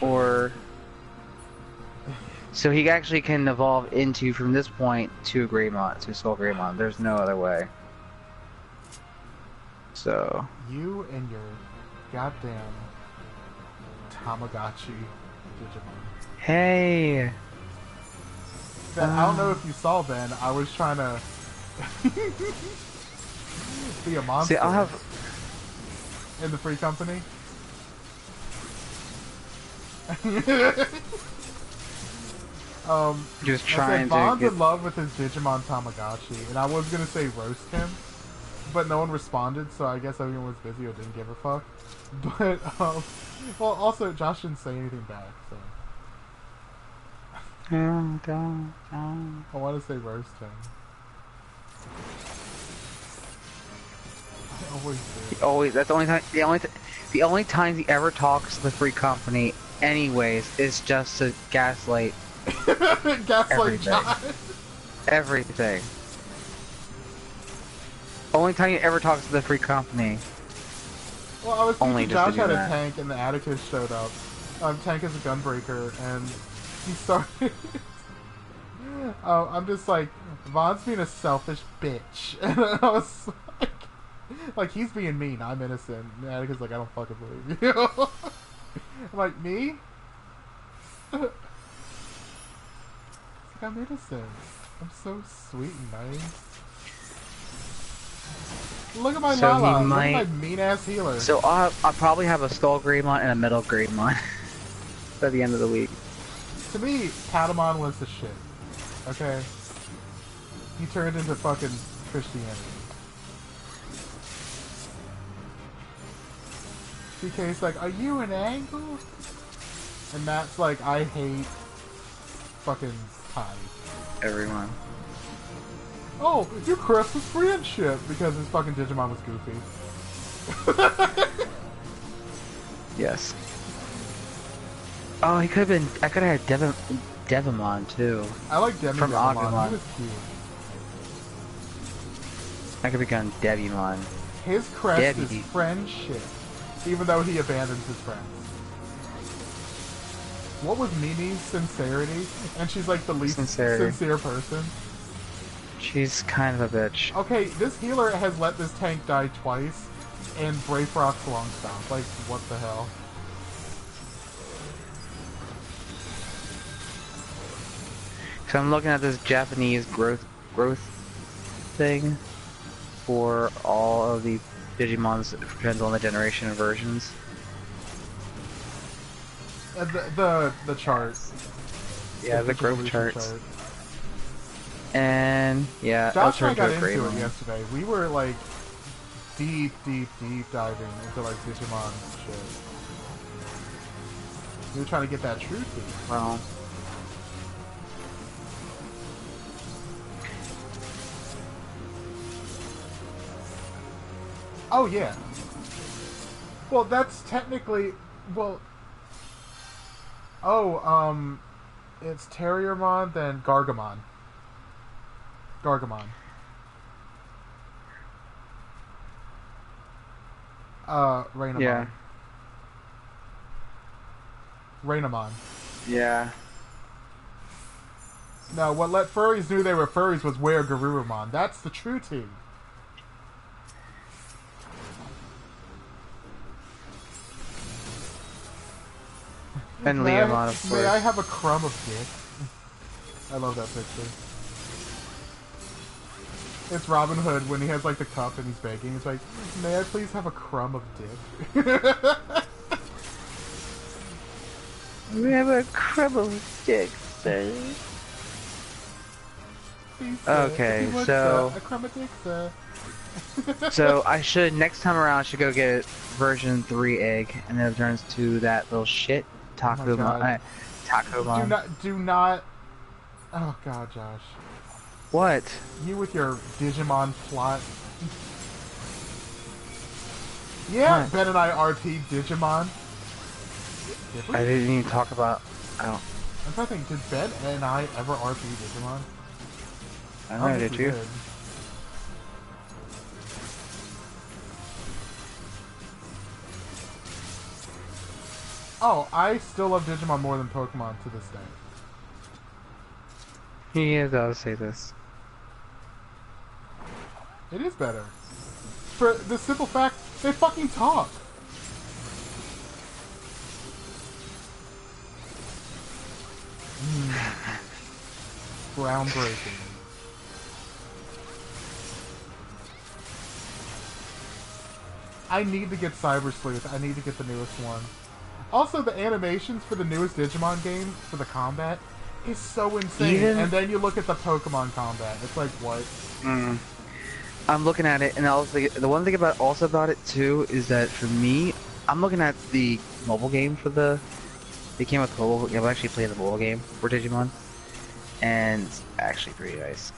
or so he actually can evolve into from this point to a Greymon, to a Skull Greymon. There's no other way. So you and your goddamn Tamagotchi Digimon. Hey. Ben, I don't know if you saw, Ben. I was trying to be a monster. See, I'll have in the free company. just trying Vaughn's to get in love with his Digimon Tamagotchi, and I was gonna say roast him, but no one responded, so I guess everyone was busy or didn't give a fuck. But well, also Josh didn't say anything back, so I want to say roast him. I always do. He always. That's the only time. The only times he ever talks to the free company, anyways, is just to gaslight. Gaslight everything. Josh. Everything. Only time he ever talks to the free company. Well, I was thinking Josh had a that. tank and the Atticus showed up. Tank is a gunbreaker, and he started... I'm just like, Vaughn's being a selfish bitch. And I was like, he's being mean, I'm innocent. And Atticus is like, I don't fucking believe you. I'm like, me? It's like, I'm innocent. I'm so sweet and nice. Look at my Lala. Look at my mean-ass healer. So I'll probably have a Skull Greymon and a Metal Greymon by the end of the week. To me, Patamon was the shit. Okay? He turned into fucking Christianity. PK's like, are you an angle? And Matt's like, I hate fucking Ty. Everyone. Oh, you crushed his friendship because his fucking Digimon was goofy. Yes. Oh, he could have been. I could have had Devimon too. I like Devimon. From Agumon. He was cute. I could have become Devimon. His crest is friendship, even though he abandons his friends. What was Mimi's sincerity? And she's like the least sincere person. She's kind of a bitch. Okay, this healer has let this tank die twice, and Brave Rock's long stop. Like, what the hell? So I'm looking at this Japanese growth thing for all of the Digimons, depends on the generation and versions. The chart. Yeah, the growth charts. And yeah, Josh and I got into it yesterday. We were like deep diving into like Digimon shit. We were trying to get that truth. Well, oh yeah. Well, that's technically it's Terriermon, then Gargamon. Rainamon. yeah. Rainamon. Yeah. No, what let furries knew they were furries was Where Garurumon. That's the true team. And Leomon, of course. May I have a crumb of dick? I love that picture. It's Robin Hood when he has like the cup and he's begging. It's like, may I please have a crumb of dick? We have a crumb of dick, sir. Okay, so a crumb of dick, sir. So I should next time around I should go get version 3 egg, and then it turns to that little shit Takumon. Takumon. Do not. Oh god, Josh. What? You with your Digimon plot. Yeah, what? Ben and I RP Digimon. I didn't even talk about. I don't. I'm trying to think. Did Ben and I ever RP Digimon? I don't know. Did you? Did. Oh, I still love Digimon more than Pokemon to this day. He does say this. It is better. For the simple fact, they fucking talk. Groundbreaking. I need to get Cyber Sleuth. I need to get the newest one. Also, the animations for the newest Digimon game, for the combat, is so insane. And then you look at the Pokemon combat. It's like, what? I'm looking at it, and also the one thing about it too is that for me, I'm looking at the mobile game for the. They came with mobile. I've actually played the mobile game for Digimon, and it's actually pretty nice.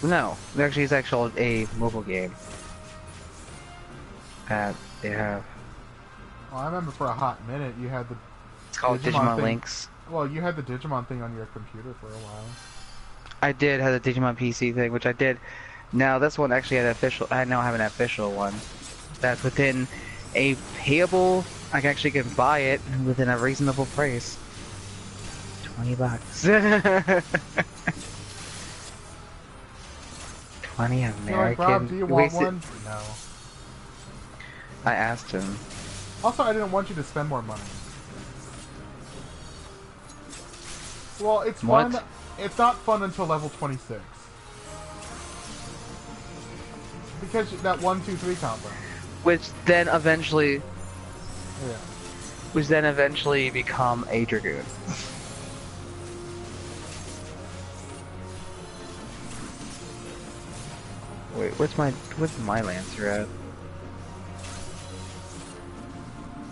No, it's actually a mobile game that they have. Well, I remember for a hot minute you had the. It's called Digimon thing. Links. Well, you had the Digimon thing on your computer for a while. I did have the Digimon PC thing, which I did. Now this one actually had an official. I now have an official one. That's within a payable. I actually can buy it within a reasonable price. $20. 20 American. You're like, Rob, do you want one? No. I asked him. Also, I didn't want you to spend more money. Well, it's fun. It's not fun until level 26. Because that 1, 2, 3 combo. Which then eventually... Yeah. Which then eventually become a Dragoon. Wait, where's my Lancer at?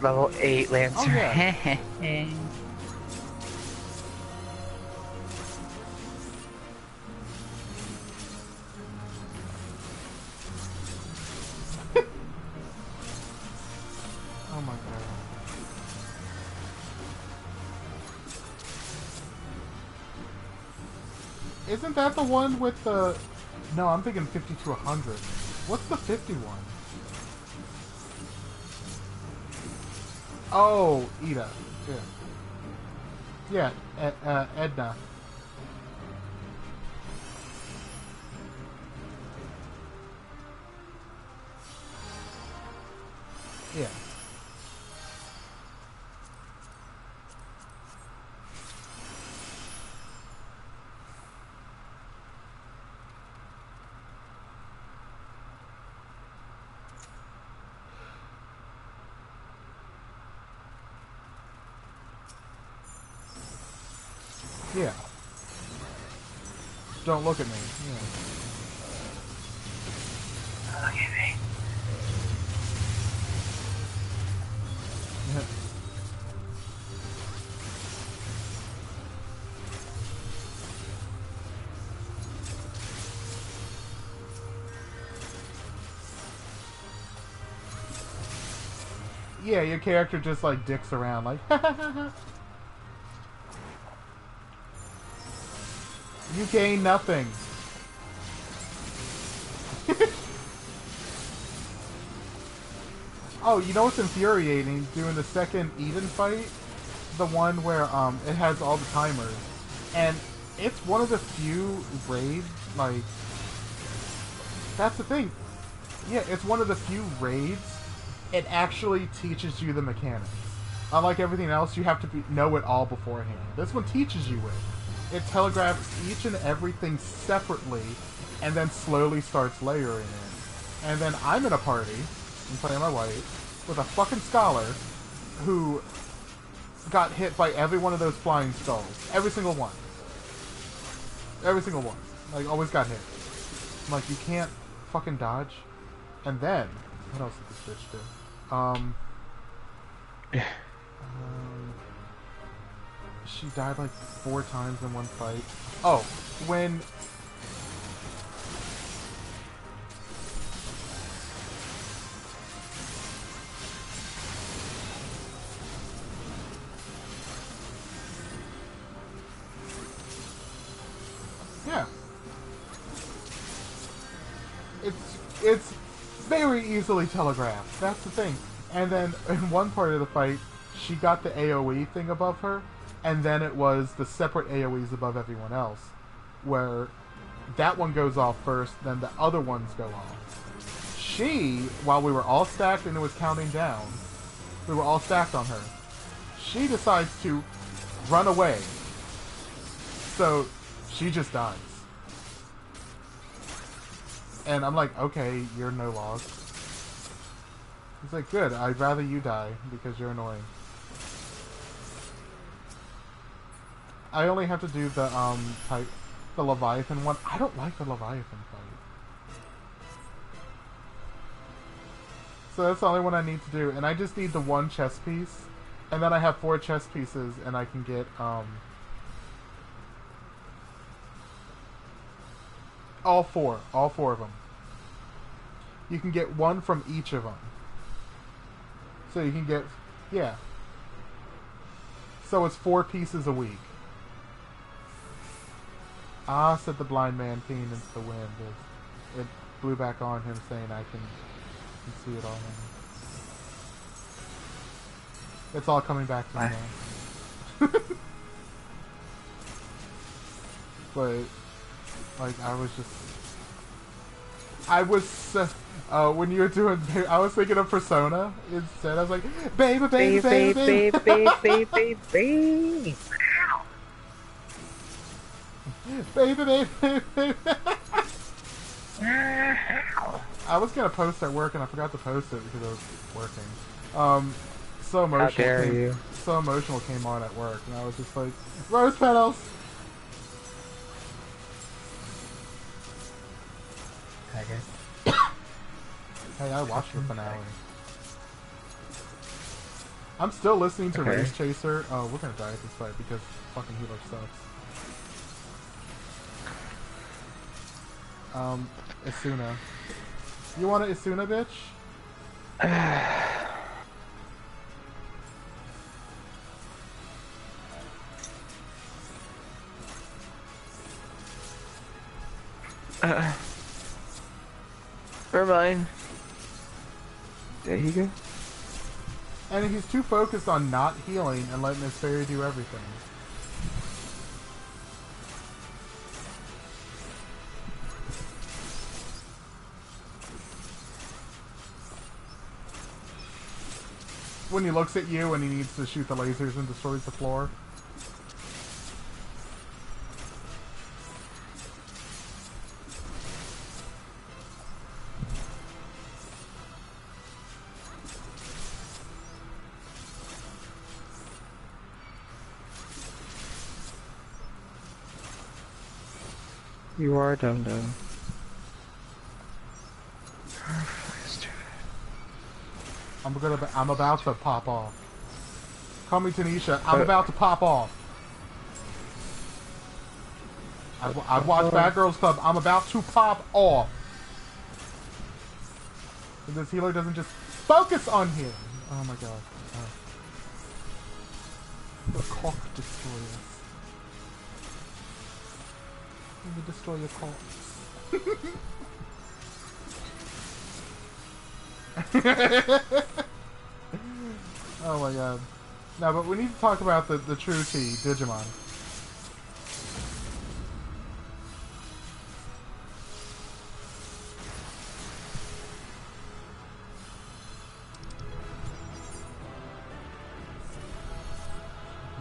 Level 8 Lancer. Oh, yeah. Oh my god. Isn't that the one with the... No, I'm thinking 50 to 100. What's the 51? Oh, Ida. Yeah. Yeah, Edna. Yeah. Yeah. Don't look at me. Yeah. Look at me. Yeah, your character just like dicks around like you gain nothing. Oh, you know what's infuriating? Doing the second Eden fight, the one where it has all the timers, and it's one of the few raids, like, that's the thing. Yeah, it's one of the few raids it actually teaches you the mechanics. Unlike everything else, you have to know it all beforehand. This one teaches you it. It telegraphs each and everything separately, and then slowly starts layering it. And then I'm in a party, I'm playing my wife, with a fucking scholar who got hit by every one of those flying skulls. Every single one. Every single one. Like, always got hit. I'm like, you can't fucking dodge. And then, what else did this bitch do? She died like 4 times in one fight. Oh, when... Yeah. It's very easily telegraphed. That's the thing. And then in one part of the fight, she got the AoE thing above her, and then it was the separate AoEs above everyone else, where that one goes off first, then the other ones go off. She, while we were all stacked and it was counting down, we were all stacked on her. She decides to run away. So she just dies. And I'm like, okay, you're no loss. He's like, good, I'd rather you die because you're annoying. I only have to do the the Leviathan one. I don't like the Leviathan fight. So that's the only one I need to do, and I just need the one chess piece, and then I have 4 chess pieces, and I can get all four of them. You can get one from each of them. So you can get, yeah. So it's 4 pieces a week. Ah, said the blind man, peeing into the wind. It blew back on him, saying, I can see it all now. It's all coming back to me now. But, like, when you were doing, I was thinking of Persona instead. I was like, baby, baby, baby, baby, baby, baby, baby. Baby, baby, baby. I was gonna post at work and I forgot to post it because I was working. So emotional. How dare you? So emotional came on at work, and I was just like, rose petals. Okay. Hey, I watched the finale. I'm still listening to Race Chaser. Oh, we're gonna die at this fight because fucking healer sucks. Isuna. You want an Isuna, bitch? Never mind. There you go. And he's too focused on not healing and letting his fairy do everything. When he looks at you and he needs to shoot the lasers and destroys the floor. You are dumb dumb. I'm about to pop off. Call me Tanisha. I'm about to pop off. I've watched Bad Girls Club. I'm about to pop off. If this healer doesn't just focus on him. Oh my god. The cock destroyer. Let me destroy your corpse. Oh my god. No, but we need to talk about the true T, Digimon.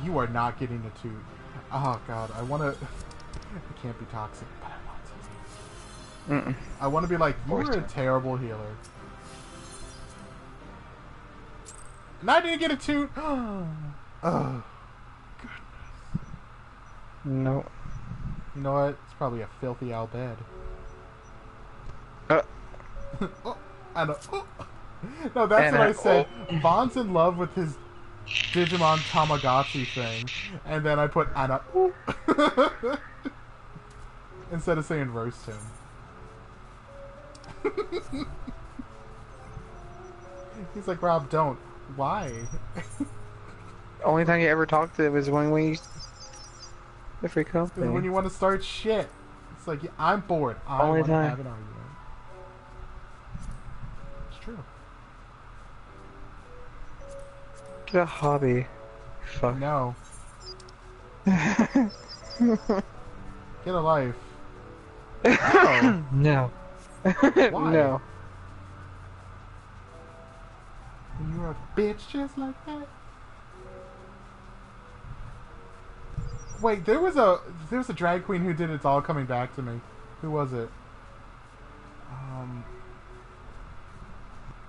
You are not getting a toot. Oh god, I wanna... I can't be toxic, but I want to. I want to be like, you were a terrible healer. And I didn't get a toot! Oh, goodness. No. You know what? It's probably a filthy owl bed. Oh, Anna. Oh. No, that's Anna. what I said. Vaughn's in love with his Digimon Tamagotchi thing. And then I put Anna. Instead of saying roast him. He's like, Rob, don't. Why? Only time you ever talked to him is when we... The free company. When you want to start shit. It's like, yeah, I'm bored. I Only want to time. have an argument. It's true. Get a hobby. Fuck. No. Get a life. No. No. Why? No. You're a bitch just like that. Wait, there was a drag queen who did It's All Coming Back to Me. Who was it?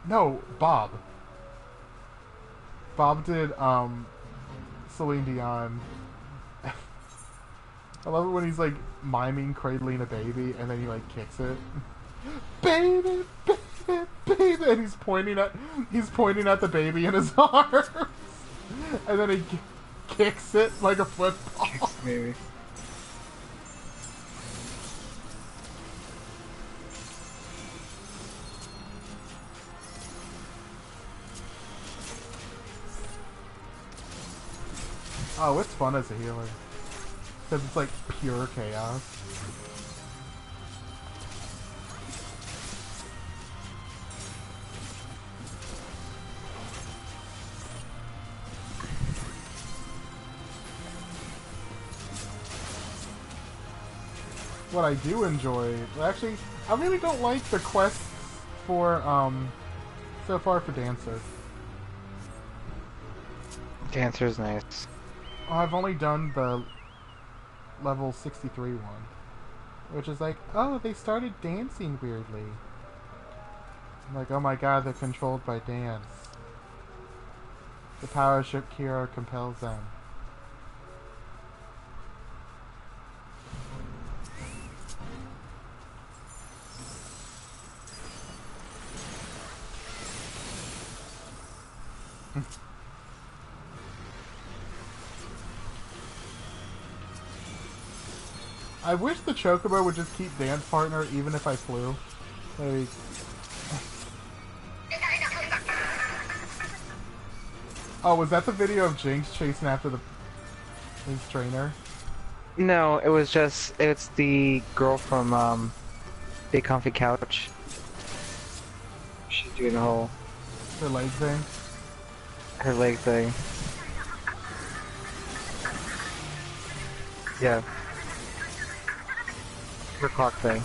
No, Bob. Bob did Celine Dion. I love it when he's like miming cradling a baby and then he like kicks it. Baby, baby, baby, and he's pointing at the baby in his arms, and then he kicks it like a football. Kicks the baby. Oh, it's fun as a healer because it's like pure chaos. What I do enjoy, well, actually, I really don't like the quests for so far for Dancer. Dancer's nice. Oh, I've only done the level 63 one, which is like, oh, they started dancing weirdly. I'm like, oh my god, they're controlled by dance. The power of Shakira compels them. I wish the Chocobo would just keep dance partner even if I flew. Like... Oh, was that the video of Jinx chasing after his trainer? No, it was just, it's the girl from, Big Comfy Couch. She's doing the whole... Her leg thing? Her leg thing. Yeah. Her clock thing.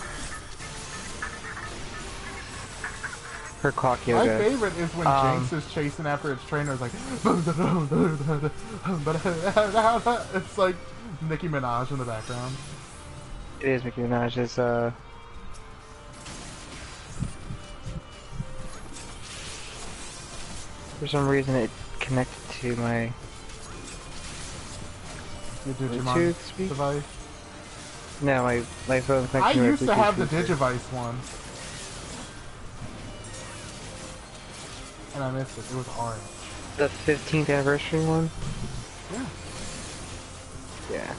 Her clock yoga. My favorite is when Jinx is chasing after its trainer. It's like... It's like Nicki Minaj in the background. It is Nicki Minaj's, For some reason it connected to my... Your Digimon Bluetooth device? No, my phone connected I to my used to Bluetooth have the speaker. Digivice one. And I missed it. It was orange. The 15th anniversary one? Yeah. Yeah.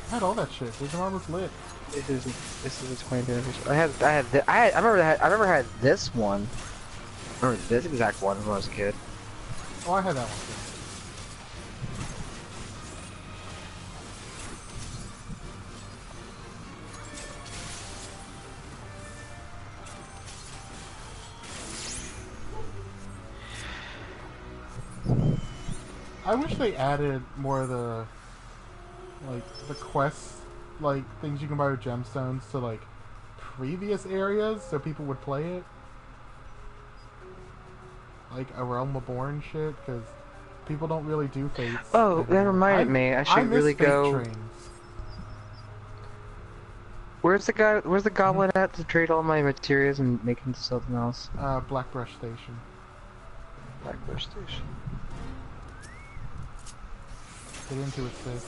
I had all that shit. Digimon was lit. This is the 20th anniversary. I remember I had this one. I remember this exact one when I was a kid. Oh, I had that one too. I wish they added more of the, like, the quests, like, things you can buy with gemstones to, like, previous areas so people would play it. Like, a Realm Reborn shit, because people don't really do fates. Oh, that reminded me. I should really go... Trains. Where's the goblin at to trade all my materials and make into something else? Blackbrush Station. Blackbush Station. Get into it, sis.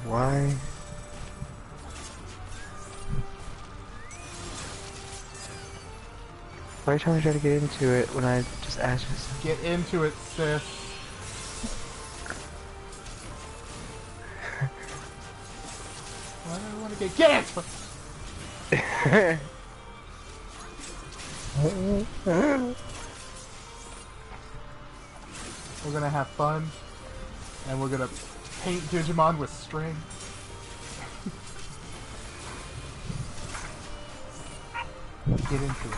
Why? Why are you trying to try to get into it when I just asked you something? Get into it, sis. Why do I want to get into it? We're gonna have fun, and we're gonna paint Digimon with string. Get into it.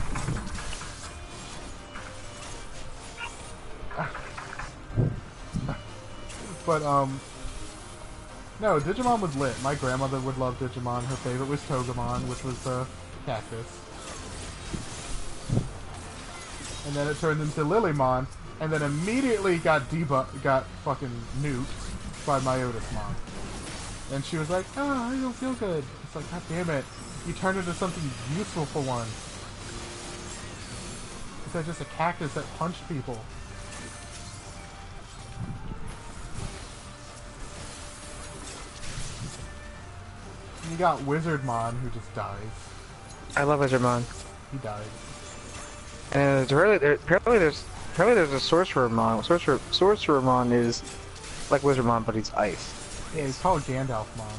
But no, Digimon was lit. My grandmother would love Digimon. Her favorite was Togemon, which was the cactus. And then it turned into Lilymon, and then immediately got fucking nuked by Myotismon. And she was like, "Oh, I don't feel good." It's like, God damn it! You turned into something useful for once. Instead of just a cactus that punched people. And you got Wizardmon, who just dies. I love Wizardmon. He died. And apparently there's a Sorcerermon. Sorcerermon is like Wizardmon, but he's ice. Yeah, he's called Gandalfmon.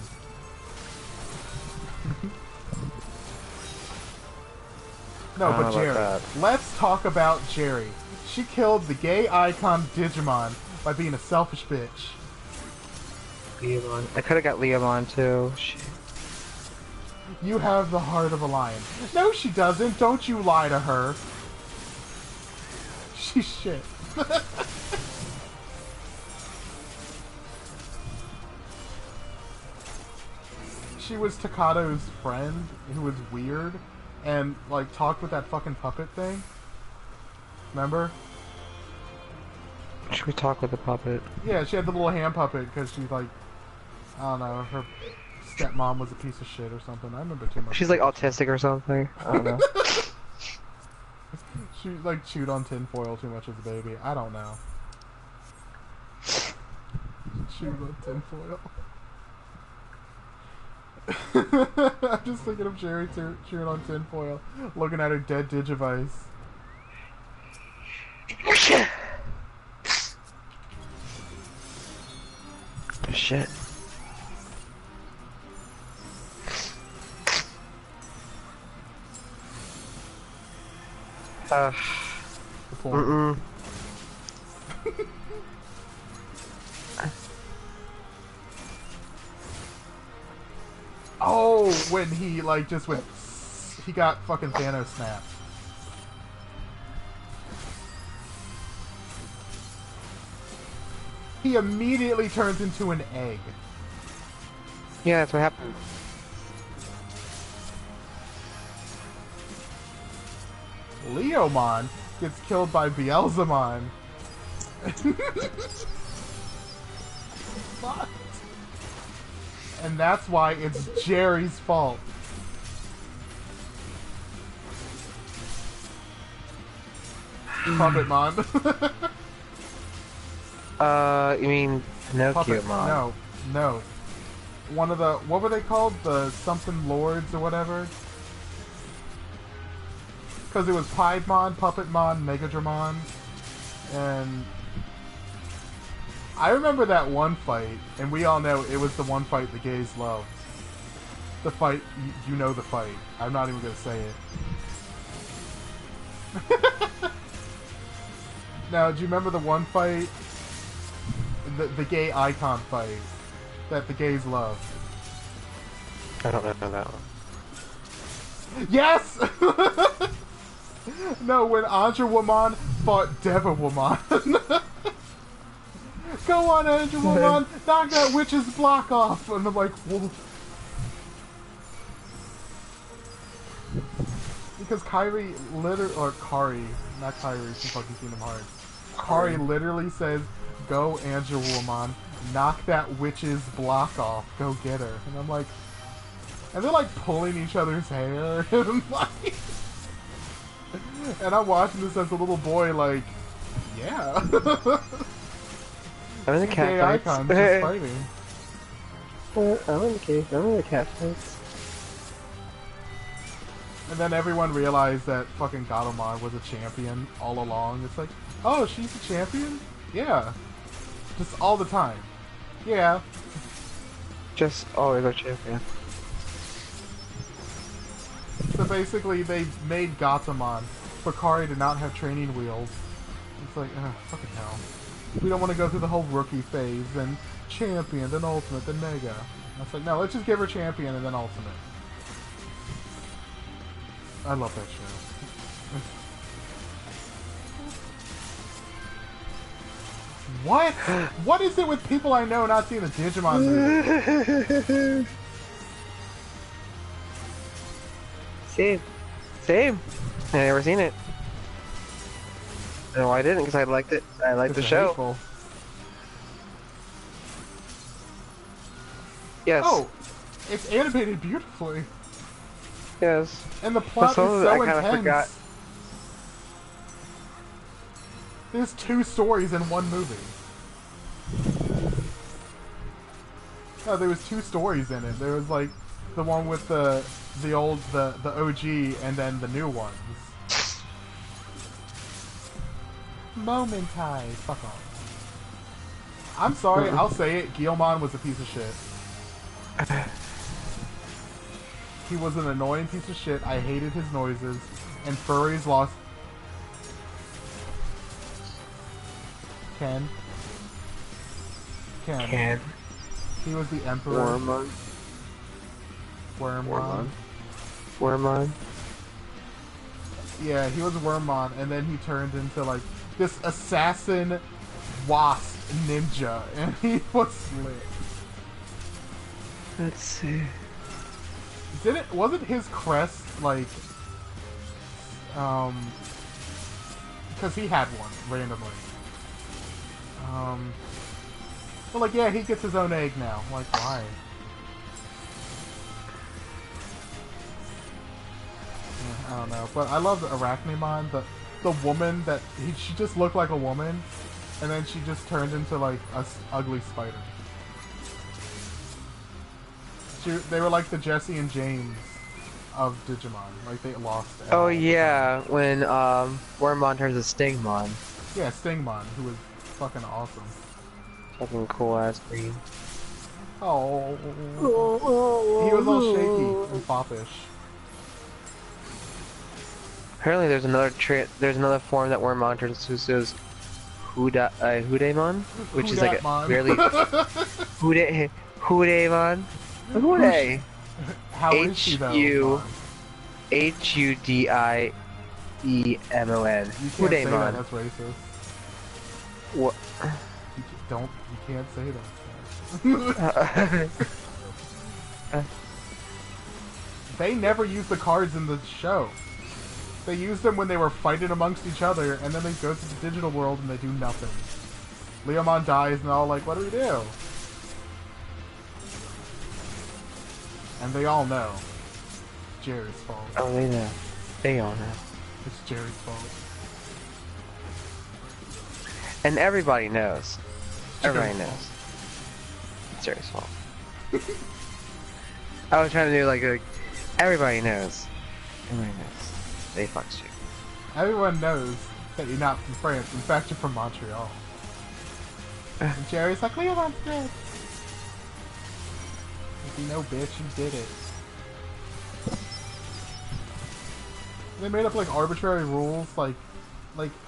No, but Jerry. Let's talk about Jerry. She killed the gay icon Digimon by being a selfish bitch. Leomon. I could have got Leomon too. Shit. You have the heart of a lion. No, she doesn't. Don't you lie to her. She's shit. She was Takato's friend, who was weird, and, like, talked with that fucking puppet thing. Remember? Should we talk with the puppet? Yeah, she had the little hand puppet, because she, like, I don't know, her stepmom was a piece of shit or something. I remember too much. She's, like, autistic or something. I don't know. She, like, chewed on tinfoil too much as a baby. I don't know. Chewed on tinfoil. I'm just thinking of Jerry chewing on tinfoil, looking at her dead Digivice. Shit. Mm-mm. Oh, when he, like, just went... He got fucking Thanos snapped. He immediately turns into an egg. Yeah, that's what happened. Leomon gets killed by Beelzemon. What? And that's why it's Jerry's fault. Puppetmon. You mean Pinocchio-mon? No. One of the... What were they called? The something lords or whatever? Because it was Piedmon, Puppetmon, Megadramon, and... I remember that one fight, and we all know it was the one fight the gays loved. The fight, you know the fight. I'm not even gonna say it. Now, do you remember the one fight? The gay icon fight that the gays loved? I don't know that one. Yes! No, when Andrawomon fought Devawomon. Go on, Andrawomon! Knock that witch's block off! And I'm like, whoa. Because Kairi literally, or Kari, not Kairi from fucking Kingdom Hearts. Kari literally says, "Go, Andrawomon, knock that witch's block off. Go get her." And I'm like, and they're like pulling each other's hair, and I'm like, and I'm watching this as a little boy, like, yeah. I'm in the cat gay fights. icons just fighting. I'm in the cat fights. And then everyone realized that fucking Gatomon was a champion all along. It's like, oh, she's a champion? Yeah. Just all the time. Yeah. Just always our champion. So basically, they made Gatomon for Kari to not have training wheels. It's like, fucking hell. We don't want to go through the whole rookie phase, then champion, then ultimate, then mega. And it's like, no, let's just give her champion and then ultimate. I love that show. What? What is it with people I know not seeing the Digimon movie? Same. Same. I never seen it. No, I didn't because I liked it. I liked the show. Hateful. Yes. Oh, it's animated beautifully. Yes. And the plot is Some of it so I kinda intense. forgot. There's 2 stories in one movie. No, there was 2 stories in it. There was like the one with the OG and then the new ones. Momentai. Fuck off. I'm sorry, I'll say it. Guilmon was a piece of shit. He was an annoying piece of shit. I hated his noises. And furries lost... Ken. He was the emperor. Wormmon. Yeah, he was Wormmon, and then he turned into like this assassin wasp ninja, and he was slick. Let's see. Wasn't his crest like because he had one randomly. But like, yeah, he gets his own egg now. Like, why? Yeah, I don't know, but I love Arachnimon, the woman that she just looked like a woman, and then she just turned into like a ugly spider. They were like the Jesse and James of Digimon. Like they lost. Oh yeah, when Wormmon turns to Stingmon. Yeah, Stingmon, who was fucking awesome. Fucking cool ass green. Oh. He was all shaky and foppish. Apparently, there's another form that Wormmon turns to, says Hudemon, which is like a really Hudemon. Hude. How is she though? Hudiemon. You can't say that. That's racist. What? You can't say that. They never use the cards in the show. They used them when they were fighting amongst each other, and then they go to the digital world and they do nothing. Leomon dies, and they're all like, what do we do? And they all know. It's Jerry's fault. Oh, they know. They all know. It's Jerry's fault. And everybody knows. Everybody knows. It's Jerry's fault. I was trying to do like everybody knows. Everybody knows. They fucked you. Everyone knows that you're not from France. In fact, you're from Montreal. And Jerry's like, Leomon's dead. If you know, bitch, you did it. They made up like arbitrary rules, like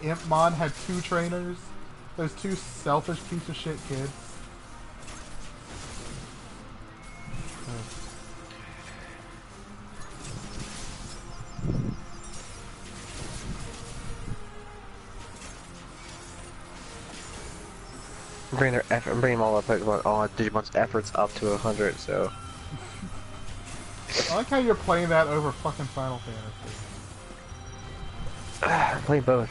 Impmon had 2 trainers. Those 2 selfish piece of shit kids. I'm bringing all Digimon's efforts up to 100. So I like how you're playing that over fucking Final Fantasy. I'm playing both.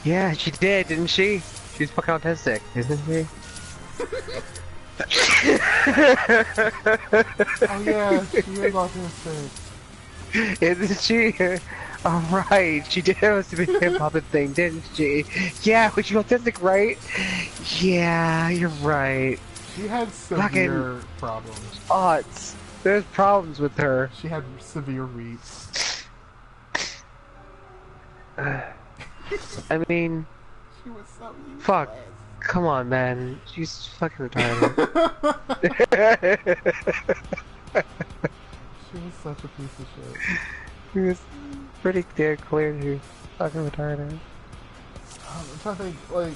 Yeah, she did, didn't she? She's fucking autistic, isn't she? Oh yeah, she is autistic. Isn't she? Alright, she did have a stupid puppet thing, didn't she? Yeah, but she's autistic, right? Yeah, you're right. She had severe problems. Odds. There's problems with her. She had severe reads. I mean... She was so useless. Fuck. Come on, man. She's fucking retarded. She was such a piece of shit. She was pretty clear she was fucking retarded. I'm trying to think, like...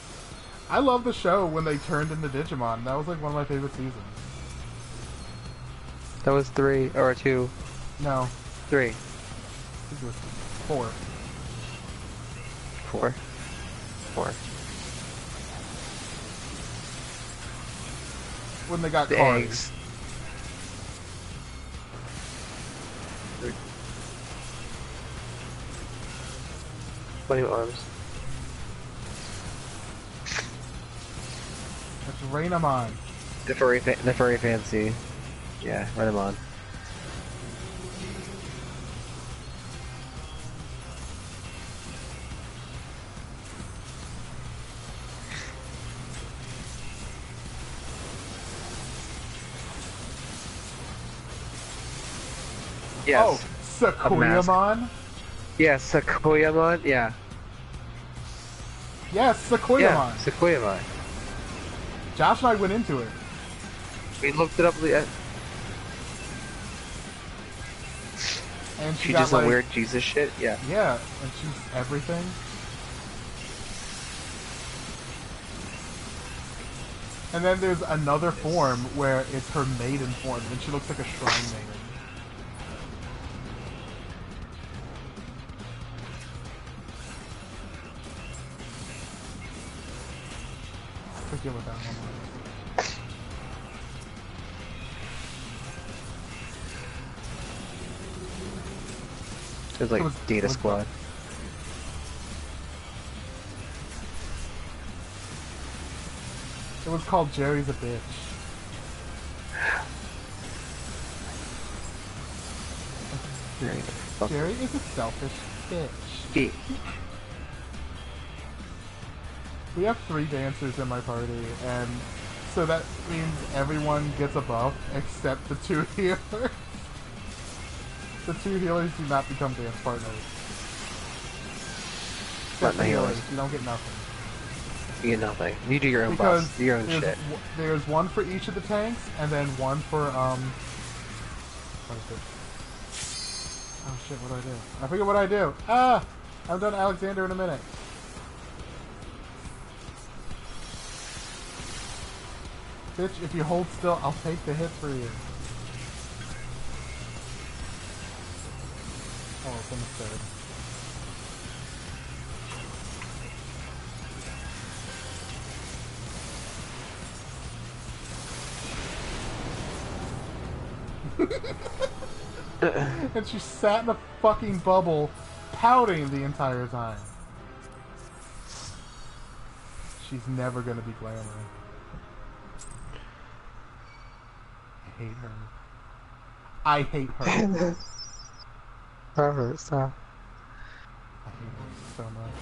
I love the show when they turned into Digimon. That was like one of my favorite seasons. That was 3 or 2. No. 3. think it was 4. 4. 4. When they got The cars. eggs. 20 arms. Let's rain them on. The furry fancy. Yeah, run them on. Yes. Oh, Sequoiamon? Yes, Sequoiamon, yeah. Yes, Sequoiamon. Yeah, Sequoiamon. Josh and I went into it. We looked it up. And She got does like, some weird Jesus shit, yeah. Yeah, and she's everything. And then there's another form where it's her maiden form, and she looks like a shrine maiden. I forget what that one was. It was like Data Squad. It was called Jerry's a Bitch. Jerry is a selfish bitch. We have 3 dancers in my party, and so that means everyone gets a buff except the 2 healers. The 2 healers do not become dance partners. Except the healers, you don't get nothing. You get nothing. You do your own Because boss, your own shit. There's one for each of the tanks, and then one for, what is it? Oh shit, what do I do? I forget what I do. Ah! I haven't done Alexander in a minute. Bitch, if you hold still, I'll take the hit for you. Oh, it's almost dead. And she sat in a fucking bubble, pouting the entire time. She's never gonna be Gaymer. I hate her. I hate her. Stop. I hate her so much.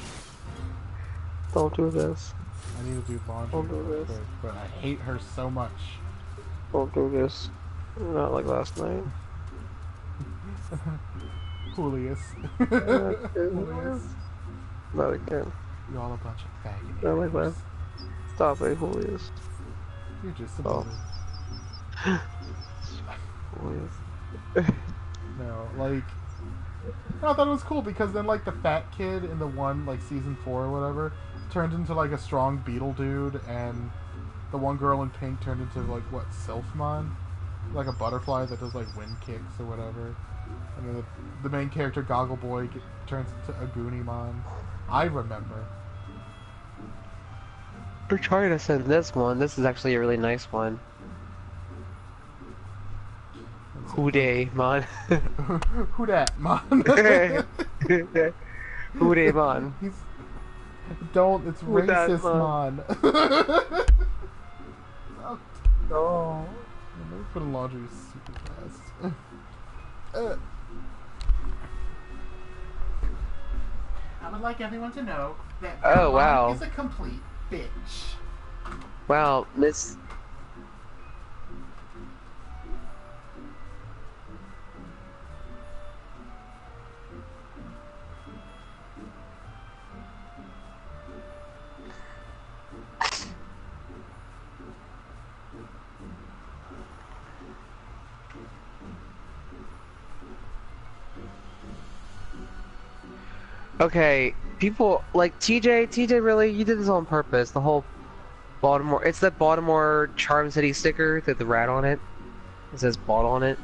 Don't do this. I need to do laundry Don't do real this. quick, but I hate her so much. Don't do this. Not like last night. Julius. Julius. Not again. You all a bunch of faggot. Not like that. Stop it, Julius. You're just a Oh. bully. Julius. No, like... I thought it was cool because then, like, the fat kid in the one, like, season 4 or whatever, turned into, like, a strong beetle dude, and the one girl in pink turned into, like, what, Sylphmon? Like a butterfly that does, like, wind kicks or whatever. And then the main character, Goggle Boy, turns into a Goonimon. I remember. We're trying to send this one. This is actually a really nice one. Who dey, man? Who dat, man? Who dey, man? He's... Don't, it's Who dat, racist, man. Oh. Let me put in laundry super fast. I would like everyone to know that Oh, wow. is a complete bitch. Wow, Miss. Okay, people like TJ really, you did this on purpose. The whole Baltimore, it's that Baltimore Charm City sticker with the rat on it. It says bought on it.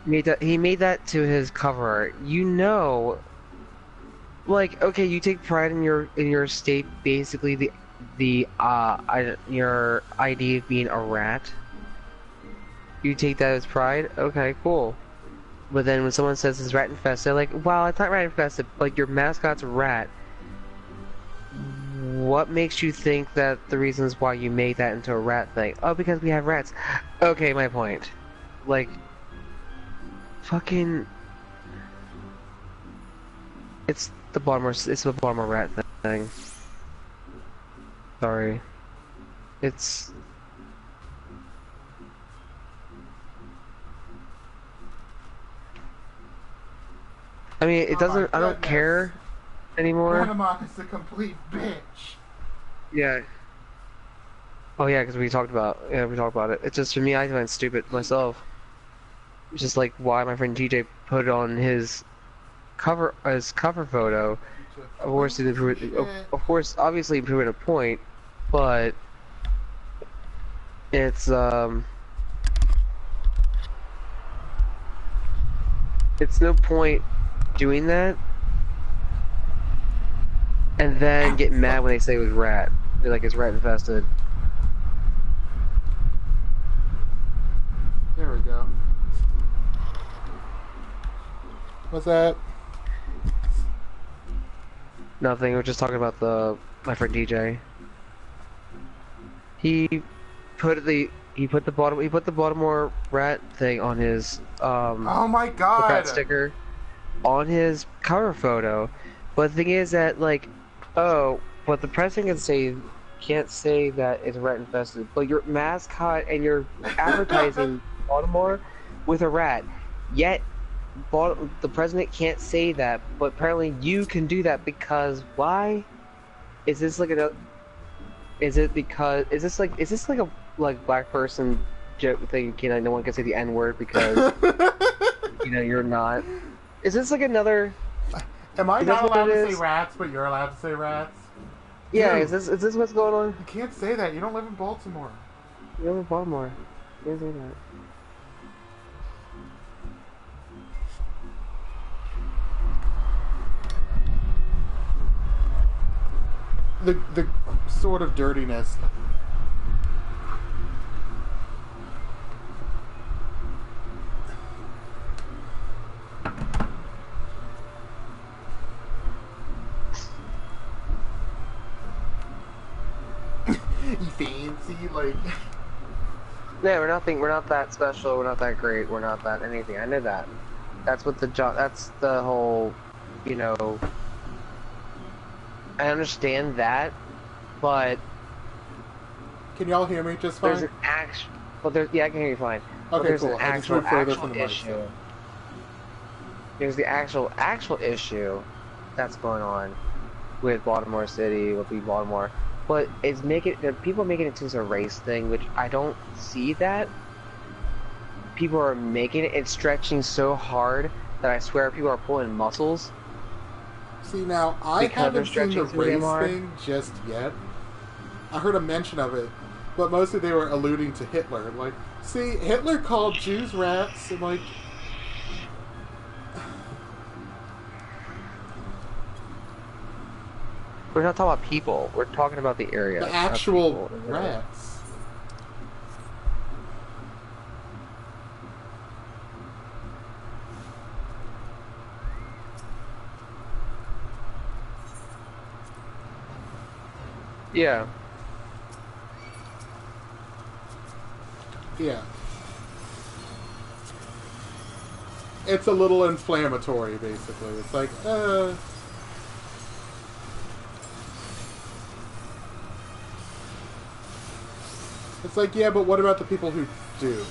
He made that to his cover art. You know, like, okay, you take pride in your state, basically your ID of being a rat. You take that as pride? Okay, cool. But then when someone says it's rat infested, they're like, wow, it's not rat infested, like your mascot's a rat. What makes you think that the reasons why you made that into a rat thing? Oh, because we have rats. Okay, my point. Like, fucking, it's the Baltimore rat thing. Sorry. It's... I mean, it Oh my doesn't, I don't goodness. care anymore. Grandma is a complete bitch. Yeah. Oh yeah, because we talked about it. It's just for me, I find it stupid myself. It's just like why my friend TJ put it on his cover photo. Of course, of course, obviously proving a point, but it's no point doing that and then getting mad when they say it was rat. They're like it's rat infested. There we go. What's that? Nothing. We're just talking about my friend DJ. He put the Baltimore rat thing on his Oh my the god! rat sticker on his cover photo. But the thing is that like, oh, but the president can't say that it's rat infested. But your mascot and you're advertising Baltimore with a rat. Yet the president can't say that, but apparently you can do that because why? Is this like a? Is it because? Is this like a black person joke thing? You know, no one can say the N word because you know you're not. Is this like another? Am I Is not this what allowed it to is? say rats, but you're allowed to say rats? Yeah, Dude, is this what's going on? you can't say that. You don't live in Baltimore. You live in Baltimore. You can't say that. The sort of dirtiness. You fancy, like... Yeah, we're not that special, we're not that great, we're not that anything. I know that. That's what that's the whole, you know, I understand that, but Can y'all hear me just there's fine? an yeah, I can hear you fine. But Okay, there's cool. an I just moved further from the mic, issue. so. There's the actual issue that's going on with Baltimore City, with Baltimore. But people making it into a race thing, which I don't see that. People are making it, it's stretching so hard that I swear people are pulling muscles. See, now, I Because they're haven't seen the stretching too damn race hard. thing just yet. I heard a mention of it, but mostly they were alluding to Hitler. Like, see, Hitler called Jews rats, and like... We're not talking about people, we're talking about the area. The not actual people. rats. Yeah. Yeah. It's a little inflammatory, basically. It's like, It's like, yeah, but what about the people who do?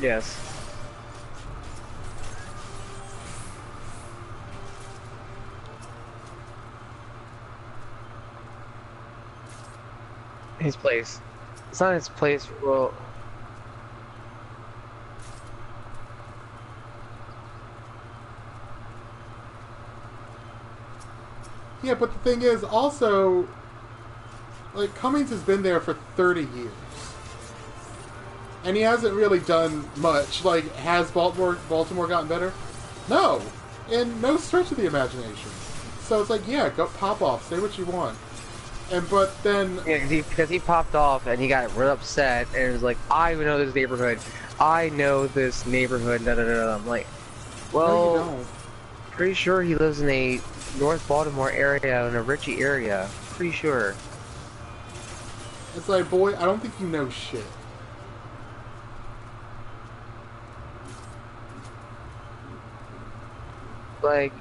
Yes. His place. It's not his place, well... Yeah, but the thing is, also, like, Cummings has been there for 30 years. And he hasn't really done much. Like, has Baltimore gotten better? No. In no stretch of the imagination. So it's like, yeah, go pop off, say what you want. But then... Yeah, because he popped off and he got real upset and was like, I know this neighborhood. I know this neighborhood, da da da da. I'm like, well, no, you don't. Pretty sure he lives in a North Baltimore area, in a Richie area. Pretty sure. It's like, boy, I don't think you know shit. Like...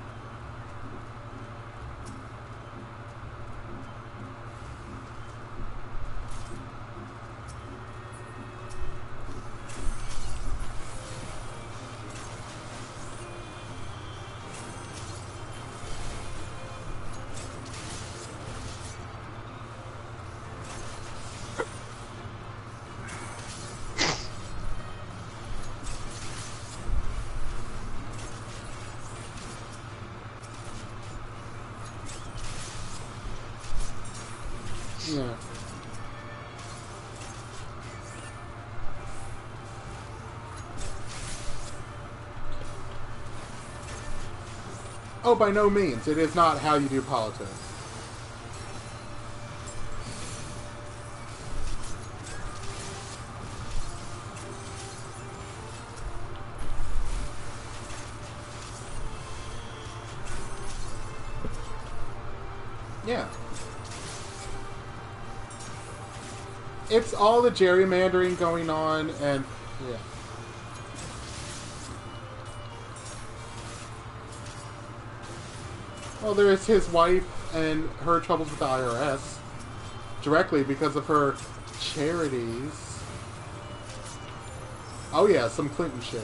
Yeah. Oh, by no means. It is not how you do politics. Yeah. It's all the gerrymandering going on, and yeah. Well, there is his wife and her troubles with the IRS directly because of her charities. Oh yeah, some Clinton shit.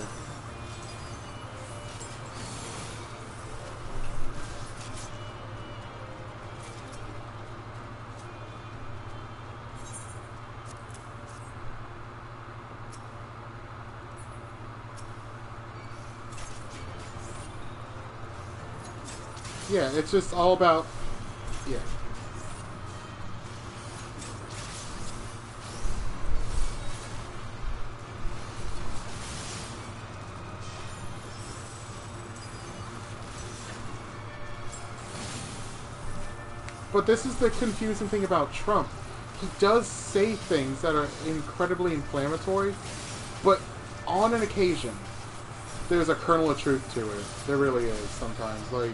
Yeah, it's just all about... Yeah. But this is the confusing thing about Trump. He does say things that are incredibly inflammatory, but on an occasion, there's a kernel of truth to it. There really is sometimes. Like...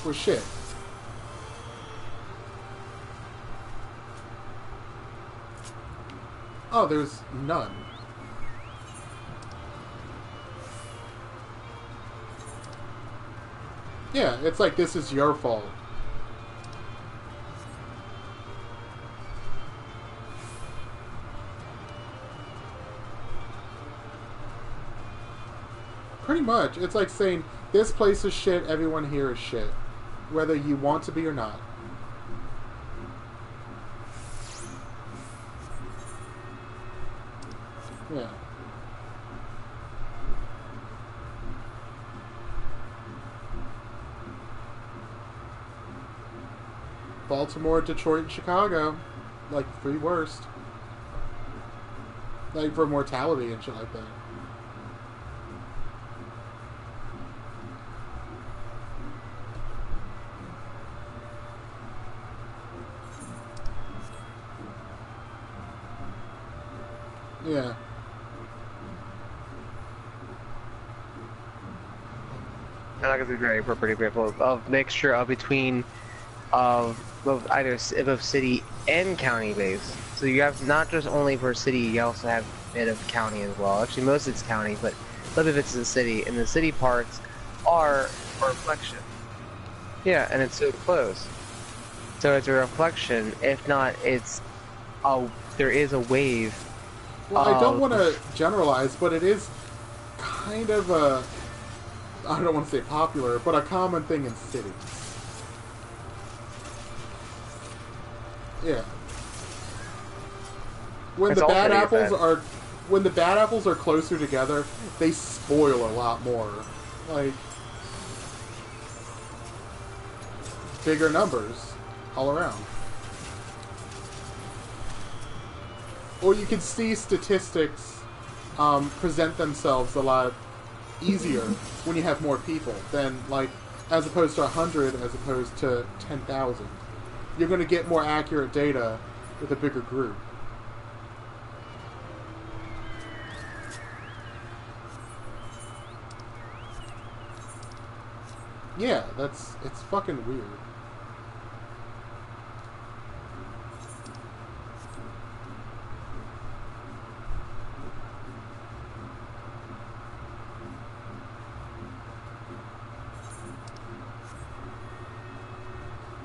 Well, shit. Oh, there's none. Yeah, it's like, this is your fault. Pretty much. It's like saying, this place is shit, everyone here is shit. Whether you want to be or not. Yeah. Baltimore, Detroit, and Chicago. Like, three worst. Like, for mortality and shit like that. Yeah. And that is a very appropriate example of mixture of between both either both city and county base. So you have not just only for city, you also have a bit of county as well. Actually, most of it's county, but some of it's in the city. And the city parts are a reflection. Yeah, and it's so close. So it's a reflection. If not, it's there is a wave. Well, I don't want to generalize, but it is kind of a, I don't want to say popular, but a common thing in cities. Yeah. when It's the all bad gonna get apples bad. are when the bad apples are closer together, they spoil a lot more. Like bigger numbers all around. Or you can see statistics present themselves a lot easier when you have more people than, like, as opposed to 100 as opposed to 10,000. You're going to get more accurate data with a bigger group. Yeah, it's fucking weird.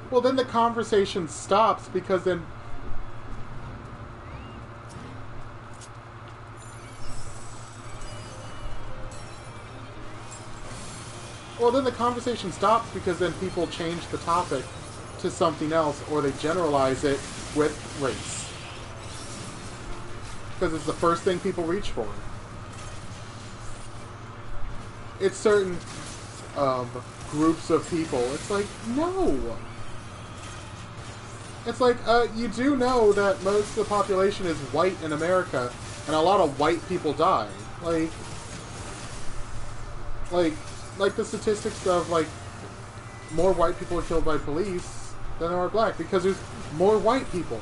Well, then the conversation stops because then... Well, then the conversation stops because then people change the topic to something else, or they generalize it with race. Because it's the first thing people reach for. It's certain groups of people. It's like, no! It's like, you do know that most of the population is white in America, and a lot of white people die. Like the statistics of, like, more white people are killed by police than there are black, because there's more white people.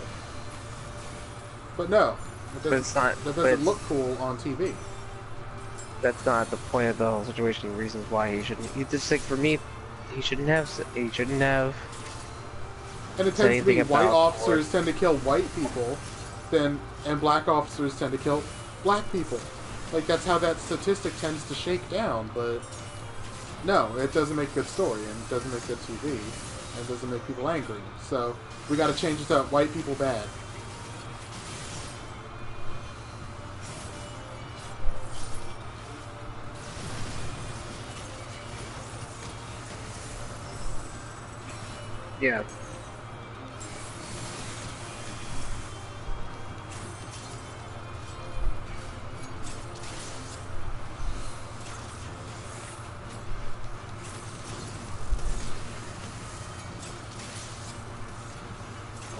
But no, that doesn't look cool on TV. That's not the point of the whole situation. Reasons why he shouldn't. He just like for me, he shouldn't have. He shouldn't have. And it tends to be white officers tend to kill white people, and black officers tend to kill black people. Like, that's how that statistic tends to shake down, but no, it doesn't make good story, and it doesn't make good TV, and it doesn't make people angry. So we got to change it to white people bad. Yeah.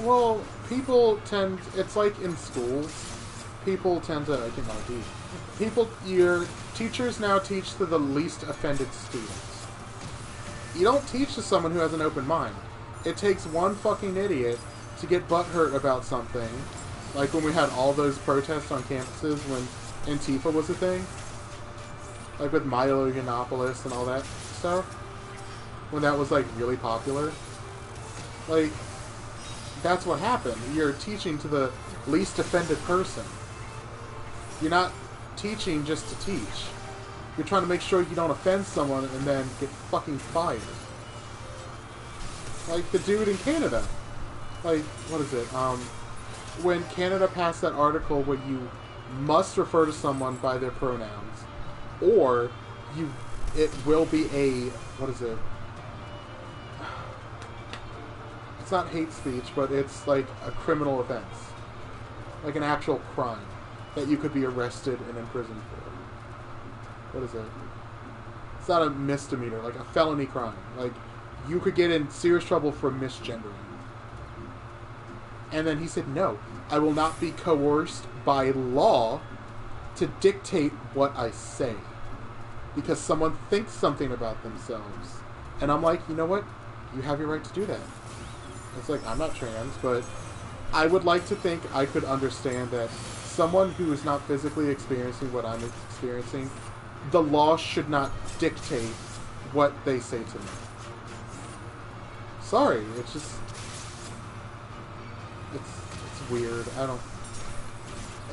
Well, people tend... It's like in schools. People tend to... I think I'll be... People... Your teachers now teach to the least offended students. You don't teach to someone who has an open mind. It takes one fucking idiot to get butthurt about something. Like when we had all those protests on campuses when Antifa was a thing. Like with Milo Yiannopoulos and all that stuff. When that was, like, really popular. Like... That's what happened. You're teaching to the least offended person. You're not teaching just to teach. You're trying to make sure you don't offend someone and then get fucking fired. Like the dude in Canada. Like, what is it? When Canada passed that article where you must refer to someone by their pronouns, or it will be a, what is it? It's not hate speech, but it's like a criminal offense. Like an actual crime that you could be arrested and imprisoned for. What is it? It's not a misdemeanor, like a felony crime. Like, you could get in serious trouble for misgendering. And then he said, no, I will not be coerced by law to dictate what I say. Because someone thinks something about themselves. And I'm like, you know what? You have your right to do that. It's like, I'm not trans, but I would like to think I could understand that someone who is not physically experiencing what I'm experiencing, the law should not dictate what they say to me. Sorry, it's just... It's weird. I don't...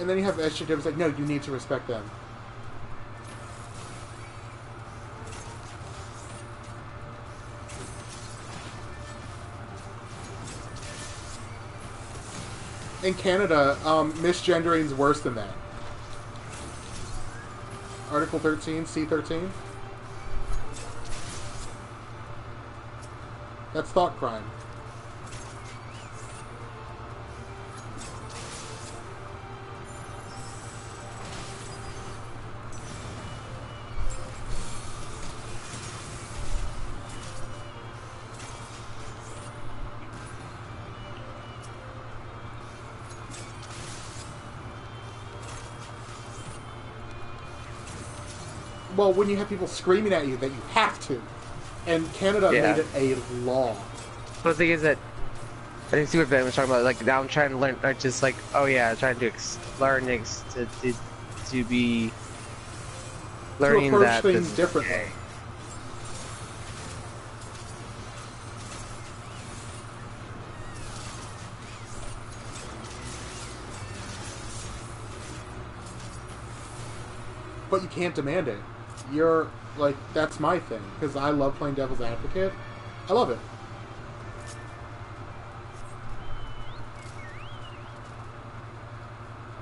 And then you have SJWs like, no, you need to respect them. In Canada, misgendering is worse than that. Article 13, C13. That's thought crime. well, when you have people screaming at you that you have to, and Canada Yeah. made it a law. But the thing is that I think Super Ben was talking about like now I'm trying to learn, just like trying to to be learning to approach that things this is differently. okay. But you can't demand it. You're like, that's my thing, because I love playing devil's advocate. I love it.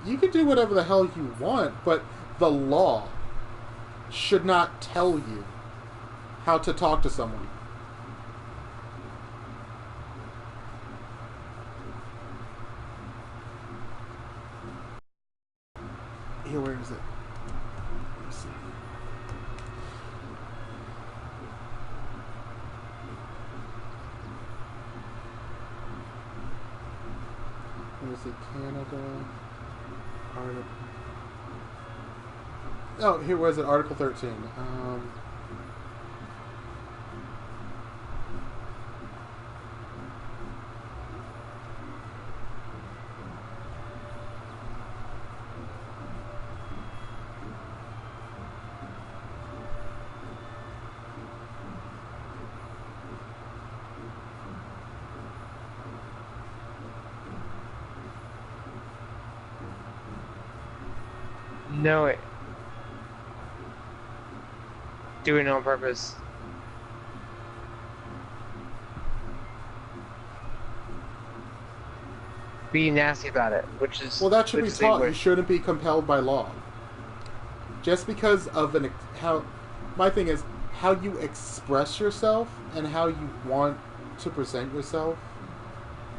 You can do whatever the hell you want, but the law should not tell you how to talk to someone. Here, where is it? Let me see. Let me see, Canada. Article. Oh, here was it, Article 13. No, doing it on purpose. Being nasty about it, which is Well, that should be which taught. You shouldn't be compelled by law. Just because of how... My thing is, how you express yourself and how you want to present yourself,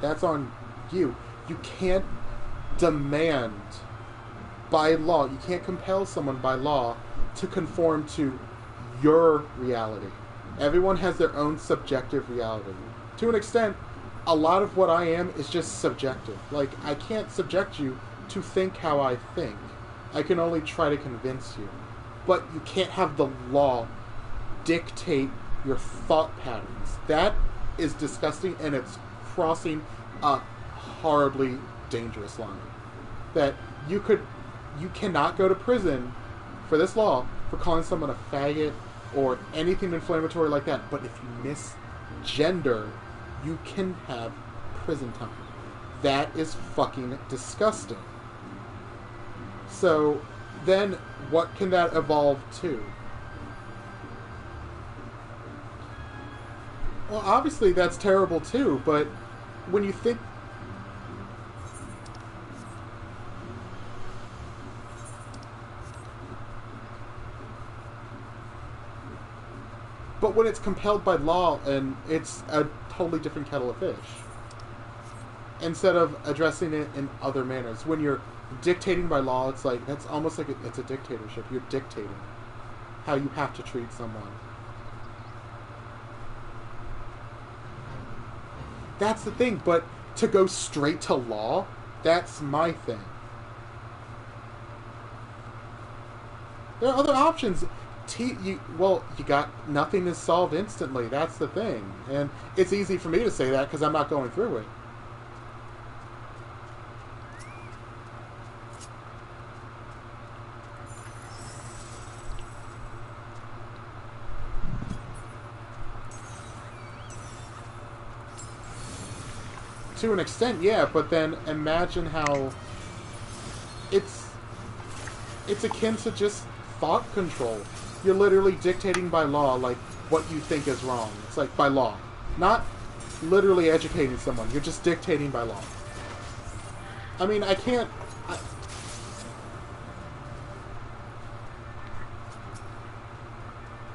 that's on you. You can't demand by law, you can't compel someone by law to conform to your reality. Everyone has their own subjective reality. To an extent, a lot of what I am is just subjective. Like, I can't subject you to think how I think. I can only try to convince you. But you can't have the law dictate your thought patterns. That is disgusting, and it's crossing a horribly dangerous line. That you cannot go to prison for this law for calling someone a faggot or anything inflammatory like that. But if you misgender, you can have prison time. That is fucking disgusting. So then what can that evolve to? Well, obviously that's terrible too, but when you think... But when it's compelled by law, and it's a totally different kettle of fish. Instead of addressing it in other manners. When you're dictating by law, it's like, that's almost like it's a dictatorship. You're dictating how you have to treat someone. That's the thing, but to go straight to law, that's my thing. There are other options. You got nothing is solved instantly. That's the thing. And it's easy for me to say that because I'm not going through it. To an extent, yeah, but then imagine how it's akin to just thought control. You're literally dictating by law, like, what you think is wrong. It's like, by law. Not literally educating someone. You're just dictating by law. I mean, I can't...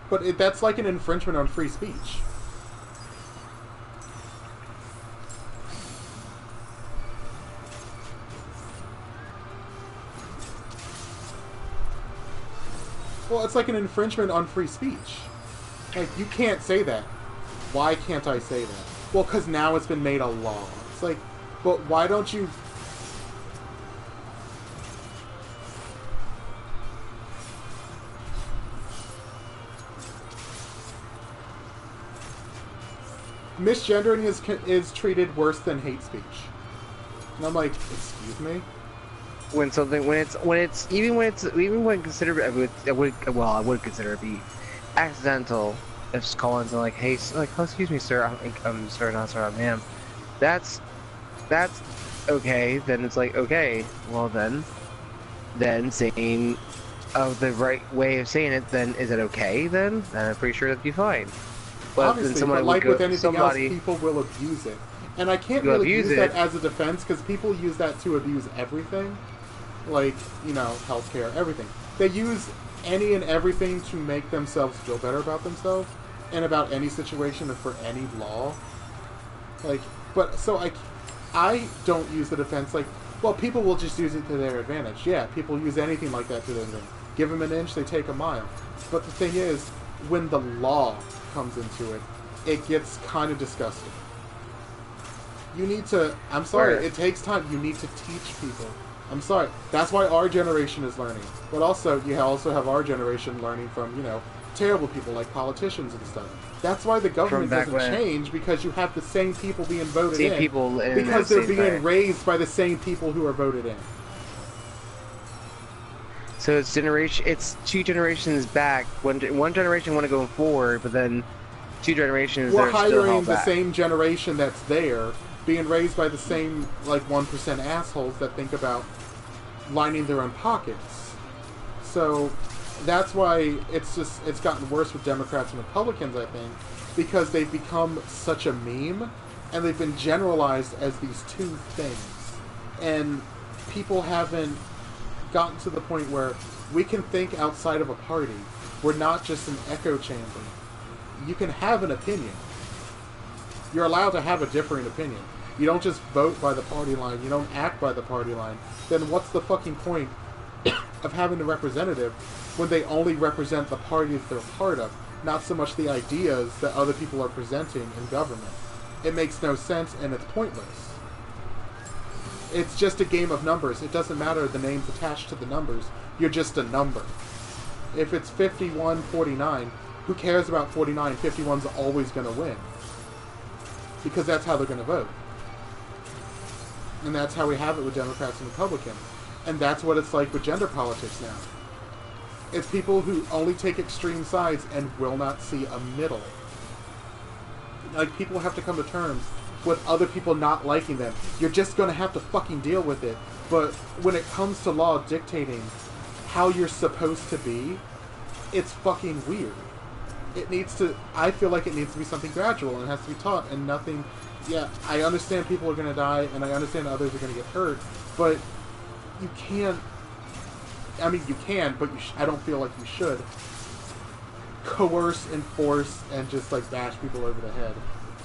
But that's like an infringement on free speech. Well, it's like an infringement on free speech. Like, you can't say that. Why can't I say that? Well, because now it's been made a law. It's like, but why don't you... misgendering is treated worse than hate speech. And I'm like, excuse me? When something, even when considered, I would consider it be accidental. If calling to like, hey, like, oh, excuse me, sir, I'm sir, not sir, I'm ma'am. That's okay. Then it's like, okay, well then saying the right way of saying it, then is it okay? Then I'm pretty sure that'd be fine. But Obviously, then somebody but like would with go, anything else, people will abuse it. And I can't really use that as a defense, because people use that to abuse everything. Like, you know, healthcare, everything. They use any and everything to make themselves feel better about themselves, and about any situation and for any law. Like, but, so I don't use the defense like, well, people will just use it to their advantage. Yeah, people use anything like that to their advantage. Give them an inch, they take a mile. But the thing is, when the law comes into it, it gets kind of disgusting. You need to... I'm sorry, it takes time. You need to teach people. I'm sorry. That's why our generation is learning. But also, you also have our generation learning from, you know, terrible people like politicians and stuff. That's why the government doesn't change, because you have the same people being voted in. Because they're being raised by the same people who are voted in. So it's two generations back. One generation want to go forward, but then two generations we're hiring the same generation that's there, being raised by the same like 1% assholes that think about lining their own pockets. So that's why it's gotten worse with Democrats and Republicans, I think, because they've become such a meme, and they've been generalized as these two things, and people haven't gotten to the point where we can think outside of a party. We're not just an echo chamber. You can have an opinion. You're allowed to have a differing opinion. You don't just vote by the party line. You don't act by the party line. Then what's the fucking point of having a representative when they only represent the party that they're part of, not so much the ideas that other people are presenting in government? It makes no sense, and it's pointless. It's just a game of numbers. It doesn't matter the names attached to the numbers. You're just a number. If it's 51-49, who cares about 49? 51's always going to win. Because that's how they're going to vote. And that's how we have it with Democrats and Republicans. And that's what it's like with gender politics now. It's people who only take extreme sides and will not see a middle. Like, people have to come to terms with other people not liking them. You're just going to have to fucking deal with it. But when it comes to law dictating how you're supposed to be, it's fucking weird. It needs to... I feel like it needs to be something gradual, and it has to be taught, and nothing... Yeah, I understand people are going to die, and I understand others are going to get hurt, but you can't... I mean, you can, but I don't feel like you should coerce, enforce, and just, like, bash people over the head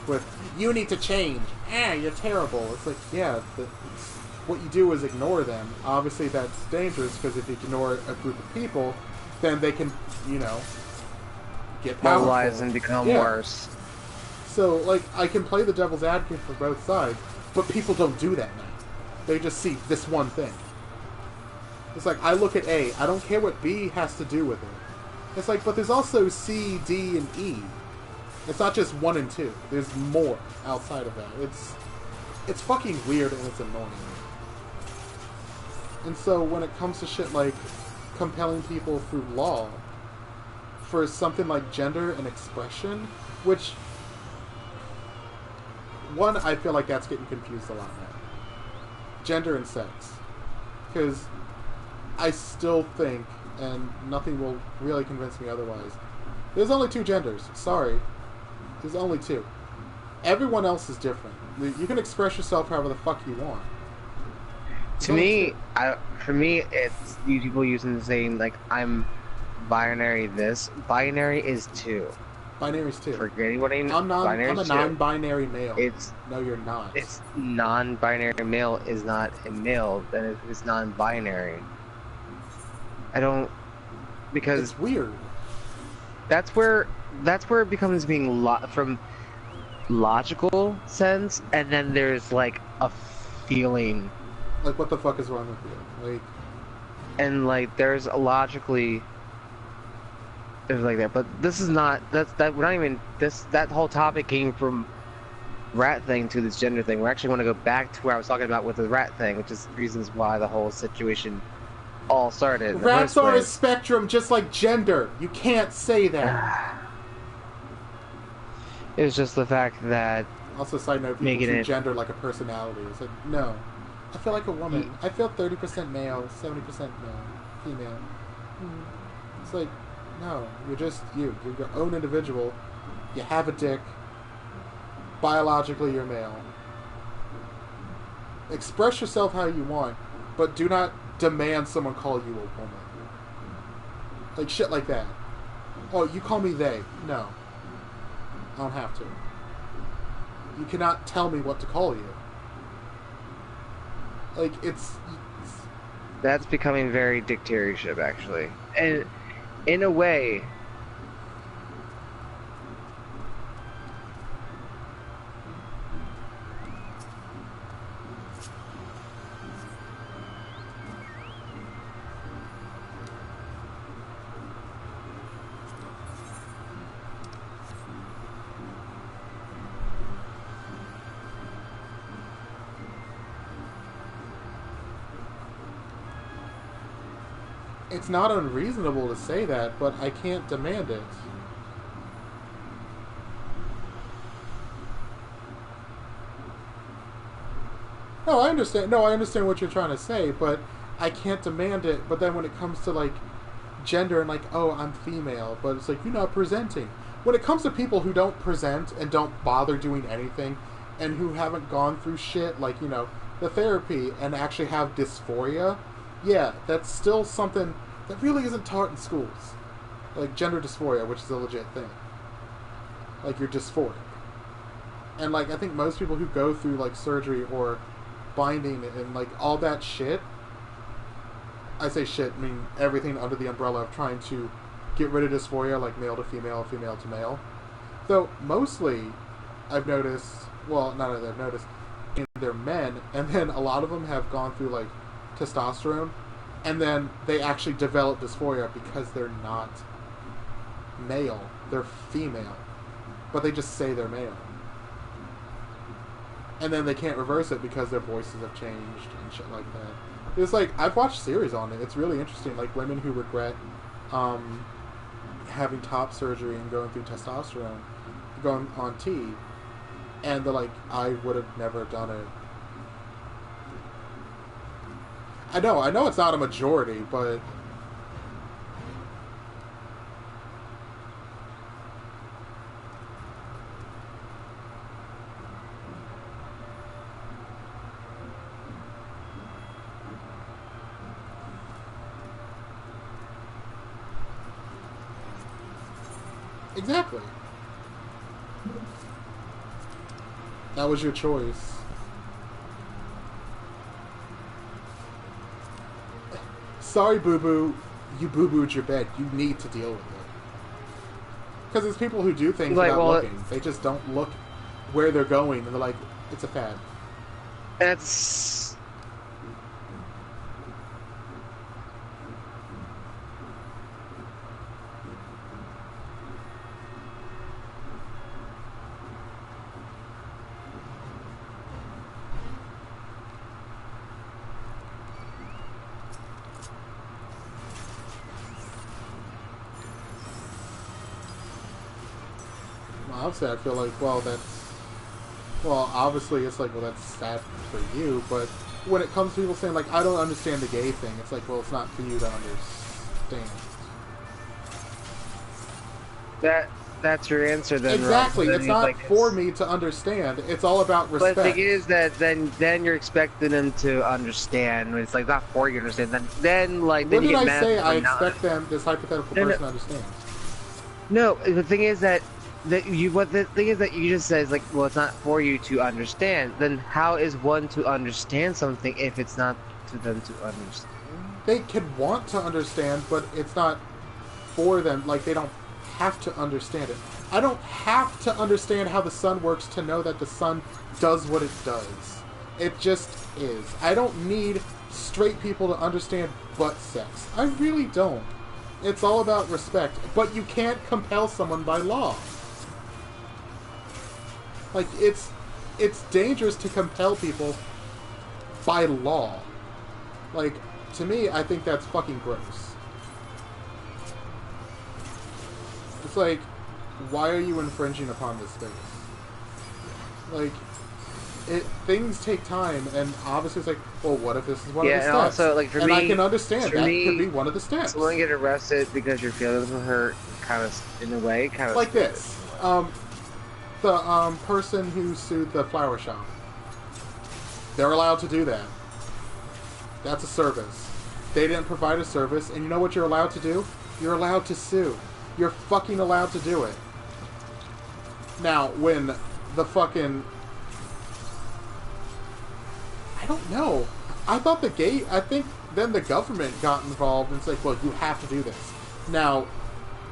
with, you need to change. You're terrible. It's like, yeah, what you do is ignore them. Obviously, that's dangerous, because if you ignore a group of people, then they can, you know, get powerful. Mobilize and become worse. So, like, I can play the devil's advocate for both sides, but people don't do that now. They just see this one thing. It's like, I look at A, I don't care what B has to do with it. It's like, but there's also C, D, and E. It's not just 1 and 2. There's more outside of that. It's fucking weird, and it's annoying. And so when it comes to shit like compelling people through law for something like gender and expression, which, one, I feel like that's getting confused a lot now. Gender and sex. Because I still think, and nothing will really convince me otherwise, there's only 2 genders. Sorry. There's only 2. Everyone else is different. You can express yourself however the fuck you want. To me, for me, it's people using the saying, like, I'm binary this. Binary is 2. Binary's 2. Forgetting what I'm a non-binary male. No, you're not. It's non-binary male is not a male, then it's non-binary. I don't... Because... It's weird. That's where it becomes being from logical sense, and then there's, like, a feeling... Like, what the fuck is wrong with you? Like... And, like, there's a logically... There's like that, but this is not... We're not even... That whole topic came from rat thing to this gender thing. We're actually going to go back to where I was talking about with the rat thing, which is reasons why the whole situation all started in the Rats first are a place. spectrum just like gender. You can't say that. It was just the fact that Also, side note, people making treat it gender like a personality. It's like, no. I feel like a woman. I feel 30% male, 70% male, female. It's like, no. You're just you. You're your own individual. You have a dick. Biologically, you're male. Express yourself how you want, but do not demand someone call you a woman. Like, shit like that. Oh, you call me they. No. I don't have to. You cannot tell me what to call you. Like, it's that's becoming very dictatorship, actually, and in a way. it's not unreasonable to say that, but I can't demand it. No, I understand. No, I understand what you're trying to say, but I can't demand it. But then when it comes to like gender and like, oh, I'm female, but it's like you're not presenting. When it comes to people who don't present and don't bother doing anything, and who haven't gone through shit like the therapy and actually have dysphoria, yeah, that's still something that really isn't taught in schools, like gender dysphoria, which is a legit thing. Like you're dysphoric, and like I think most people who go through like surgery or binding and like all that shit, I say shit, I mean everything under the umbrella of trying to get rid of dysphoria, like male to female, female to male. Though mostly I've noticed, well, not that I've noticed, they're men, and then a lot of them have gone through like testosterone, and then they actually develop dysphoria because they're not male, they're female, but they just say they're male. And then they can't reverse it because their voices have changed and shit like that. It's like, I've watched series on it. It's really interesting. Like, women who regret having top surgery and going through testosterone, going on T, and they're like, I would have never done it. I know it's not a majority, but... Exactly. That was your choice. Sorry, boo-boo. You boo-booed your bed. You need to deal with it. Because there's people who do things without looking. They just don't look where they're going, and they're like, it's a fad. That's... Obviously, I feel like, well, obviously it's like, well, that's sad for you, but when it comes to people saying, like, I don't understand the gay thing, it's like, well, it's not for you to understand. That's your answer then, exactly. Rob. It's not for me to understand. It's all about respect. But the thing is that then you're expecting them to understand. It's like not for you to understand. Then like then what you did get I mad say? I not. expect them, this hypothetical person, to understand. No, the thing is that the thing is that you just says like, well, it's not for you to understand. Then how is one to understand something if it's not to them to understand? They could want to understand, but it's not for them. Like, they don't have to understand it. I don't have to understand how the sun works to know that the sun does what it does. It just is. I don't need straight people to understand butt sex. I really don't. It's all about respect. But you can't compel someone by law. Like, it's it's dangerous to compel people by law. Like, to me, I think that's fucking gross. It's like, why are you infringing upon this space? Like, things take time, and obviously it's like, well, what if this is one of the steps? And also, like, for and me, I can understand that could be one of the steps. Someone get arrested because your feelings were hurt, kind of, in a way, kind of like stupid. this. The person who sued the flower shop. They're allowed to do that. That's a service. They didn't provide a service, and you know what you're allowed to do? You're allowed to sue. You're fucking allowed to do it. Now, when the fucking... I don't know. I thought I think then the government got involved and it's like, well, you have to do this. Now,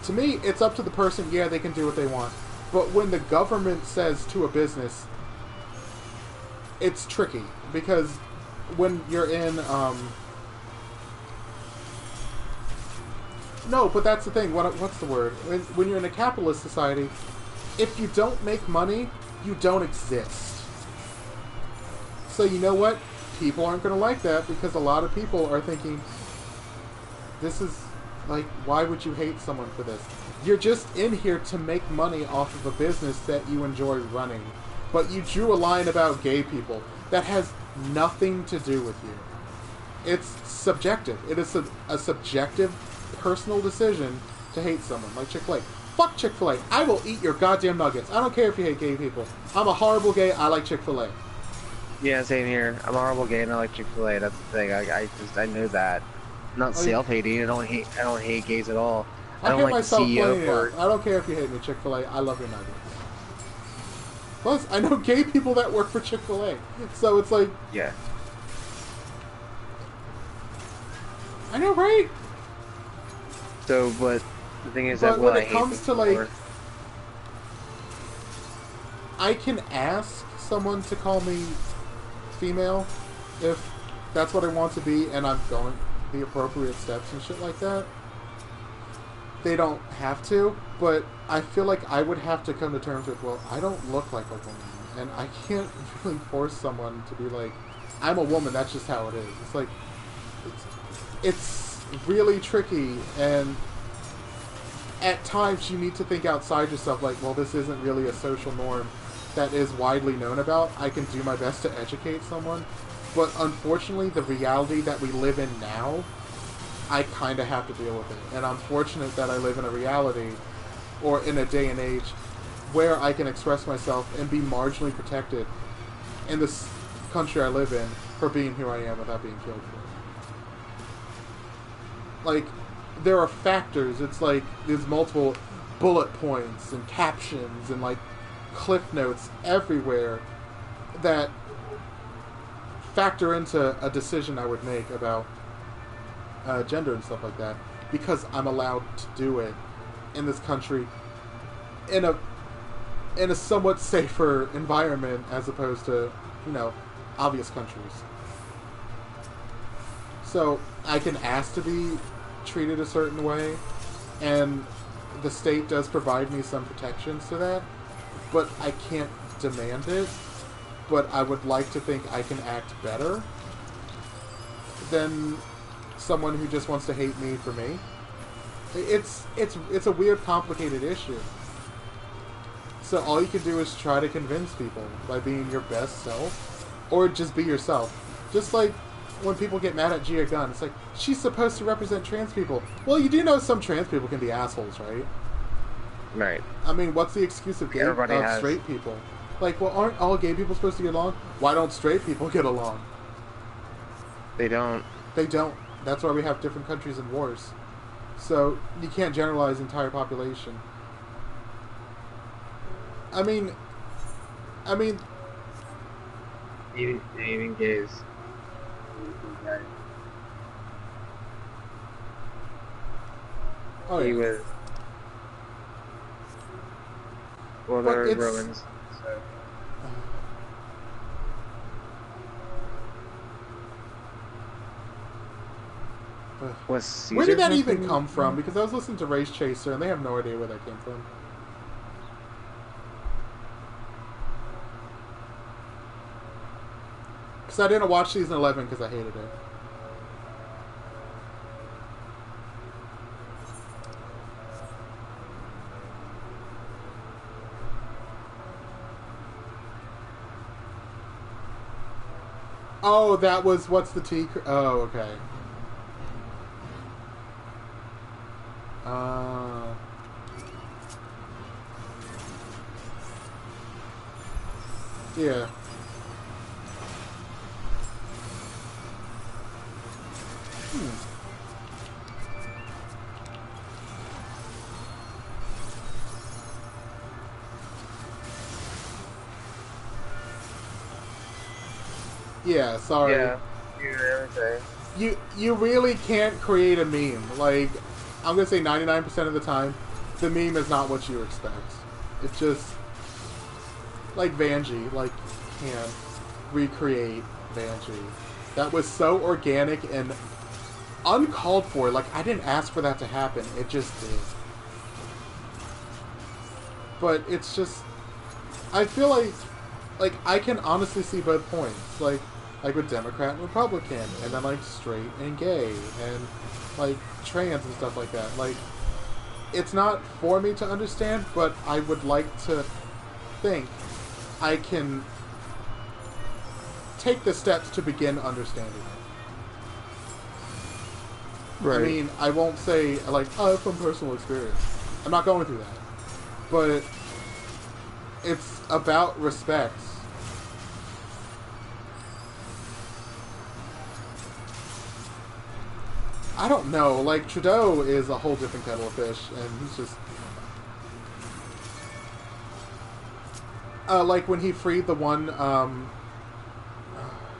to me, it's up to the person. Yeah, they can do what they want. But when the government says to a business, it's tricky. Because when you're in... No, but that's the thing. What's the word? When you're in a capitalist society, if you don't make money, you don't exist. So you know what? People aren't going to like that because a lot of people are thinking, this is, like, why would you hate someone for this? You're just in here to make money off of a business that you enjoy running. But you drew a line about gay people. That has nothing to do with you. It's subjective. It is a subjective, personal decision to hate someone. Like Chick-fil-A. Fuck Chick-fil-A. I will eat your goddamn nuggets. I don't care if you hate gay people. I'm a horrible gay. I like Chick-fil-A. Yeah, same here. I'm a horrible gay and I like Chick-fil-A. That's the thing. I know that. I'm not self-hating. I don't hate gays at all. I don't hate like myself the CEO for... I don't care if you hate me, Chick-fil-A. I love your nuggets. Plus, I know gay people that work for Chick-fil-A. So it's like... Yeah. I know, right? So, but the thing is but that when it comes to, like... I can ask someone to call me female if that's what I want to be and I'm going the appropriate steps and shit like that. They don't have to, but I feel like I would have to come to terms with, well, I don't look like a woman, and I can't really force someone to be like, I'm a woman, that's just how it is. It's like, it's really tricky, and at times you need to think outside yourself, like, well, this isn't really a social norm that is widely known about. I can do my best to educate someone, but unfortunately, the reality that we live in now, I kind of have to deal with it. And I'm fortunate that I live in a reality, or in a day and age, where I can express myself and be marginally protected in this country I live in for being who I am without being killed for it. Like, there are factors. It's like, there's multiple bullet points and captions and, like, cliff notes everywhere that factor into a decision I would make about gender and stuff like that, because I'm allowed to do it in this country in a somewhat safer environment as opposed to, you know, obvious countries. So I can ask to be treated a certain way, and the state does provide me some protections to that, but I can't demand it. But I would like to think I can act better than someone who just wants to hate me for me. It's a weird, complicated issue. So all you can do is try to convince people by being your best self, or just be yourself. Just like when people get mad at Gia Gunn, it's like, she's supposed to represent trans people. Well, you do know some trans people can be assholes, right? Right. I mean, what's the excuse of straight people? Like, well, aren't all gay people supposed to get along? Why don't straight people get along? They don't. They don't. That's why we have different countries and wars. So, you can't generalize the entire population. I mean... Even gays. Oh, He yeah. was... Well, But they're it's- Romans, so... Was Caesar Where did that even something? come from? Because I was listening to Race Chaser, and they have no idea where that came from. So I didn't watch season 11 because I hated it. Oh, that was what's the T? Oh, okay. Yeah. Yeah, sorry. Yeah. You really can't create a meme. Like, I'm gonna say 99% of the time, the meme is not what you expect. It's just like Vanjie. Like, you can't recreate Vanjie. That was so organic and uncalled for. Like, I didn't ask for that to happen. It just did. But it's just, I feel like I can honestly see both points. Like with Democrat and Republican, and then like straight and gay, and like trans and stuff like that. Like, it's not for me to understand, but I would like to think I can take the steps to begin understanding it. Right. I mean, I won't say like, oh, from personal experience. I'm not going through that. But it's about respect. I don't know. Like, Trudeau is a whole different kettle of fish, and he's just... like, when he freed the one,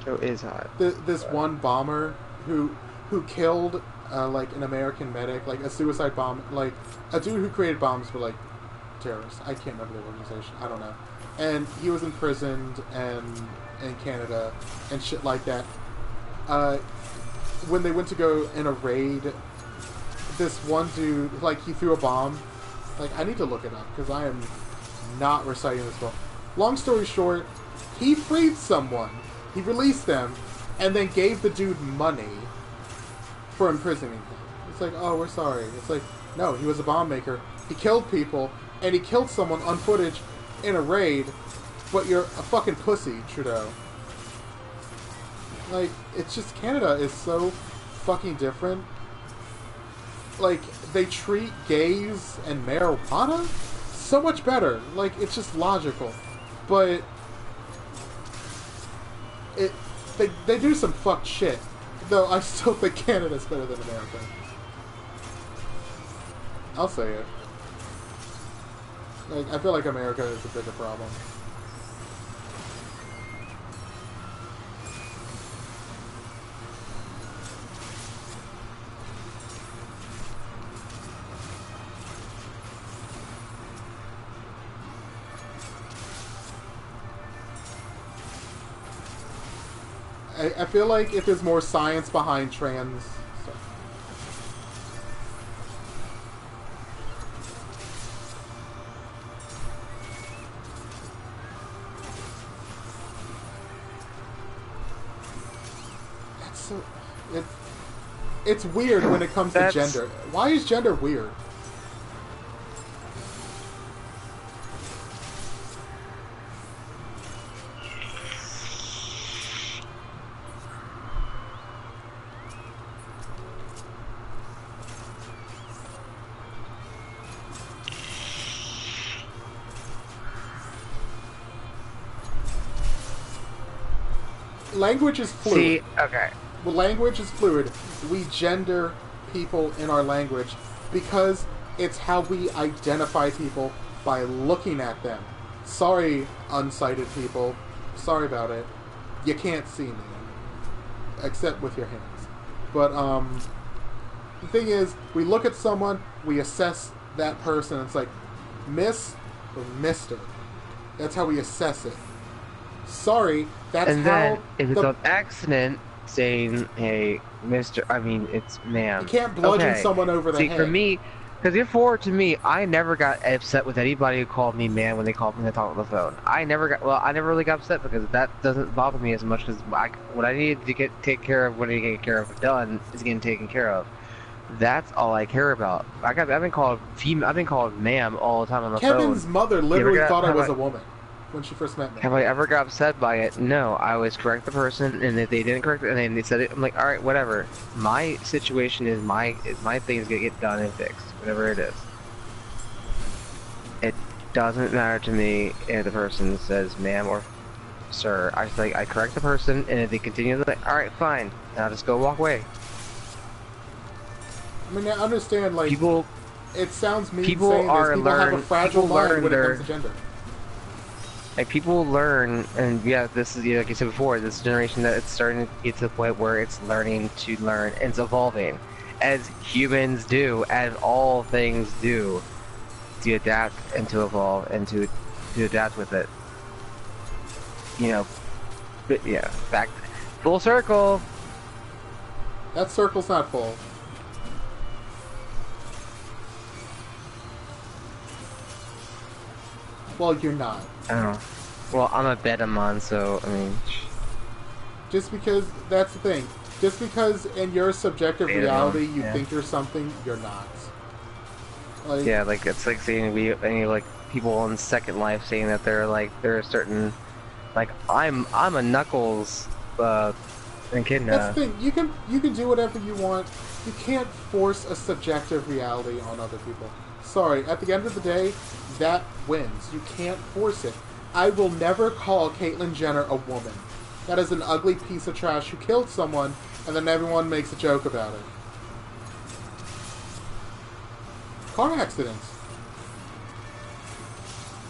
Joe is hot. this one bomber who killed, like, an American medic, like, a suicide bomb, like, a dude who created bombs for, like, terrorists. I can't remember the organization. I don't know. And he was imprisoned in Canada and shit like that. When they went to go in a raid, this one dude, like, he threw a bomb. Like, I need to look it up, because I am not reciting this well. Long story short, he freed someone. He released them, and then gave the dude money for imprisoning him. It's like, oh, we're sorry. It's like, no, he was a bomb maker. He killed people, and he killed someone on footage in a raid, but you're a fucking pussy, Trudeau. Like, it's just, Canada is so fucking different. Like, they treat gays and marijuana so much better. Like, it's just logical. But they do some fucked shit. Though I still think Canada's better than America. I'll say it. Like, I feel like America is a bigger problem. I feel like if there's more science behind trans stuff. That's so... It's weird when it comes to gender. Why is gender weird? Language is fluid. See, okay. Well, language is fluid. We gender people in our language because it's how we identify people by looking at them. Sorry, unsighted people. Sorry about it. You can't see me. Except with your hands. But, the thing is, we look at someone, we assess that person, it's like, Miss or Mister. That's how we assess it. Sorry, that's And how... then, if it's an accident, saying, hey, Mr. I mean, it's ma'am. You can't bludgeon someone over the head. See, for me, Because before, to me, I never got upset with anybody who called me man when they called me to talk on the phone. I never really got upset because that doesn't bother me as much because what I needed to take care of, what I need to get care of done, is getting taken care of. That's all I care about. I've been called I've been called ma'am all the time on the phone. Kevin's mother literally thought I was a woman when she first met me. Have I ever got upset by it? No, I always correct the person, and if they didn't correct it, and then they said it, I'm like, all right, whatever. My situation is my thing is gonna get done and fixed, whatever it is. It doesn't matter to me if the person says ma'am or sir. I correct the person, and if they continue, like, all right, fine, and I'll just go walk away. I mean, I understand, like, People, it sounds mean people saying are this. People have a fragile mind when it comes to gender. Like, people learn, and yeah, this is, like you said before, this generation that it's starting to get to the point where it's learning to learn, and it's evolving, as humans do, as all things do, to adapt and to evolve and to adapt with it. You know, but yeah, back full circle. That circle's not full. Well, you're not. I don't know. Well, I'm a Bedamon, so I mean. Just because that's the thing. Just because in your subjective reality you yeah. think you're something, you're not. Like, Yeah, like it's like saying any like people in Second Life saying that they're a certain, like I'm a Knuckles, echidna. that's the thing. You can do whatever you want. You can't force a subjective reality on other people. Sorry, at the end of the day, that wins. You can't force it. I will never call Caitlyn Jenner a woman. That is an ugly piece of trash who killed someone, and then everyone makes a joke about it. Car accidents.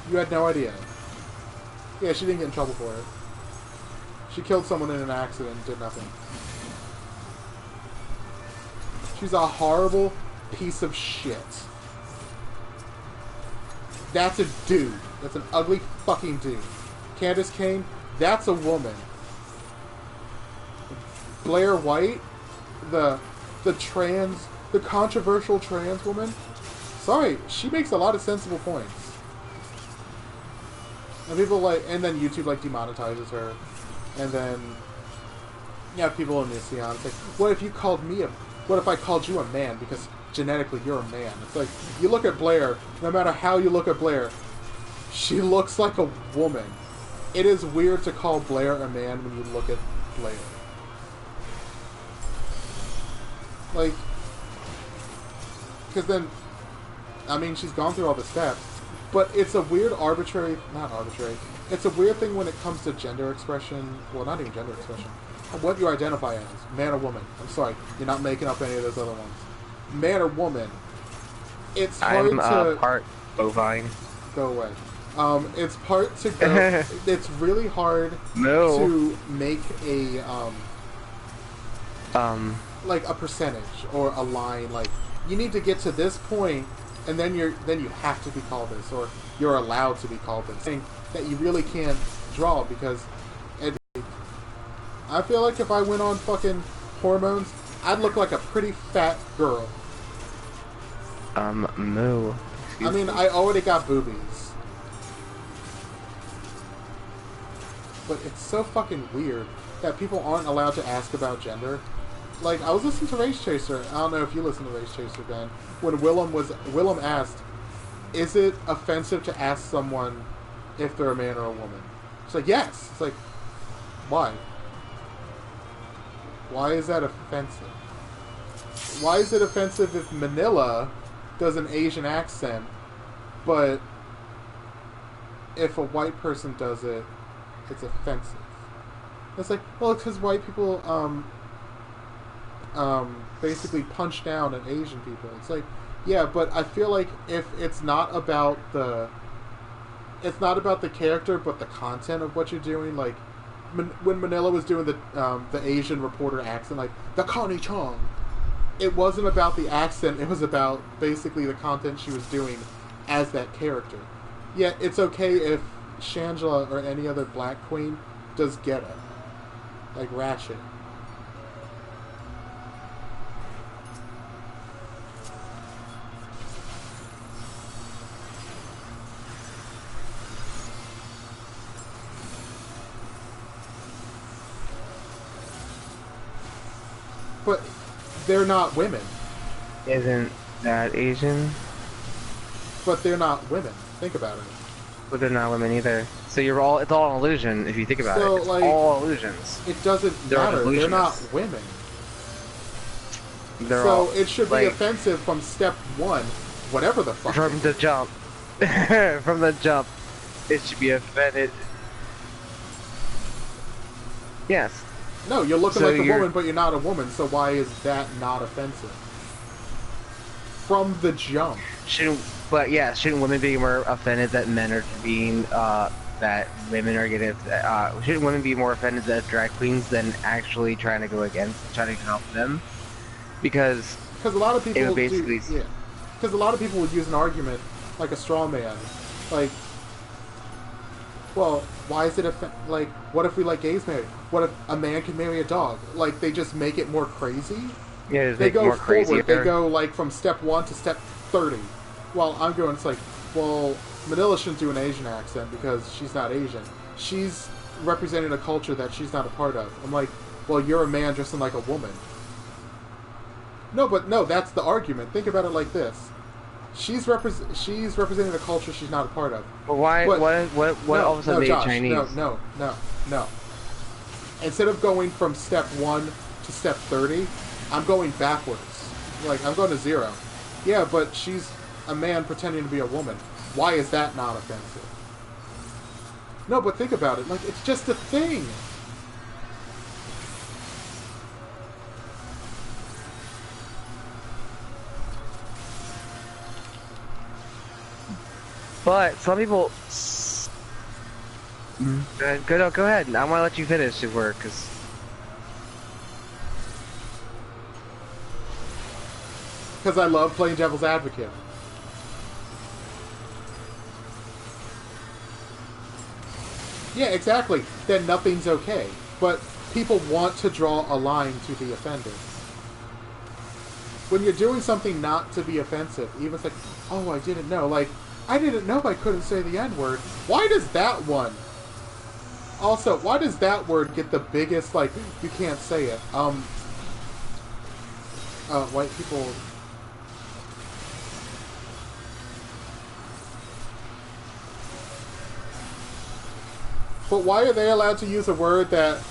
You had no idea. Yeah, she didn't get in trouble for it. She killed someone in an accident and did nothing. She's a horrible piece of shit. That's a dude. That's an ugly fucking dude. Candace Cain, that's a woman. Blair White, the controversial trans woman. Sorry, she makes a lot of sensible points. And people and then YouTube demonetizes her, and then people in this it's like, what if I called you a man because genetically you're a man? It's like, you look at Blair, no matter how you look at Blair, she looks like a woman. It is weird to call Blair a man when you look at Blair. Like, because then, I mean, she's gone through all the steps, but it's a weird it's a weird thing when it comes to gender expression, well, not even gender expression, what you identify as, man or woman. I'm sorry, you're not making up any of those other ones. Man or woman, it's hard to... part bovine. Go away. It's part to go... It's really hard to make a, like a percentage or a line, like, you need to get to this point, and then you have to be called this, or you're allowed to be called this. Thing that you really can't draw, because I feel like if I went on fucking hormones, I'd look like a pretty fat girl. Moo. I mean, I already got boobies. But it's so fucking weird that people aren't allowed to ask about gender. Like, I was listening to Race Chaser. I don't know if you listen to Race Chaser, Ben. When Willem asked, is it offensive to ask someone if they're a man or a woman? It's like, yes. It's like, why? Why is that offensive? Why is it offensive if Manila does an Asian accent, but if a white person does it, it's offensive? It's like, well, it's because white people basically punch down at Asian people. It's like, yeah, but I feel like if it's not about the character, but the content of what you're doing, like when Manila was doing the Asian reporter accent, like the Connie Chong, it wasn't about the accent. It was about basically the content she was doing as that character. Yet it's okay if Shangela or any other black queen does get it, like Ratchet. they're not women. Isn't that Asian? But they're not women. Think about it. But they're not women either. So it's all an illusion if you think about it. It's like, all illusions. It doesn't matter. They're not women. So it should be offensive from step one, whatever the fuck. From the jump. From the jump, it should be offended. Yes. No, you're looking like a woman, but you're not a woman, so why is that not offensive? From the jump. Shouldn't women be more offended that men are being, that women are getting, shouldn't women be more offended that drag queens than actually trying to help them? Because a lot of people basically... Yeah. Because a lot of people would use an argument, like a straw man, like, well, why is it like, what if we let gays marry? What if a man can marry a dog? Like, they just make it more crazy? Yeah, they go more forward. Crazier. They go, like, from step 1 to step 30. Well, I'm going, it's like, well, Manila shouldn't do an Asian accent because she's not Asian. She's representing a culture that she's not a part of. I'm like, well, you're a man dressing like a woman. No, that's the argument. Think about it like this. She's representing a culture she's not a part of. But why? What all of a sudden made Josh, Chinese? No. Instead of going from step 1 to step 30, I'm going backwards. Like, I'm going to 0. Yeah, but she's a man pretending to be a woman. Why is that not offensive? No, but think about it. Like, it's just a thing. But some people... Go ahead. I want to let you finish your work, because... Because I love playing devil's advocate. Yeah, exactly. Then nothing's okay. But people want to draw a line to be offended. When you're doing something not to be offensive, even if it's like, oh, I didn't know. Like, I didn't know I couldn't say the N-word. Why does that one? Also, why does that word get the biggest, like, you can't say it? White people... But why are they allowed to use a word that...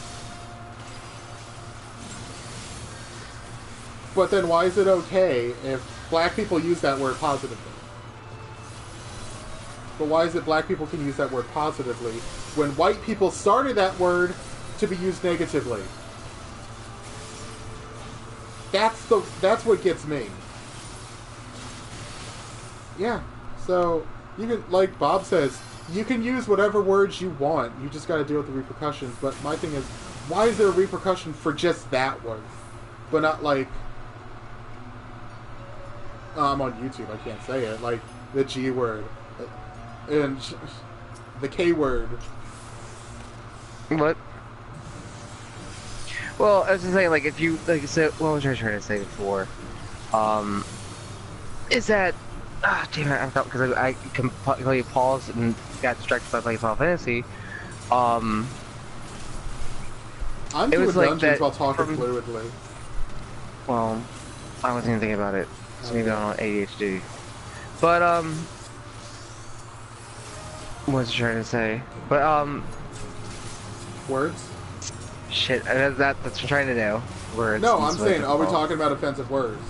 But then why is it okay if black people use that word positively? But why is it black people can use that word positively when white people started that word to be used negatively? That's what gets me. Yeah. So you can, like Bob says, you can use whatever words you want. You just got to deal with the repercussions. But my thing is, why is there a repercussion for just that word, but not like I'm on YouTube, I can't say it, like the G word and the K word. What? Well, I was just saying, like, if you, like, so, what was I trying to say before? Is that, damn it, I thought, because I completely paused and got distracted by playing Final Fantasy. I'm doing dungeons while talking fluidly. Well, I wasn't even thinking about it, so maybe I'm on ADHD. But, what was I trying to say? But, words? Shit, that's what I'm trying to do. Words. No, I'm saying, are we talking about offensive words?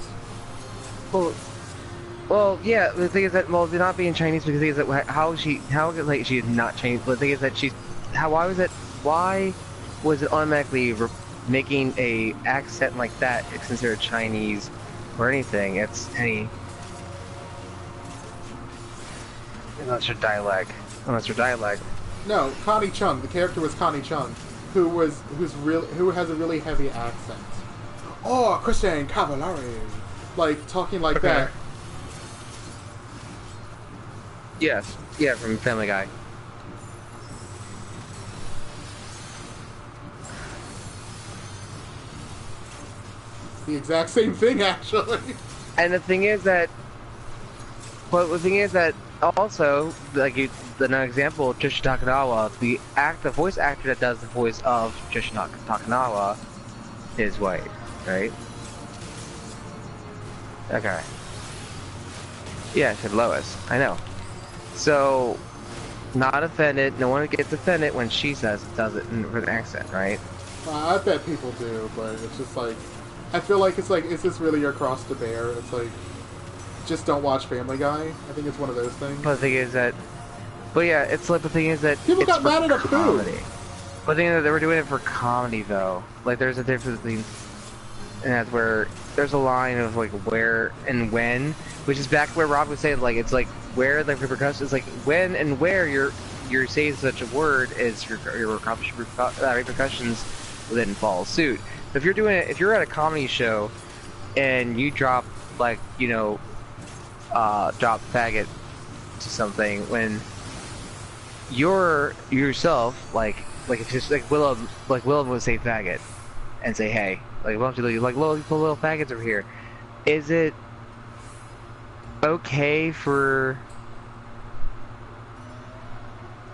Well, yeah, the thing is that, well, they're not being Chinese, because the thing is that, how is she not Chinese? But the thing is that why was it automatically making a accent like that considered Chinese or anything? It's unless your dialect. No, Connie Chung. The character was Connie Chung, who has a really heavy accent. Oh, Christian Cavallari, like talking like that. Yes, yeah, from Family Guy. The exact same thing, actually. And the thing is that, also, like another example, Trish Takanawa, the voice actor that does the voice of Trish Takanawa is white, right? Okay. Yeah, I said Lois. I know. So, not offended. No one gets offended when she does it with an accent, right? I bet people do, but it's just like, I feel like, is this really your cross to bear? It's like, just don't watch Family Guy. I think it's one of those things. But the thing is that, but yeah, it's like the thing is that People it's got mad at a comedy. poo. But the thing is that they were doing it for comedy, though. Like, there's a difference between, and that's where there's a line of like where and when, which is back where Rob was saying, like, it's like where the repercussions, it's like when and where you're saying such a word is your repercussions will then follow suit. If you're doing it, if you're at a comedy show and you drop like, you know, drop faggot to something when you're yourself like it's just like Willem would say faggot and say hey, like why don't you like little faggots over here. Is it okay for,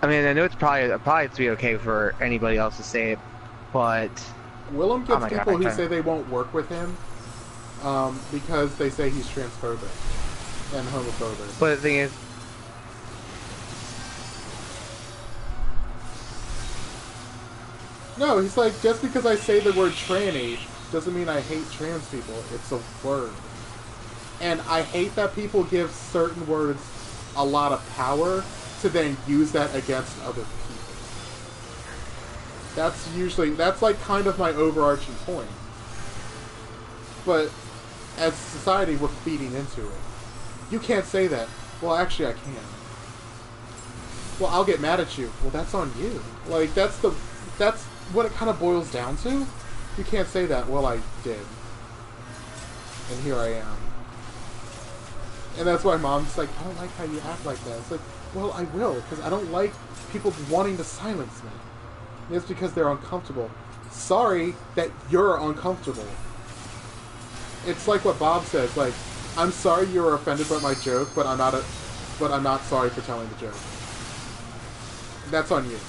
I mean, I know it's probably to be okay for anybody else to say it, but Willem gets God, people who say they won't work with him because they say he's transphobic and homophobic. But the thing is, no, he's like, just because I say the word tranny doesn't mean I hate trans people. It's a word. And I hate that people give certain words a lot of power to then use that against other people. That's like kind of my overarching point. But as a society, we're feeding into it. You can't say that. Well, actually, I can. Well, I'll get mad at you. Well, that's on you. Like, that's what it kind of boils down to. You can't say that. Well, I did. And here I am. And that's why Mom's like, I don't like how you act like that. It's like, well, I will, because I don't like people wanting to silence me. And it's because they're uncomfortable. Sorry that you're uncomfortable. It's like what Bob says, like, I'm sorry you were offended by my joke, but I'm not sorry for telling the joke. That's on you.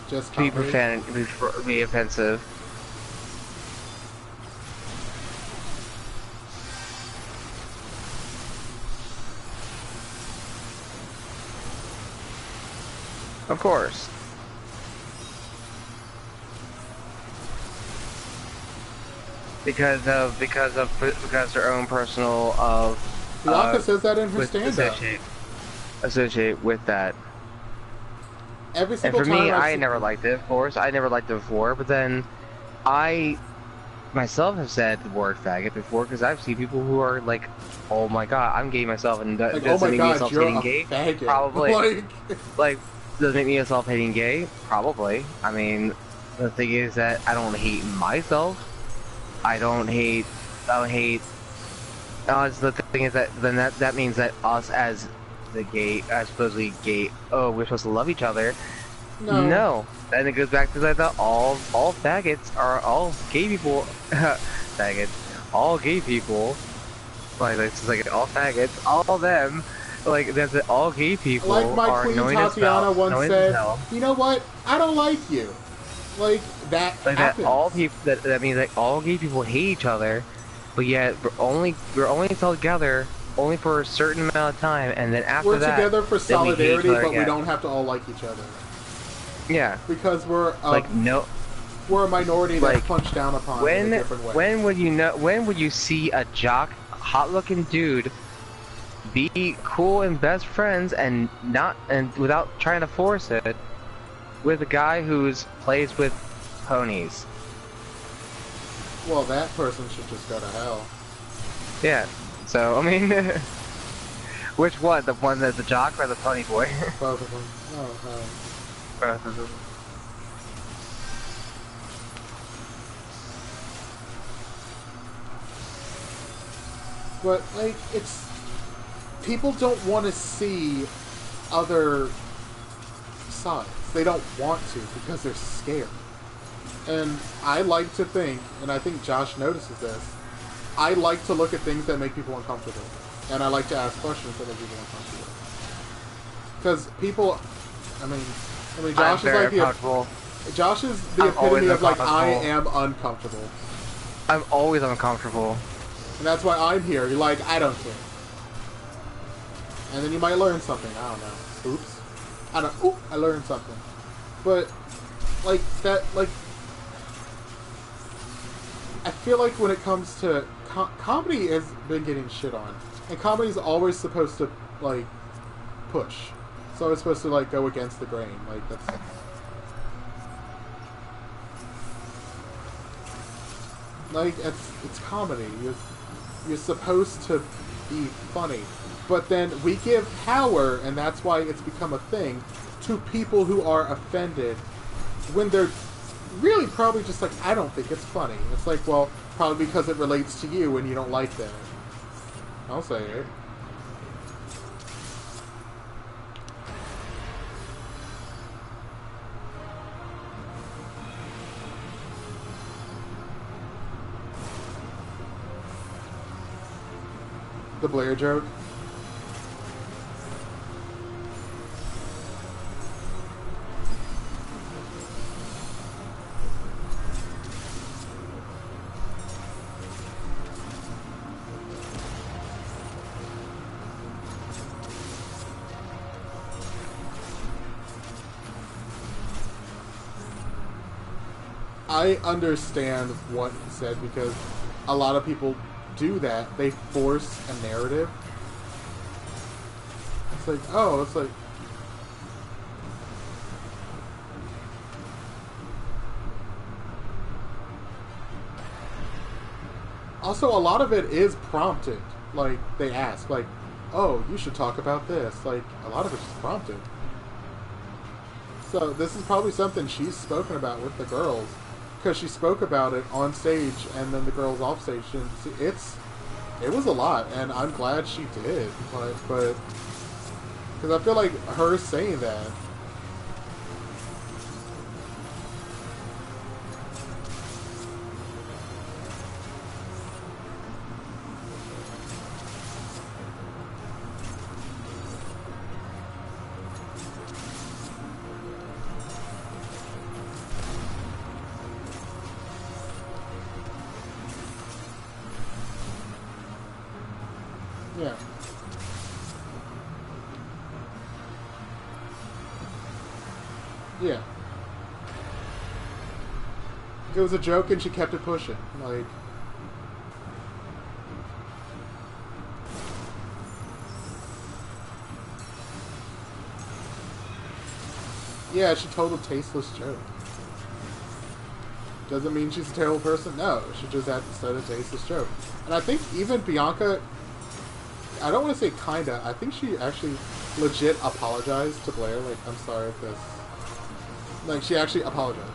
Just be offensive. Of course. Because their own personal Bianca says that in her stand-up. Associate with that. Every single and for time me, I never liked it, of course. I never liked it before, but then I myself have said the word faggot before because I've seen people who are like, oh my god, I'm gay myself, and like, does oh it my make god, myself you're hating a gay? faggot. Probably. Like, does it make me myself hating gay? Probably. I mean, the thing is that I don't hate myself. I don't hate. The thing is that then that means that us as the gay, supposedly gay, oh, we're supposed to love each other. No. And it goes back to that all faggots are all gay people. Faggots. All gay people. Like, it's just like all faggots, all them. Like, that's it, all gay people. Like my are queen Tatiana once said, you know what? I don't like you. Like, that like happens. that all people that means like all gay people hate each other, but yet we're only together only for a certain amount of time, and then after we're that together for solidarity, but again. we don't have to all like each other. Yeah, because we're we're a minority that's like, punched down upon in a different way. When would you see a jock, hot-looking dude be cool and best friends and without trying to force it with a guy who's plays with ponies? Well, that person should just go to hell. Yeah. So I mean, which one? The one that's the jock or the pony boy? Both of them. Oh no. Both of them. But like, it's people don't want to see other sides. They don't want to because they're scared. And I like to think, and I think Josh notices this, I like to look at things that make people uncomfortable. And I like to ask questions that make people uncomfortable. Because people, I mean, Josh is like Josh is the epitome of like, I am uncomfortable. I'm always uncomfortable. And that's why I'm here. You're like, I don't care. And then you might learn something. I don't know. Oops. I learned something. But, like, that, like, I feel like when it comes to comedy has been getting shit on. And comedy's always supposed to, like, push. It's always supposed to, like, go against the grain. Like, that's... Like, it's comedy. You're supposed to be funny. But then we give power, and that's why it's become a thing, to people who are offended when they're really probably just like, I don't think it's funny. It's like, well, probably because it relates to you and you don't like that. I'll say it. The Blair joke. I understand what he said because a lot of people do that. They force a narrative. It's like, oh, it's like... Also, a lot of it is prompted. Like, they ask, like, oh, you should talk about this. Like, a lot of it's just prompted. So, this is probably something she's spoken about with the girls. Because she spoke about it on stage and then the girls off stage. And it was a lot, and I'm glad she did. But because I feel like her saying that. Yeah. Yeah. It was a joke and she kept it pushing. Like... Yeah, she told a tasteless joke. Doesn't mean she's a terrible person. No, she just had said a tasteless joke. And I think even Bianca... I don't want to say kinda. I think she actually legit apologized to Blair. Like, I'm sorry if this... Like, she actually apologized.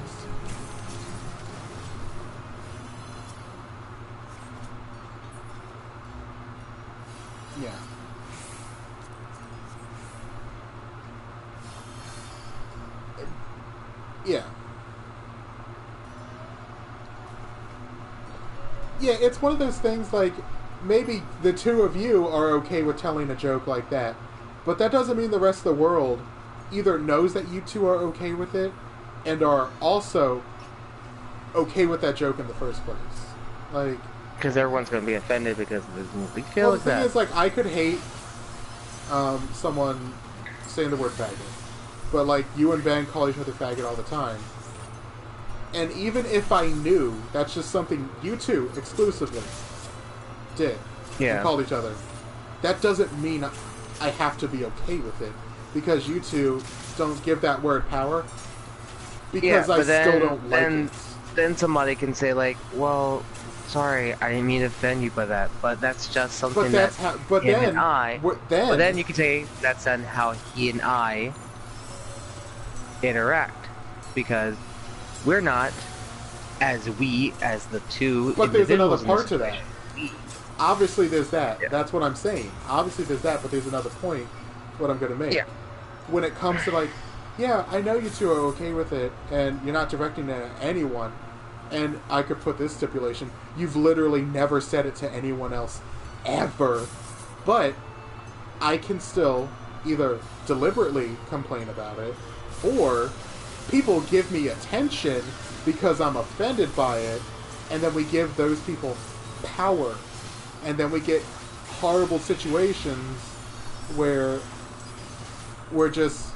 Yeah. Yeah. Yeah, it's one of those things, like... Maybe the two of you are okay with telling a joke like that, but that doesn't mean the rest of the world either knows that you two are okay with it and are also okay with that joke in the first place. Like, because everyone's going to be offended because of this movie. Well, the thing is, like, I could hate someone saying the word faggot, but like you and Ben call each other faggot all the time. And even if I knew that's just something you two exclusively did and called each other, that doesn't mean I have to be okay with it because you two don't give that word power because I still don't like it. Then somebody can say like, well, sorry, I didn't mean to offend you by that, but that's just something but then you can say that's then how he and I interact because we're not as the two but there's another part to that. Obviously, there's that. Yeah. That's what I'm saying. Obviously, there's that, but there's another point. What I'm going to make. Yeah. When it comes to like, yeah, I know you two are okay with it, and you're not directing it at anyone. And I could put this stipulation: you've literally never said it to anyone else, ever. But I can still either deliberately complain about it, or people give me attention because I'm offended by it, and then we give those people power, and then we get horrible situations where we're just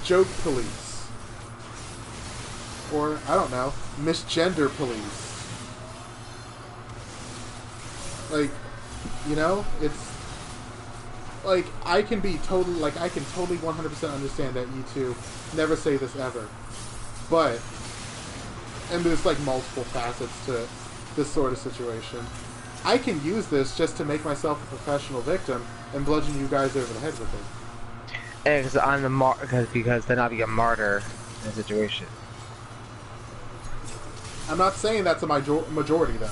joke police, or I don't know, misgender police. Like, you know, it's like I can totally 100% understand that you two never say this ever, but and there's like multiple facets to this sort of situation. I can use this just to make myself a professional victim and bludgeon you guys over the head with it. Because I'm the because then I'll be a martyr in the situation. I'm not saying that's a majority though.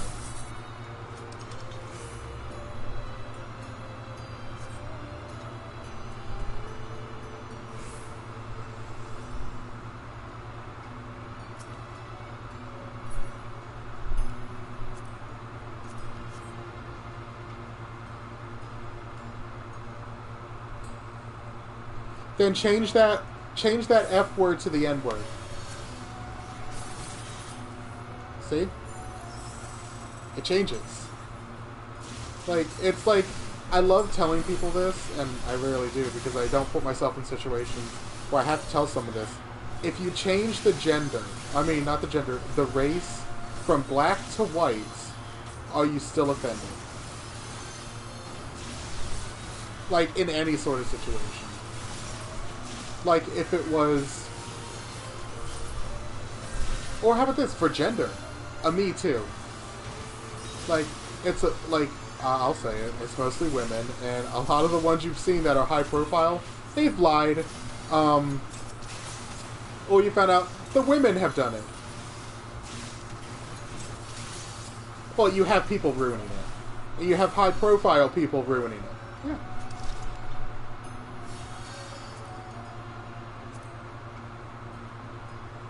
Then change that F word to the N word. See? It changes. Like, it's like, I love telling people this, and I rarely do because I don't put myself in situations where I have to tell someone this. If you change the gender, I mean, not the gender, the race from black to white, are you still offended? Like, in any sort of situation. Like, if it was... Or how about this, for gender? A Me Too. Like, it's a, like, I'll say it, it's mostly women, and a lot of the ones you've seen that are high profile, they've lied. Or you found out the women have done it. Well, you have people ruining it. And you have high profile people ruining it. Yeah.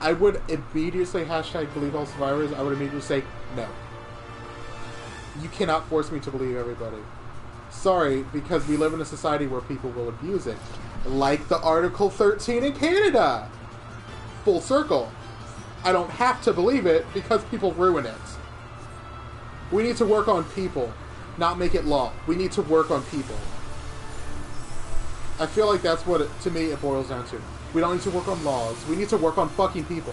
I would immediately say hashtag believe all survivors. I would immediately say no. You cannot force me to believe everybody. Sorry, because we live in a society where people will abuse it. Like the Article 13 in Canada. Full circle. I don't have to believe it because people ruin it. We need to work on people, not make it law. We need to work on people. I feel like that's what, to me, it boils down to. We don't need to work on laws. We need to work on fucking people.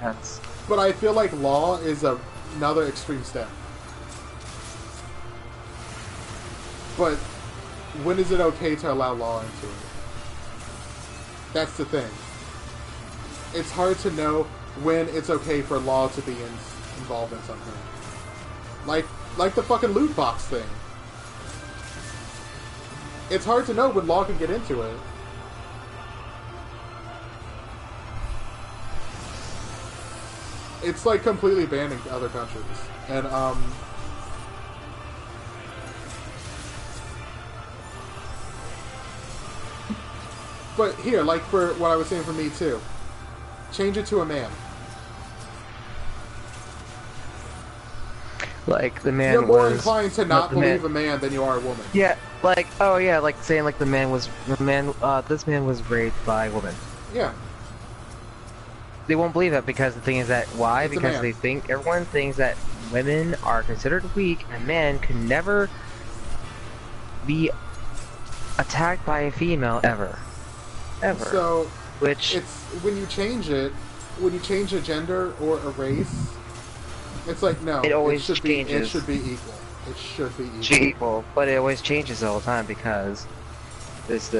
That's... But I feel like law is another extreme step. But when is it okay to allow law into it? That's the thing. It's hard to know when it's okay for law to be involved in something. Like the fucking loot box thing. It's hard to know when law can get into it. It's like completely banned in other countries. And but here, like for what I was saying for Me Too, change it to a man. Like the man You're more was, inclined to not believe a man than you are a woman. Yeah, like, oh yeah, like saying like this man was raped by a woman. Yeah. They won't believe that because the thing is that, why? It's Because everyone thinks that women are considered weak and men can never be attacked by a female ever. Ever. So, which... it's, when you change a gender or a race, it's like, no, it always should changes. It should be equal. It should be equal. But it always changes all the time because this.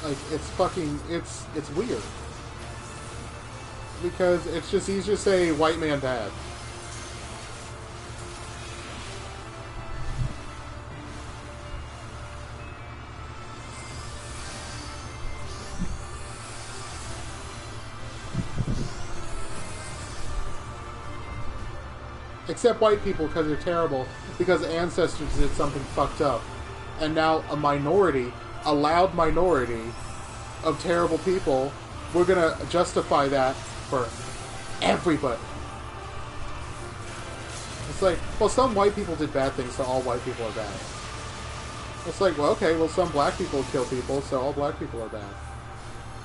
Like, it's weird. Because it's just easier to say white man bad. Except white people, because they're terrible, because ancestors did something fucked up. And now a minority, a loud minority of terrible people, we're gonna justify that for everybody. It's like, well, some white people did bad things, so all white people are bad. It's like, well, okay, well, some black people kill people, so all black people are bad.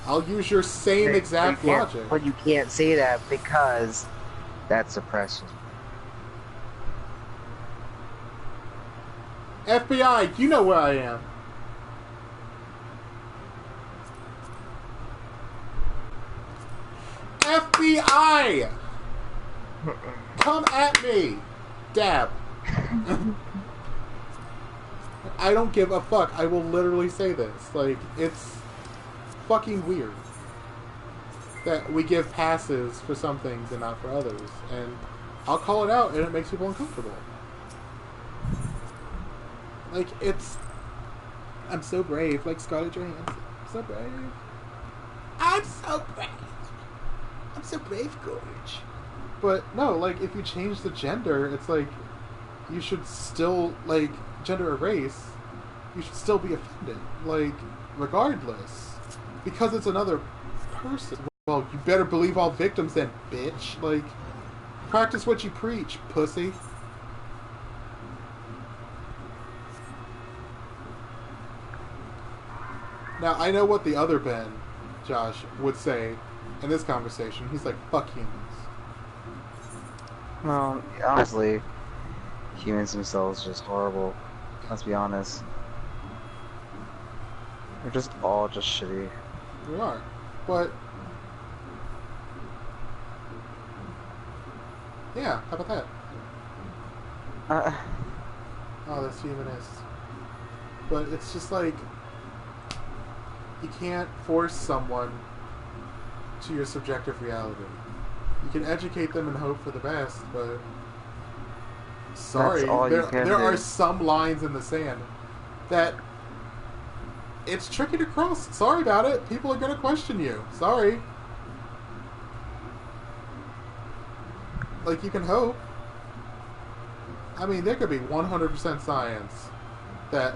I'll use your same exact logic. But you can't say that because that's oppression. FBI, you know where I am. FBI! Come at me! Dab. I don't give a fuck. I will literally say this. Like, it's fucking weird that we give passes for some things and not for others. And I'll call it out and it makes people uncomfortable. Like, it's... I'm so brave, like Scarlett Johansson. I'm so brave. I'm so brave. I'm so brave, Gorge. But, no, like, if you change the gender, it's like, you should still, like, gender or race, you should still be offended. Like, regardless. Because it's another person. Well, you better believe all victims then, bitch. Like, practice what you preach, pussy. Now, I know what the other Ben, Josh, would say in this conversation. He's like, fuck humans. Well, honestly, humans themselves are just horrible. Let's be honest. They're just all just shitty. We are. But, yeah, how about that? Oh, that's humanist. But it's just like, you can't force someone to your subjective reality. You can educate them and hope for the best, but sorry, there are some lines in the sand that it's tricky to cross. Sorry about it. People are going to question you. Sorry. Like, you can hope. I mean, there could be 100% science that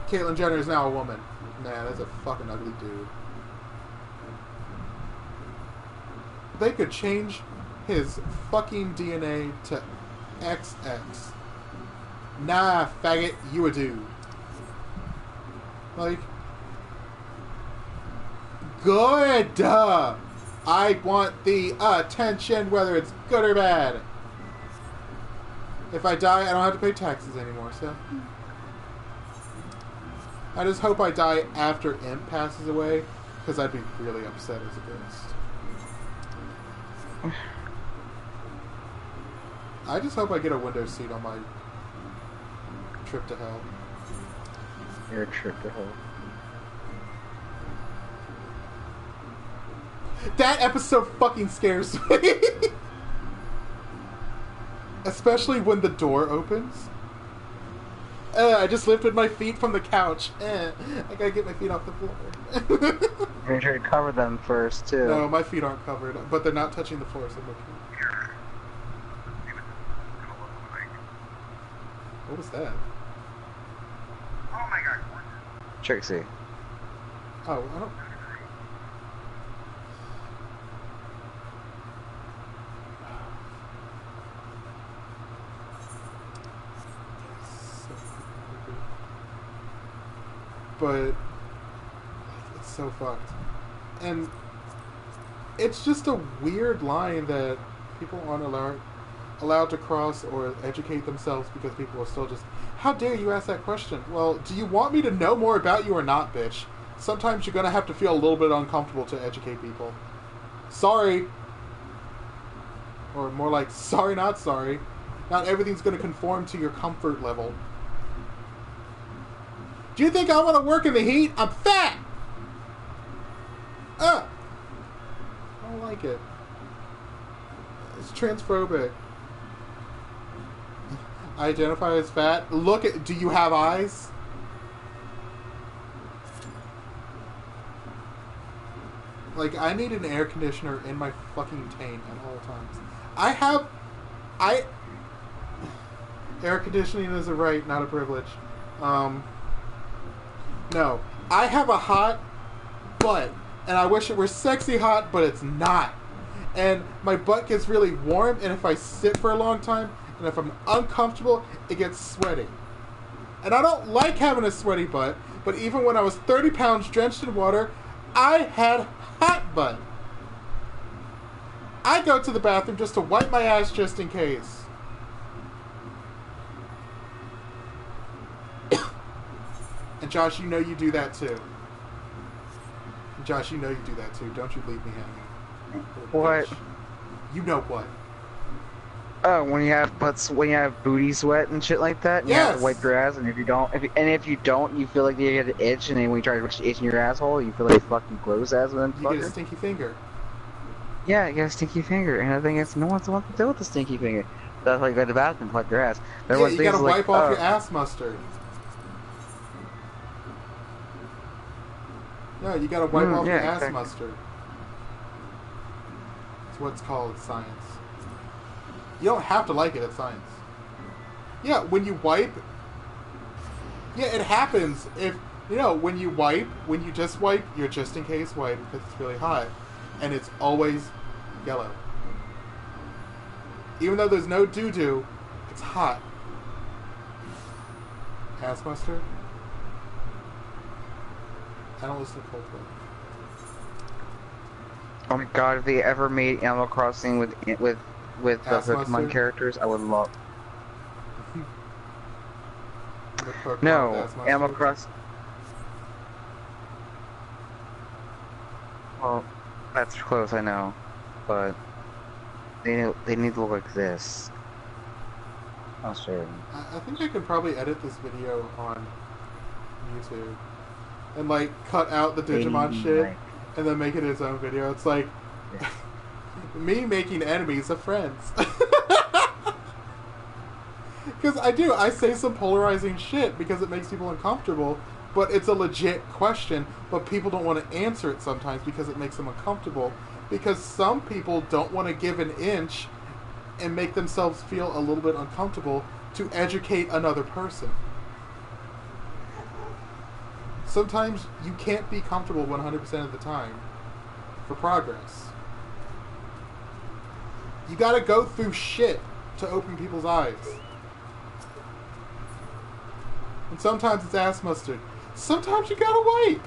Caitlyn Jenner is now a woman. Nah, that's a fucking ugly dude. They could change his fucking DNA to XX. Nah, faggot, you a dude. Like, good! I want the attention, whether it's good or bad. If I die, I don't have to pay taxes anymore, so... I just hope I die after Imp passes away, because I'd be really upset as a ghost. I just hope I get a window seat on my trip to hell. Your trip to hell. That episode fucking scares me. Especially when the door opens. I just lifted my feet from the couch. I gotta get my feet off the floor. You're trying to cover them first, too. No, my feet aren't covered, but they're not touching the floor, so I'm okay. What was that? Oh my god. Trixie. Oh, I don't... But it's so fucked. And it's just a weird line that people aren't allowed to cross or educate themselves because people are still just, how dare you ask that question? Well, do you want me to know more about you or not, bitch? Sometimes you're going to have to feel a little bit uncomfortable to educate people. Sorry. Or more like, sorry, not sorry. Not everything's going to conform to your comfort level. Do you think I want to work in the heat? I'm fat! Ah! I don't like it. It's transphobic. I identify as fat. Look at... Do you have eyes? Like, I need an air conditioner in my fucking taint at all times. Air conditioning is a right, not a privilege. No. I have a hot butt, and I wish it were sexy hot, but it's not. And my butt gets really warm, and if I sit for a long time, and if I'm uncomfortable, it gets sweaty. And I don't like having a sweaty butt, but even when I was 30 pounds drenched in water, I had hot butt. I go to the bathroom just to wipe my ass just in case. And Josh, you know you do that too. And Josh, you know you do that too. Don't you leave me hanging. What? Bitch. You know what? Oh, when you have booty sweat and shit like that, and you have to wipe your ass, and if you don't, you feel like you get an itch, and then when you try to itch in your asshole, you feel like a fucking gross ass motherfucker. You get a stinky finger. Yeah, you get a stinky finger, and I think it's no one's wants to deal with the stinky finger. That's why you go to the bathroom, wipe your ass. Yeah, you gotta wipe off your ass mustard. No, you gotta wipe off your ass mustard. It's what's called science. You don't have to like it, it's science. Yeah, when you wipe... Yeah, it happens. If, you know, when you just wipe, you're just in case wipe because it's really hot. And it's always yellow. Even though there's no doo-doo, it's hot. Ass mustard? I don't listen to Coldplay. Oh my god, if they ever made Animal Crossing with the Pokemon characters, I would love. No, Animal Crossing. Well, that's close, I know, but they need to look like this. I'll show you. I think I could probably edit this video on YouTube and like cut out the Digimon shit and then make it its own video. It's like me making enemies of friends. Because I say some polarizing shit because it makes people uncomfortable, but it's a legit question, but people don't want to answer it sometimes because it makes them uncomfortable. Because some people don't want to give an inch and make themselves feel a little bit uncomfortable to educate another person. Sometimes you can't be comfortable 100% of the time for progress. You gotta go through shit to open people's eyes. And sometimes it's ass mustard. Sometimes you gotta wipe.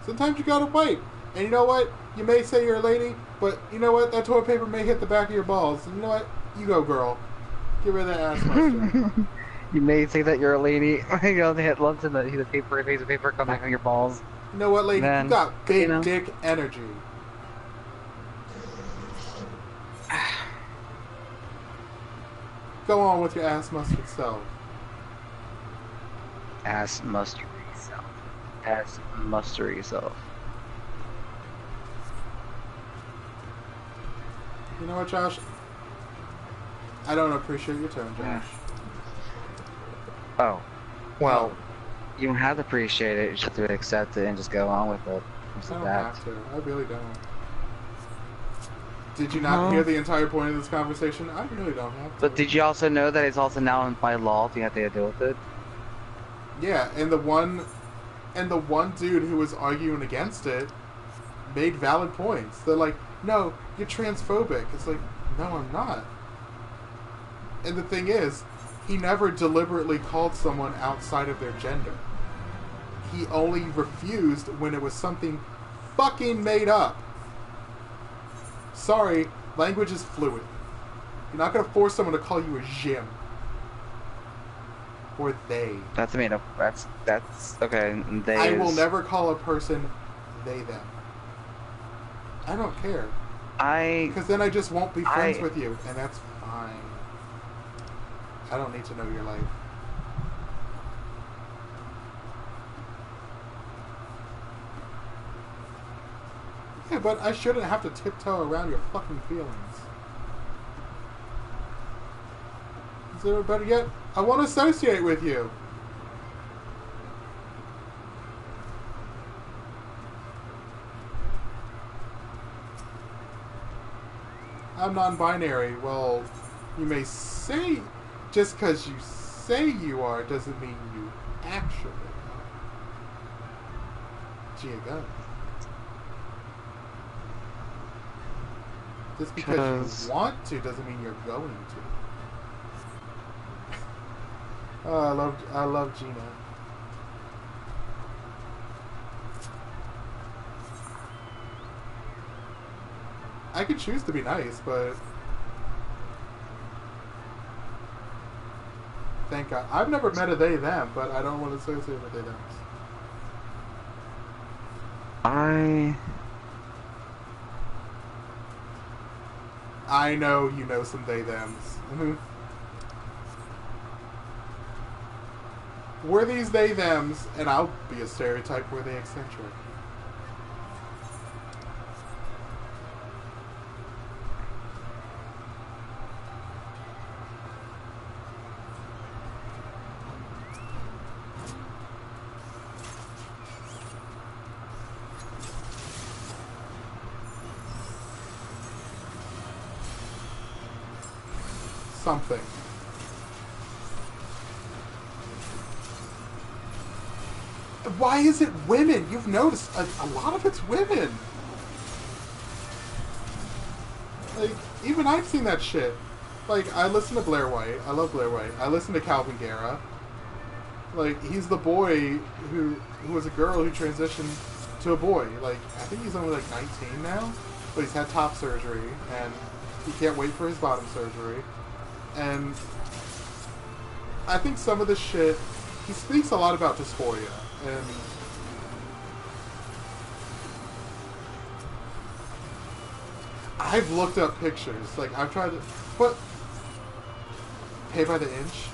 Sometimes you gotta wipe. And you know what? You may say you're a lady, but you know what? That toilet paper may hit the back of your balls. And you know what? You go, girl. Get rid of that ass mustard. You may say that you're a lady. You know, they hit lumps in the piece of paper come back on your balls. You know what, lady? Then, you got big dick energy. Go on with your ass mustard self. Ass mustery self. Ass mustery self. You know what, Josh? I don't appreciate your tone, Josh. Oh. Well, you don't have to appreciate it. You just have to accept it and just go on with it. I don't have to. I really don't. Did you not hear the entire point of this conversation? I really don't have to. But did you also know that it's also now by law, so you have to deal with it? Yeah, and the one dude who was arguing against it made valid points. They're like, no, you're transphobic. It's like, no, I'm not. And the thing is, he never deliberately called someone outside of their gender. He only refused when it was something fucking made up. Sorry, language is fluid. You're not going to force someone to call you a Jim. Or they. That's made up. That's okay. They. I will never call a person they them. I don't care. Because then I just won't be friends with you, and that's fine. I don't need to know your life. Yeah, but I shouldn't have to tiptoe around your fucking feelings. Is there better yet? I want to associate with you. I'm non-binary. Well, you may say, just because you say you are, doesn't mean you actually are. Gee, gun. Just because you want to doesn't mean you're going to. Oh, I love Gina. I could choose to be nice, but thank God. I've never met a they them, but I don't want to associate with they thems. I know you know some they thems. Were these they thems, and I'll be a stereotype, were they eccentric? Something. Why is it women? You've noticed a lot of it's women. Like, even I've seen that shit. Like, I listen to Blair White. I love Blair White. I listen to Calvin Guerra. Like, he's the boy who was a girl who transitioned to a boy. Like, I think he's only like 19 now, but he's had top surgery and he can't wait for his bottom surgery. And I think some of this shit, he speaks a lot about dysphoria. And I've looked up pictures. Like, I've tried to... But... Pay by the inch?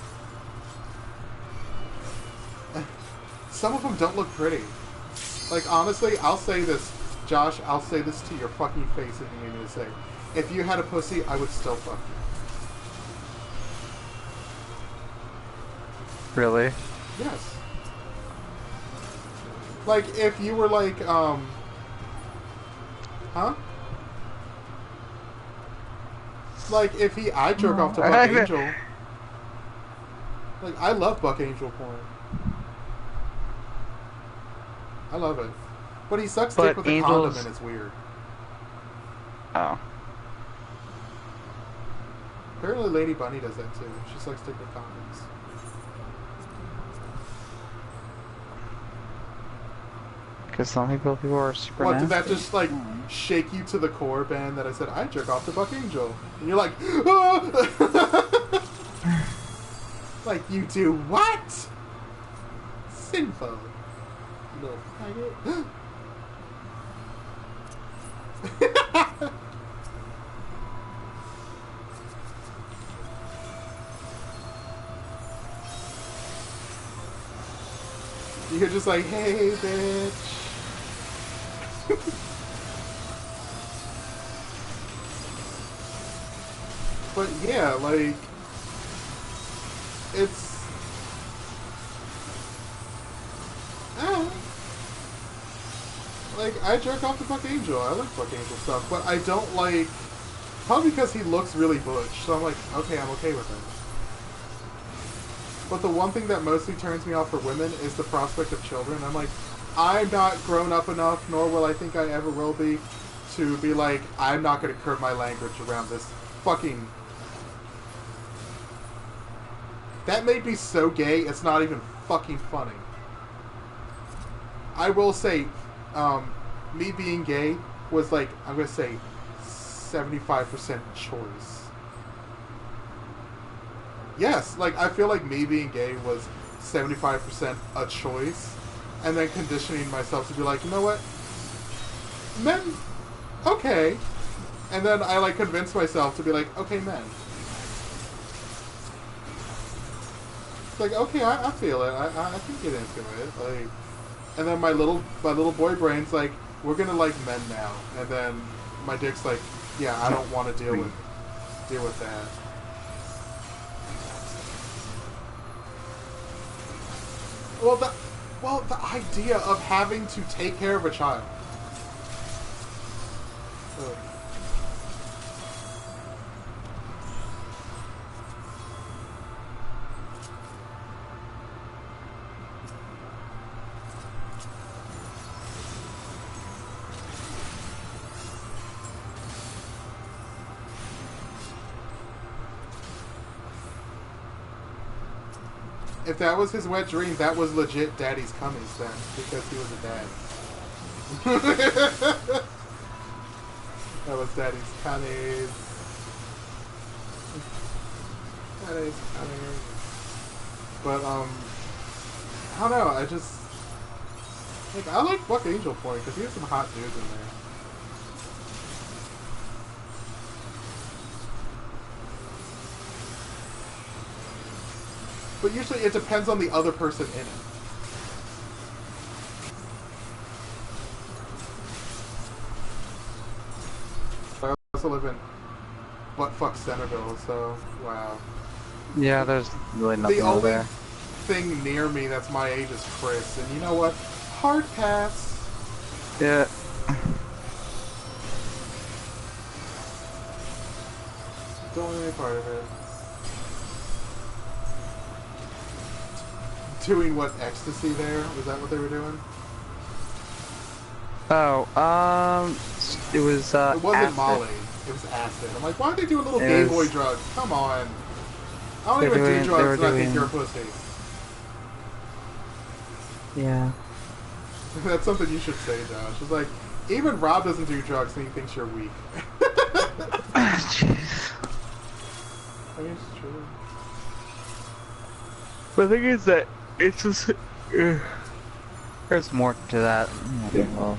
Some of them don't look pretty. Like, honestly, I'll say this. Josh, I'll say this to your fucking face if you need me to say. If you had a pussy, I would still fuck you. Really? Yes. Like, if you were like, huh? Like, if I jerk off to Buck Angel. Like, I love Buck Angel porn. I love it. But he sucks dick with a condom and it's weird. Oh. Apparently Lady Bunny does that too. She sucks dick with condoms. Because some people are super What, nasty. did that just, like, shake you to the core, Ben, that I said, I jerk off to Buck Angel? And you're like, ah! Like, you do what? Sinful. You little faggot. You're just like, hey, bitch. But yeah, like, it's like, I jerk off to Buck Angel. I like Buck Angel stuff, but I don't like, probably because he looks really butch, so I'm like, okay, I'm okay with it. But the one thing that mostly turns me off for women is the prospect of children. I'm like, I'm not grown up enough, nor will I think I ever will be, to be like, I'm not going to curb my language around this fucking... That made me so gay, it's not even fucking funny. I will say, me being gay was like, I'm going to say, 75% choice. Yes, like, I feel like me being gay was 75% a choice, and then conditioning myself to be like, you know what? Men, okay. And then I, like, convinced myself to be like, okay, men. It's like, okay, I feel it. I can get into it. Like, and then my little boy brain's like, we're gonna like men now, and then my dick's like, yeah, I don't want to deal with that. Well, the idea of having to take care of a child. Ugh. If that was his wet dream, that was legit Daddy's cummies then, because he was a dad. That was Daddy's cummies. Daddy's cummies. But, I don't know, I just... Like, I like Buck Angel Point, because he has some hot dudes in there. But usually it depends on the other person in it. I also live in buttfuck Centerville, so wow. Yeah, there's really nothing The over only there. thing near me that's my age is Chris, and you know what? Hard pass. Yeah. Don't want any part of it. Doing what, ecstasy there? Was that what they were doing? Oh, it was, It wasn't acid. Molly. It was acid. I'm like, why are they doing little It Game was- Boy drugs? Come on. I don't They're even doing- do they drugs were and I think doing- you're a pussy. Yeah. That's something you should say, Josh. It's like, even Rob doesn't do drugs and he thinks you're weak. Jeez. I mean, it's true. But the thing is that it's just... there's more to that. Well,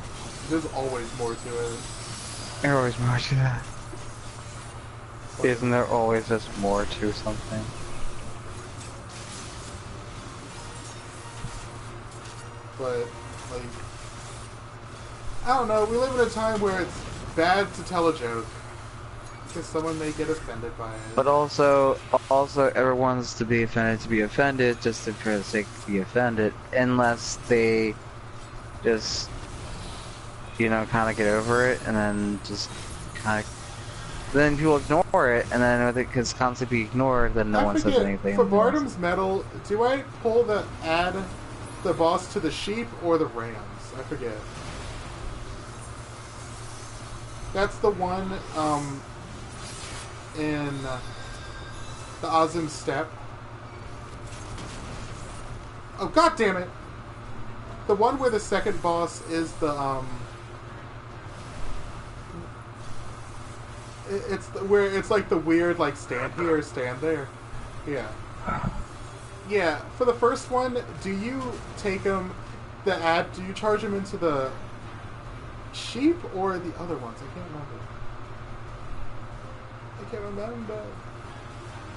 There's always more to it. there's always more to that. Isn't there always just more to something? But, like, I don't know, we live in a time where it's bad to tell a joke. Because someone may get offended by it. But also everyone's to be offended just for the sake to be offended, unless they just, you know, kind of get over it, and then just kind of, then people ignore it, and then if it can constantly be ignored, then no one says anything. For Bardam's Medal, do I pull the add the boss to the sheep or the rams? I forget. That's the one, in the Azim Steppe. Oh, god damn it! The one where the second boss is the, where it's like the weird, like, stand here, stand there. Yeah. Yeah, for the first one, do you take him, do you charge him into the sheep or the other ones? I can't remember. I can't remember.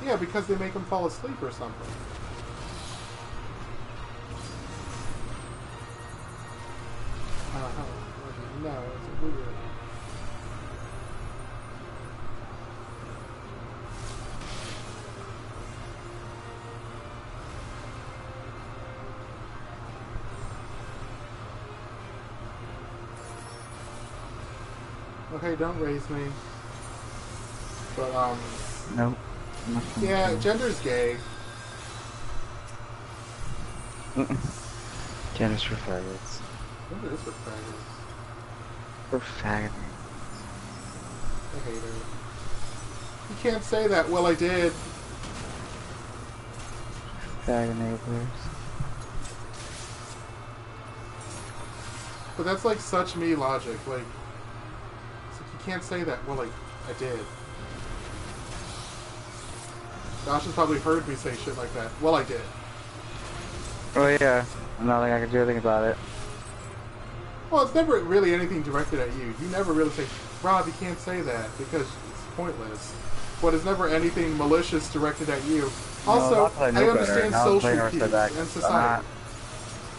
Yeah, because they make him fall asleep or something. No, it's weird. Okay, don't raise me. But, Nope. yeah, gender's gay. Gender's for faggots. Gender is for faggots. For faggots. I hate her. You can't say that. Well, I did. Fag enablers. But that's like such me logic. Like, it's like you can't say that. Well, like, I did. Josh has probably heard me say shit like that. Well, I did. Oh yeah. Nothing I can do anything about it. Well, it's never really anything directed at you. You never really say, Rob, you can't say that, because it's pointless. But it's never anything malicious directed at you. Also, not that I know I better. understand Now I'm playing social Earth cues back. and I'm society. not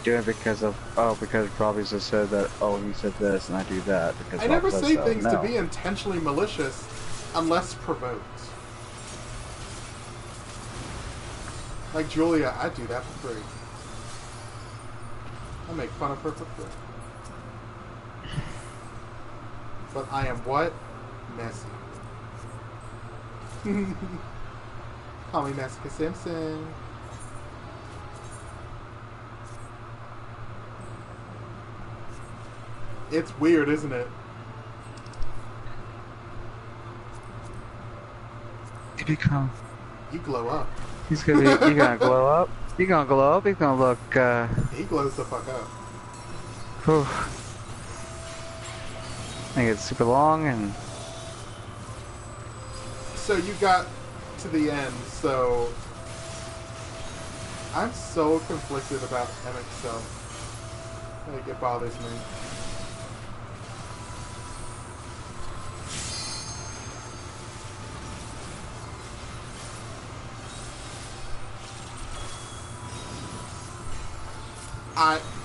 do it because of because Robbie just said that he said this and I do that because I never Rob said say so. things No. to be intentionally malicious unless provoked. Like Julia, I do that for free. I make fun of her for free. But I am what? Messy. Call me Messica Simpson. It's weird, isn't it? You become. You glow up. He's gonna be. You gonna glow up. You gonna glow up. He's gonna look. He glows the fuck up. Whew. I think it's super long and. So you got to the end, so I'm so conflicted about MXL. Like, it bothers me.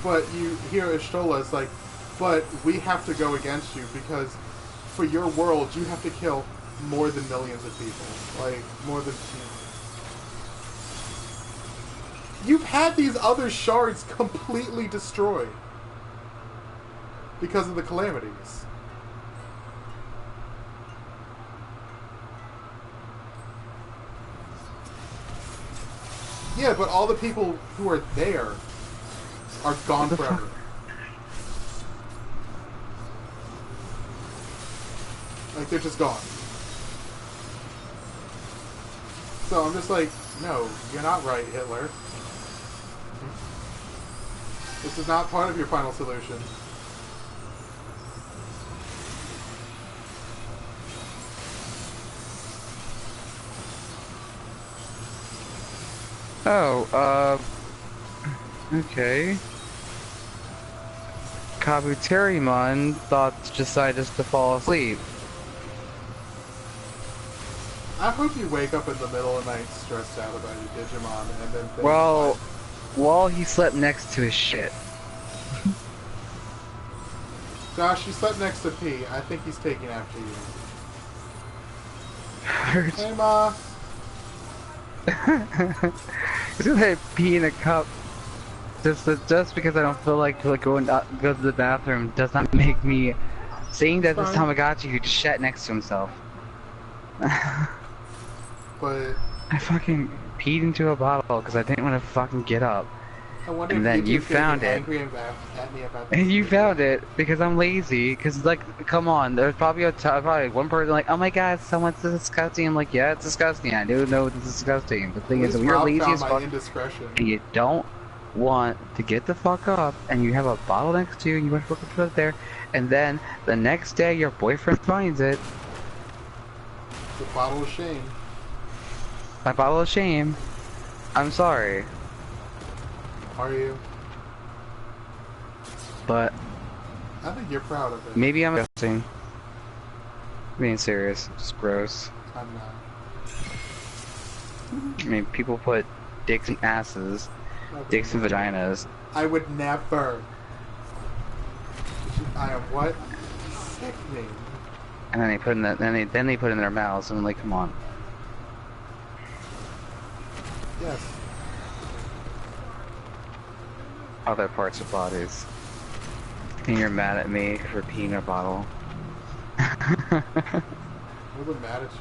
But you hear Ishtola's like, but we have to go against you because for your world you have to kill more than millions of people. Like, more than... You've had these other shards completely destroyed because of the calamities. Yeah, but all the people who are there are gone forever. Like, they're just gone. So I'm just like, no, you're not right, Hitler. This is not part of your final solution. Oh, okay. Kabuterimon decided just to fall asleep. I hope you wake up in the middle of the night stressed out about your Digimon and then think, Well, while he slept next to his shit. Josh, you slept next to P. I think he's taking after you. Hey, Ma. He's gonna pee in a cup. Just because I don't feel like going go to the bathroom does not make me saying that this time I got you. He just shat next to himself. But I fucking peed into a bottle because I didn't want to fucking get up. I wonder And if then you YouTube's gonna found get it. angry at me about this. And you found it because I'm lazy. Because like, come on, there's probably probably one person like, oh my god, someone's disgusting. I'm like, yeah, it's disgusting. I do know it's disgusting. The thing At is, least when you're Rob lazy found as my fuck, indiscretion. and you don't want to get the fuck up, and you have a bottle next to you, and you want to fucking put it there, and then the next day your boyfriend finds it. The bottle of shame. My bottle of shame. I'm sorry, Are you? but I think you're proud of it. maybe I'm disgusting. Being serious, it's gross. I'm not. I mean, people put dicks in asses, dicks in vaginas. I would never. I am what? Sickening. And then they put in that. Then they put it in their mouths. And I'm like, come on. Yes. Other parts of bodies. And you're mad at me for peeing in a bottle. I wasn't mad at you.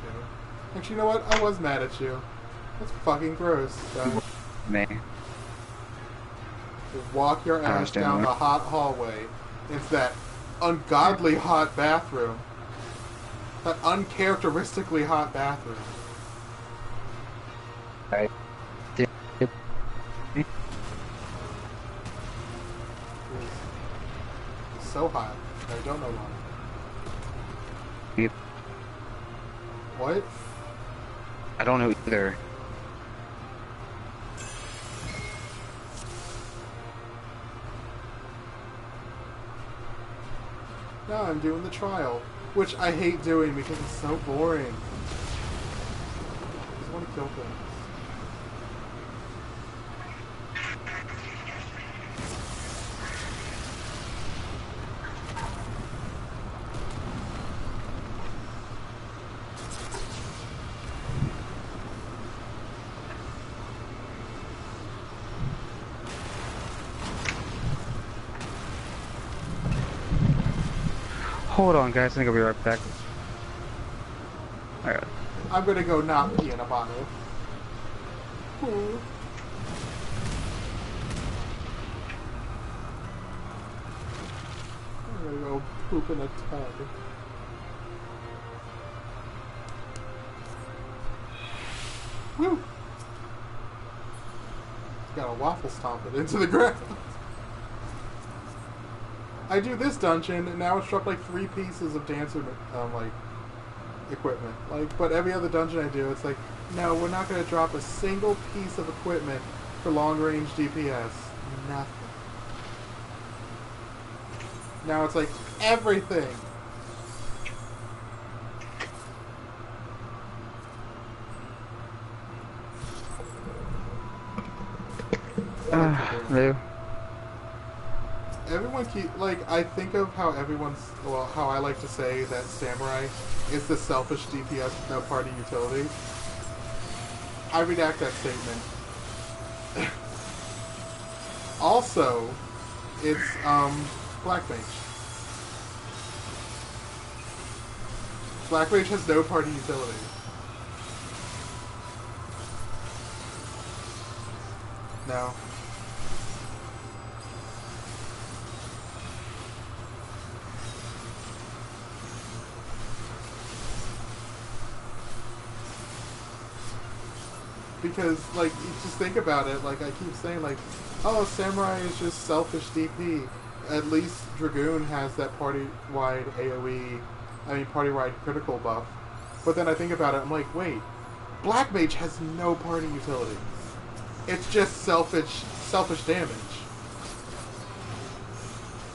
Actually, you know what? I was mad at you. That's fucking gross. Me. Walk your ass understand down that. the hot hallway into that ungodly hot bathroom. That uncharacteristically hot bathroom. Right. It's so hot. I don't know why. Yep. What? I don't know either. No, I'm doing the trial. Which I hate doing because it's so boring. I just want to kill things. Hold on, guys. I think I'll be right back. Alright. I'm gonna go not pee in a bottle. I'm gonna go poop in a tub. Woo! Got a waffle stomp it into the ground. I do this dungeon, and now it's dropped like 3 pieces of dancer, like, equipment. Like, but every other dungeon I do, it's like, no, we're not going to drop a single piece of equipment for long-range DPS. Nothing. Now it's like, everything! Lou. Everyone I think of how how I like to say that Samurai is the selfish DPS with no party utility. I redact that statement. Also, it's, Black Mage. Black Mage has no party utility. No. Because, like, you just think about it, like, I keep saying, like, oh, Samurai is just selfish DP. At least Dragoon has that party-wide AoE, party-wide critical buff. But then I think about it, I'm like, wait, Black Mage has no party utility. It's just selfish damage.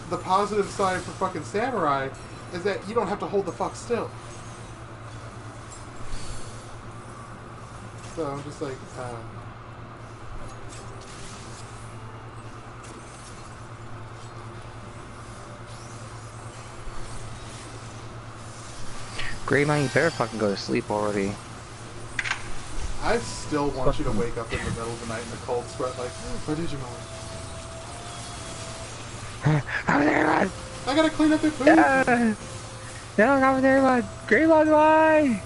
The positive side for fucking Samurai is that you don't have to hold the fuck still. So I'm just like, Greymon, you better fucking go to sleep already. I still want you to wake up in the middle of the night in a cold sweat like, where did you mom? Come there, man! I gotta clean up your food! Yeah. No, come there, man! Greymon, why?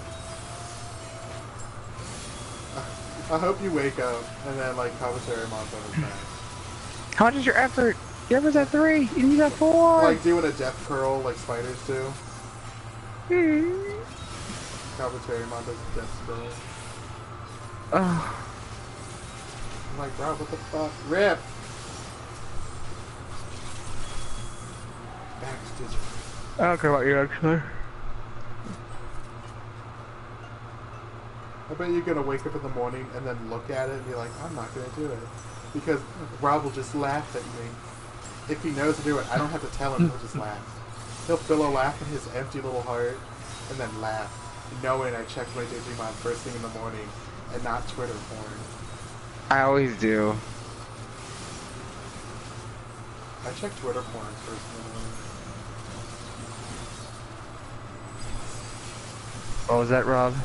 I hope you wake up and then, like, commentary month on his back. How much is your effort? Your effort's at 3, and you got 4! Like, doing a death curl like spiders do. Commentary month does a death curl. Oh. I'm like, bro, what the fuck? Rip! Back to digital. I don't care about you, actually. I bet you're gonna wake up in the morning and then look at it and be like, I'm not gonna do it. Because Rob will just laugh at me. If he knows to do it, I don't have to tell him, he'll just laugh. He'll feel a laugh in his empty little heart and then laugh, knowing I checked my Digimon first thing in the morning and not Twitter porn. I always do. I check Twitter porn first in the morning. What was that, Rob?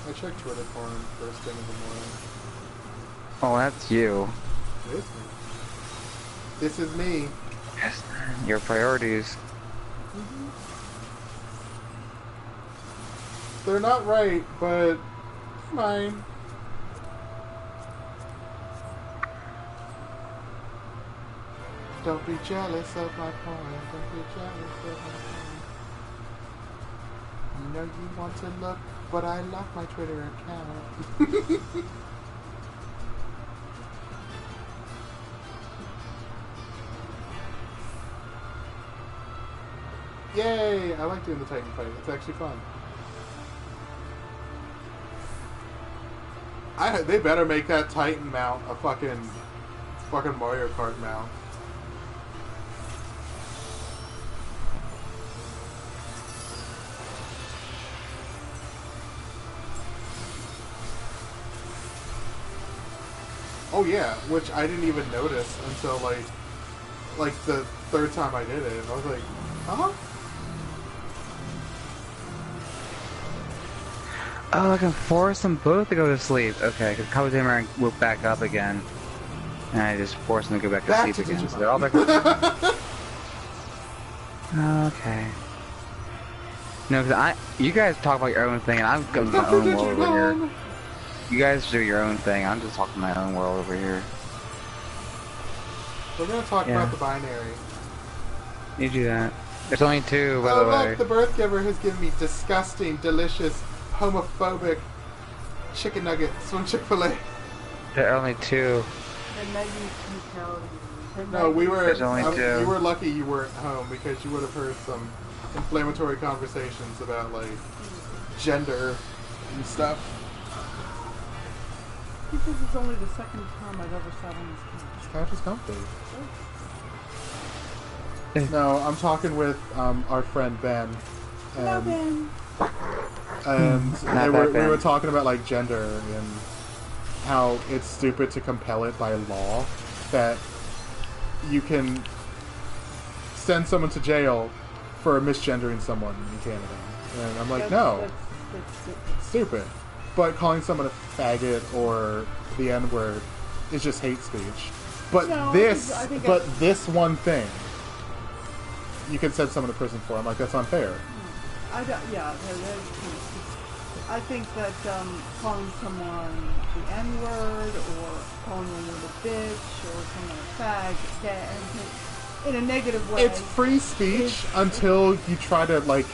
I check Twitter porn first thing in the morning. Oh, that's you. It is me. This is me. Yes, your priorities. They're not right, but fine. Don't be jealous of my porn. Don't be jealous of my porn. You know you want to look, but I locked my Twitter account. Yay! I like doing the Titan fight. It's actually fun. They better make that Titan mount a fucking Mario Kart mount. Oh yeah, which I didn't even notice until like the third time I did it. I was like, huh? Oh, I can force them both to go to sleep. Okay, because Kawazima woke back up again. And I just forced them to go back to sleep again. So they're all back. Okay. No, because you guys talk about your own thing, and I'm going to my Dr. own world over here. Digimon! You guys do your own thing. I'm just talking my own world over here. We're gonna talk Yeah. about the binary. You do that. There's only two, by the way. Look, the birth giver has given me disgusting, delicious, homophobic chicken nuggets from Chick-fil-A. There are only two. And maybe you tell. No, we were. There's only two. You were lucky you weren't home because you would have heard some inflammatory conversations about like gender and stuff. This is only the second time I've ever sat on this couch. This couch is comfy. No, I'm talking with our friend Ben. Hello, Ben. And Not we that were Ben. talking about like gender and how it's stupid to compel it by law that you can send someone to jail for misgendering someone in Canada. And I'm like, no, That's stupid. But calling someone a faggot or the N-word is just hate speech. But No, this, I think this one thing, you can send someone to prison for. I'm like, that's unfair. I don't, yeah, I think that calling someone the N-word or calling someone a bitch or someone a fag, in a negative way. It's free speech until you try to like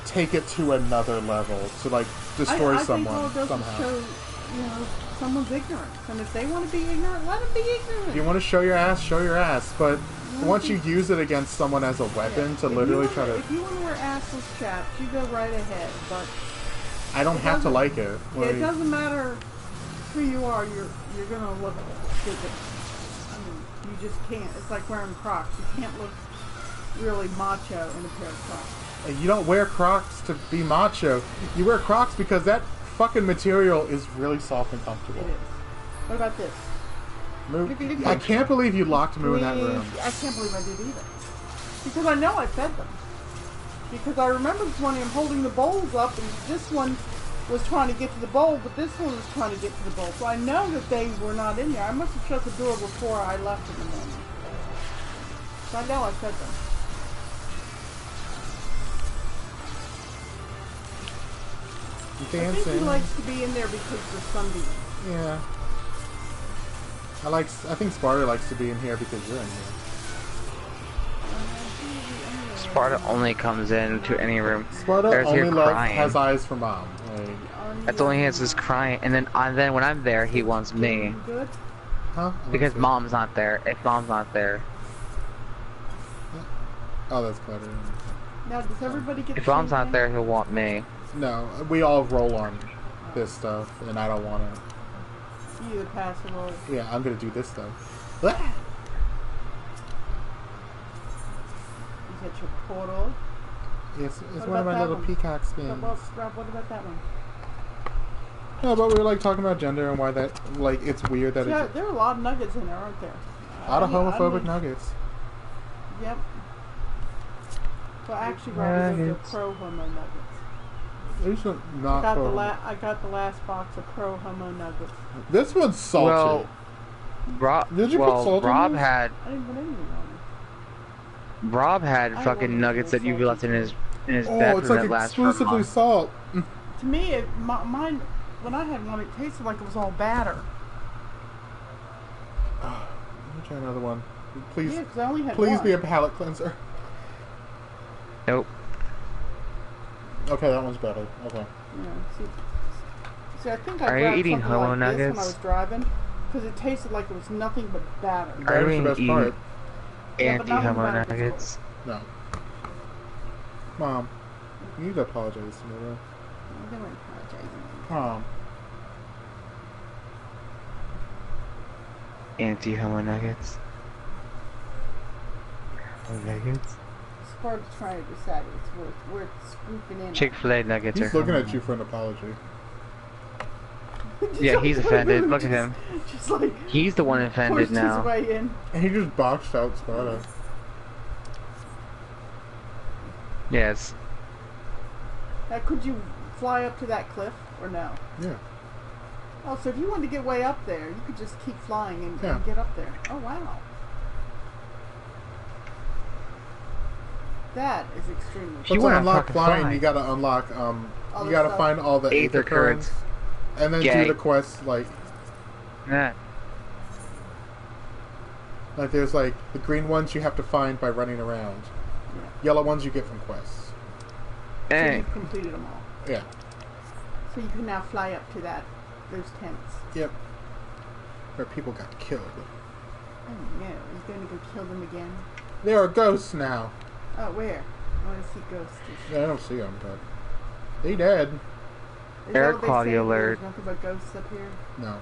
take it to another level to like destroy I someone think all it does somehow. is show, someone's ignorance. And if they want to be ignorant, let them be ignorant. If you want to show your ass, show your ass. But once you use it against someone as a weapon to If literally you try wanna- to, If you want to wear assless chaps, you go right ahead. But I don't have to doesn't- like it. Like, it doesn't matter who you are. You're gonna look stupid. I mean, you just can't. It's like wearing Crocs. You can't look really macho in a pair of Crocs. you don't wear Crocs to be macho. You wear Crocs because that fucking material is really soft and comfortable. It is. What about this? Moo, I can't believe you locked Moo in that room. I can't believe I did either. Because I know I fed them. Because I remember this morning I'm holding the bowls up and this one was trying to get to the bowl, but this one was trying to get to the bowl. So I know that they were not in there. I must have shut the door before I left in the morning. So I know I fed them. You I think he dancing? likes to be in there because the sunbeam. Yeah. I think Sparta likes to be in here because you're in here. Sparta only comes into any room. Sparta There's only here has crying. eyes for mom. Like, That's all he has is crying, and then when I'm there, he wants me. Good? huh? Because mom's not there. If mom's not there. Oh, that's clever. Now, does everybody get If the mom's same not thing? there, he'll want me. No, we all roll on this stuff, and I don't want to. You either pass or roll. Yeah, I'm gonna do this stuff. Ah! Is that your portal? It's What one of about my that little one? peacock So, skins. well, Rob, what about that one? No, but we were like talking about gender and why that, like, it's weird that Yeah, it's there are a lot of nuggets in there, aren't there? a lot of homophobic nuggets. nuggets. Yep. Well, actually, Rob, those are Nuggets. pro homo nuggets. These are I not. got, for- I got the last box of pro homo nuggets. This one's salty. Well, Did you put salt in Rob yours? had I didn't put anything on Rob had I fucking wanted nuggets to that you go left in his Oh, bathroom it's like that last for a exclusively month. salt. it. To me, mine, when I had one, it tasted like it was all batter. Let me try another one. Please, Yeah, because I only had please one. be a palate cleanser. Nope. Okay, that one's better. Okay. Yeah, see, I think I Are you grabbed eating something homo like this when I nuggets? was driving, because it tasted like it was nothing but batter. That was you the best eating part. Yeah, but not when Anti-homo the batter was nuggets. No. Mom, you need to apologize to me, bro. I don't apologize. Mom. Anti-homo nuggets. Homo nuggets. Sparta's trying to decide it's worth scooping in. Chick-fil-A nuggets He's are looking homo. at you for an apology. Yeah, he's offended. Look at him. Just like He's the one offended pushed now. his way in. And he just boxed out Sparta. Yes. Now, could you fly up to that cliff or no? Yeah. Oh, so if you wanted to get way up there, you could just keep flying and Yeah. get up there. Oh, wow. That is extremely You But to wanna unlock fucking flying, fly. you gotta unlock, All you the gotta stuff. find all the Aether Aether currents, currents. and then Gay. do the quests, like Yeah. there's like, the green ones you have to find by running around. Yeah. Yellow ones you get from quests. So Hey. you've completed them all. Yeah. So you can now fly up to those tents. Yep. Where people got killed. Oh no, he's going to go kill them again. There are ghosts now. Oh, where? I want to see ghosts. Yeah, I don't see them, but they dead. Is Air that what they quality say? alert. There's nothing but ghosts up here. No.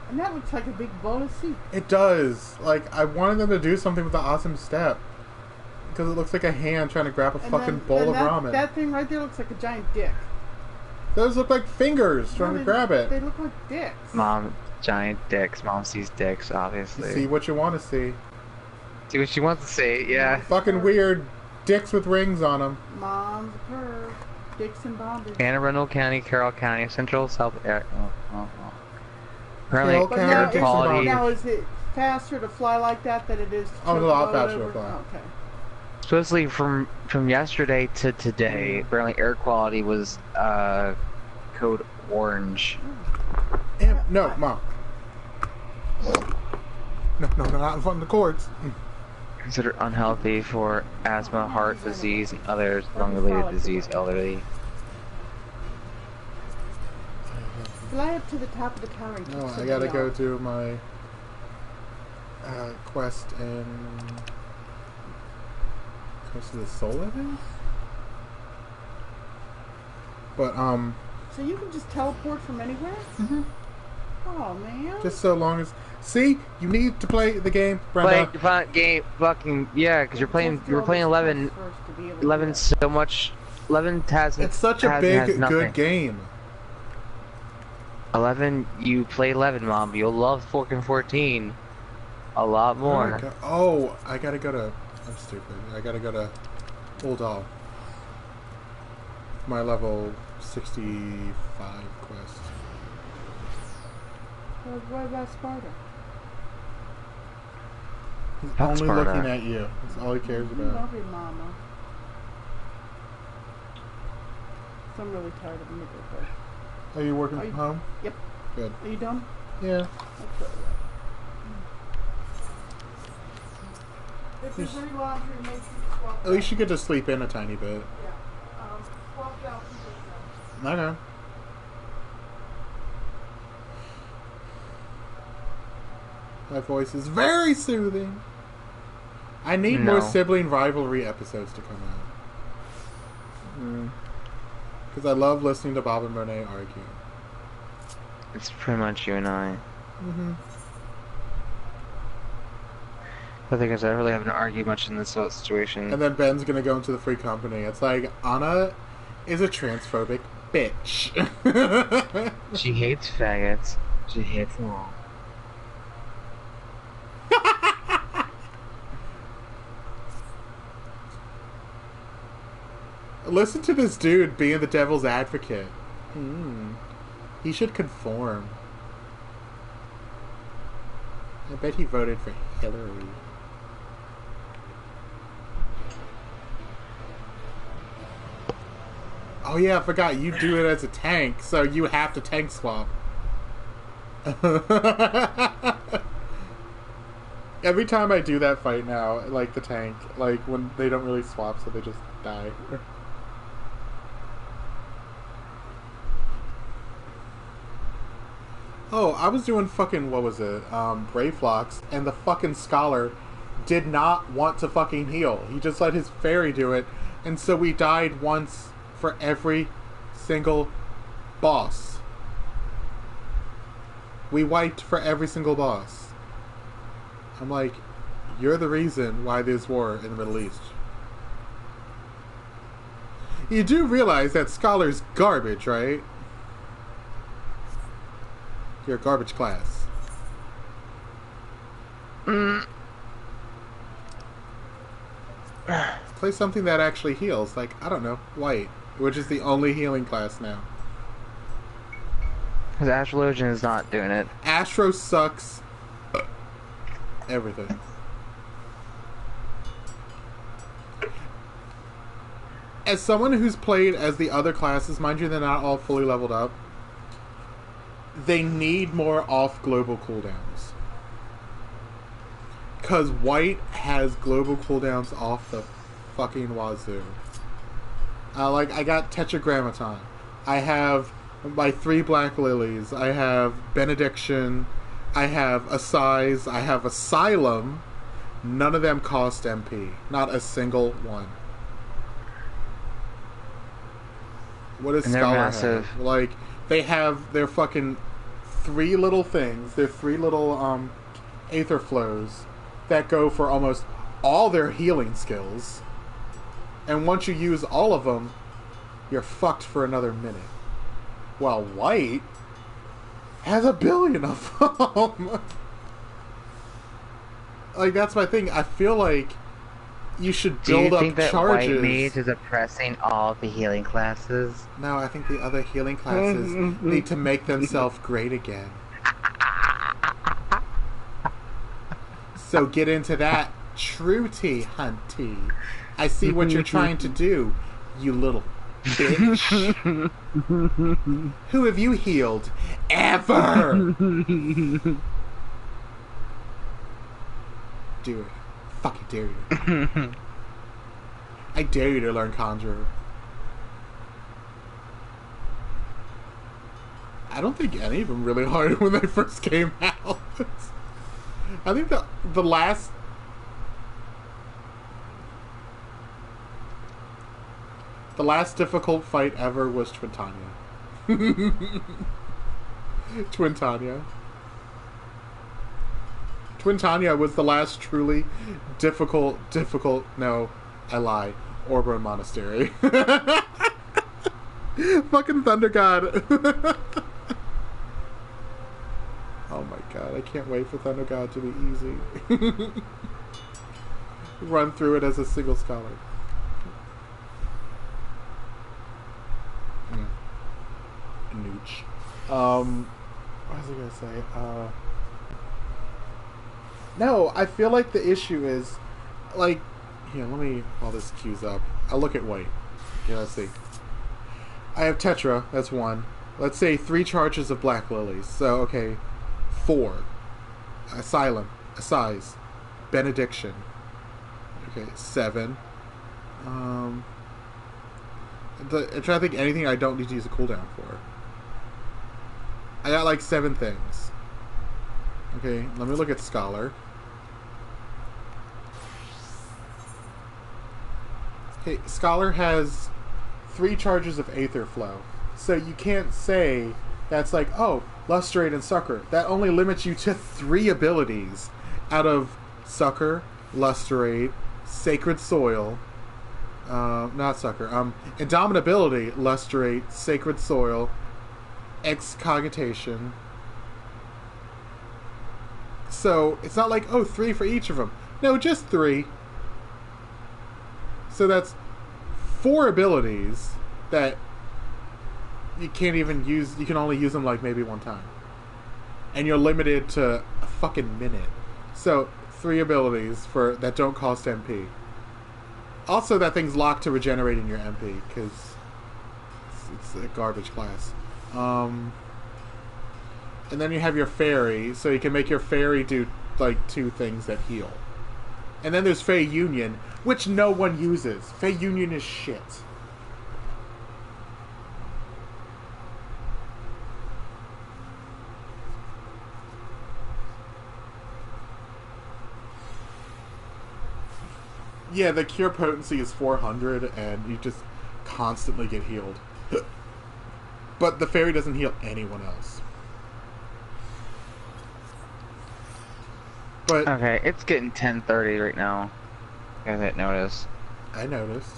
And that looks like a big bowl of soup. It does. Like, I wanted them to do something with the awesome step. Because it looks like a hand trying to grab a And fucking then- bowl and of ramen. That thing right there looks like a giant dick. Those look like fingers trying No, to grab it. They look like dicks. Mom, giant dicks. Mom sees dicks, You obviously. see what you want to see. See what she wants to see, yeah. Fucking weird dicks with rings on them. Mom's a perv. Dicks and bondage. Anne Arundel County, Carroll County, Central, South Air. Oh. Apparently, Carroll But County, air now, Dicks and quality. bondage. now is it faster to fly like that than it is to Oh, tilt a the lot boat faster to over? fly. Okay. Supposedly from yesterday to today, apparently air quality was code orange. No, Mom. No, not in front of the cords. Considered unhealthy for asthma, heart disease, and other lung-related disease, elderly. Fly up to the top of the tower and No, kick I somebody gotta go off. do my quest in Coast of the Soul, I think. But So you can just teleport from anywhere? Mhm. Oh man. just so long as you need to play the game, Brenda. Play fun game, fucking yeah, because you're playing. You were playing 11. 11 so much. 11 has. It's such a has big, nothing. good game. 11. You play 11, Mom. You'll love fucking 14 a lot more. Oh, I gotta go to. I'm stupid. I gotta go to Old Doll. My level 65 quest. What about Sparta? He's Fuck only Sparta. looking at you. That's all he cares You about. love your mama. So I'm really tired of middle bed. Are you working Are from you- home? Yep. Good. Are you done? Yeah. Let's go. If there's any laundry, make sure you swap At least you get to sleep in a tiny bit. Yeah. Swap it out and put it Okay. My voice is very soothing. I need more No. sibling rivalry episodes to come out. Because I love listening to Bob and Monet argue. It's pretty much you and I. Mm-hmm. The thing is, I really haven't argued much in this situation. And then Ben's gonna go into the free company. It's like, Anna is a transphobic bitch. She hates faggots. She hates them all. Listen to this dude being the devil's advocate. He should conform. I bet he voted for Hillary. Oh yeah, I forgot. You do it as a tank, so you have to tank swap. Every time I do that fight now, like the tank, like when they don't really swap, so they just die. Oh, I was doing fucking, what was it? Brave Flocks, and the fucking scholar did not want to fucking heal. He just let his fairy do it, and so we died once for every single boss. We wiped for every single boss. I'm like, you're the reason why there's war in the Middle East. You do realize that scholar's garbage, right? You're a garbage class. Play something that actually heals, like, I don't know, white, which is the only healing class now. Because Astrologian is not doing it. Astro sucks everything. as someone who's played as the other classes, mind you, they're not all fully leveled up. They need more off global cooldowns. Because white has global cooldowns off the fucking wazoo. Like, I got Tetragrammaton. I have my 3 Black Lilies. I have Benediction. I have Assize. I have Asylum. None of them cost MP. Not a single one. What is Scholar massive. have? Like, they have their fucking 3 little things. Their 3 little Aether Flows that go for almost all their healing skills. And once you use all of them, you're fucked for another minute. While white has 1 billion of them. Like, that's my thing. I feel like you should Do you build think up that charges. white mage is oppressing all the healing classes? No, I think the other healing classes need to make themselves great again. So get into that, Truty Hunty. I see what you're trying to do, you little bitch. Who have you healed? Ever! Do it. Fucking dare you. I dare you to learn Conjurer. I don't think any of them really hard when they first came out. I think the last... The last difficult fight ever was Twintania. Twintania. Twintania was the last truly difficult... No, I lie. Oberon Monastery. Fucking Thunder God. Oh my god, I can't wait for Thunder God to be easy. Run through it as a single scholar. Nooch. What was I gonna say? No, I feel like the issue is, like, here, let me, while this queues up, I'll look at white. Okay, let's see. I have Tetra, that's 1. Let's say 3 charges of Black Lilies. So, okay, 4. Asylum, Assize, Benediction. Okay, 7. I'm trying to think anything I don't need to use a cooldown for. I got like 7 things. Okay, let me look at Scholar. Okay, Scholar has 3 charges of Aether Flow. So you can't say that's like, oh, Lustrate and Succor. That only limits you to 3 abilities out of Succor, Lustrate, Sacred Soil, not Succor, Indomitability, Lustrate, Sacred Soil, Excogitation. So it's not like, oh, 3 for each of them. No, just 3. So that's 4 abilities that you can't even use. You can only use them like maybe 1 time. And you're limited to a fucking minute. So 3 abilities for that don't cost MP. Also, that thing's locked to regenerating your MP because it's a garbage class. And then you have your fairy, so you can make your fairy do like 2 things that heal. And then there's Fey Union, which no one uses. Fey Union is shit. Yeah, the cure potency is 400, and you just constantly get healed. But the fairy doesn't heal anyone else. But Okay, it's getting 10:30 right now. I didn't notice. I noticed.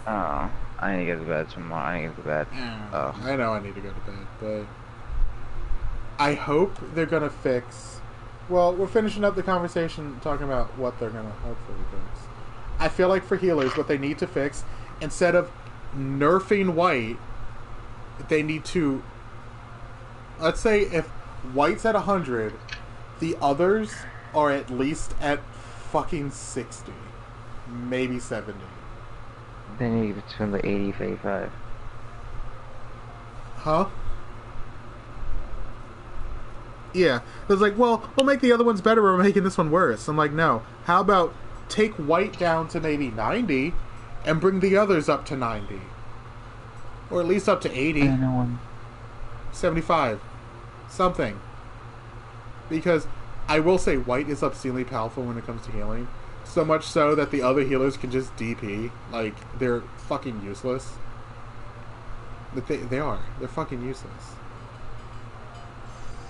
Oh, I need to go to bed tomorrow. I need to go to bed. Oh. I know I need to go to bed, but I hope they're gonna fix. Well, we're finishing up the conversation talking about what they're gonna hopefully fix. I feel like for healers, what they need to fix, instead of nerfing white, they need to. Let's say if white's at 100, the others are at least at fucking 60, maybe 70. They need between the 80 and 85. Huh? Yeah. It was like, well, we'll make the other ones better, we're making this one worse. I'm like, no. How about take white down to maybe 90 and bring the others up to 90? Or at least up to 80. I know one. 75. Something. Because I will say white is obscenely powerful when it comes to healing. So much so that the other healers can just DP. Like, they're fucking useless. But they are. They're fucking useless.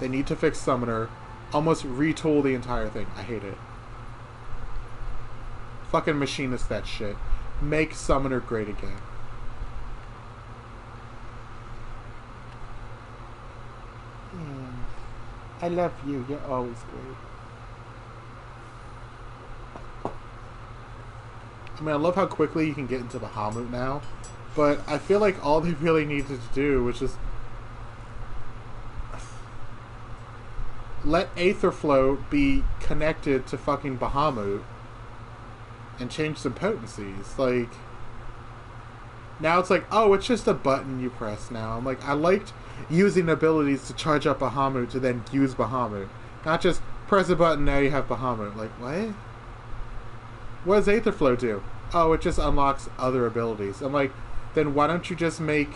They need to fix Summoner. Almost retool the entire thing. I hate it. Fucking machinist that shit. Make Summoner great again. I love you. You're always great. I mean, I love how quickly you can get into Bahamut now, but I feel like all they really needed to do was just let Aetherflow be connected to fucking Bahamut and change some potencies. Like, now it's like, oh, it's just a button you press now. I'm like, I liked using abilities to charge up Bahamut to then use Bahamut. Not just press a button, now you have Bahamut. Like, what? What does Aetherflow do? Oh, it just unlocks other abilities. I'm like, then why don't you just make...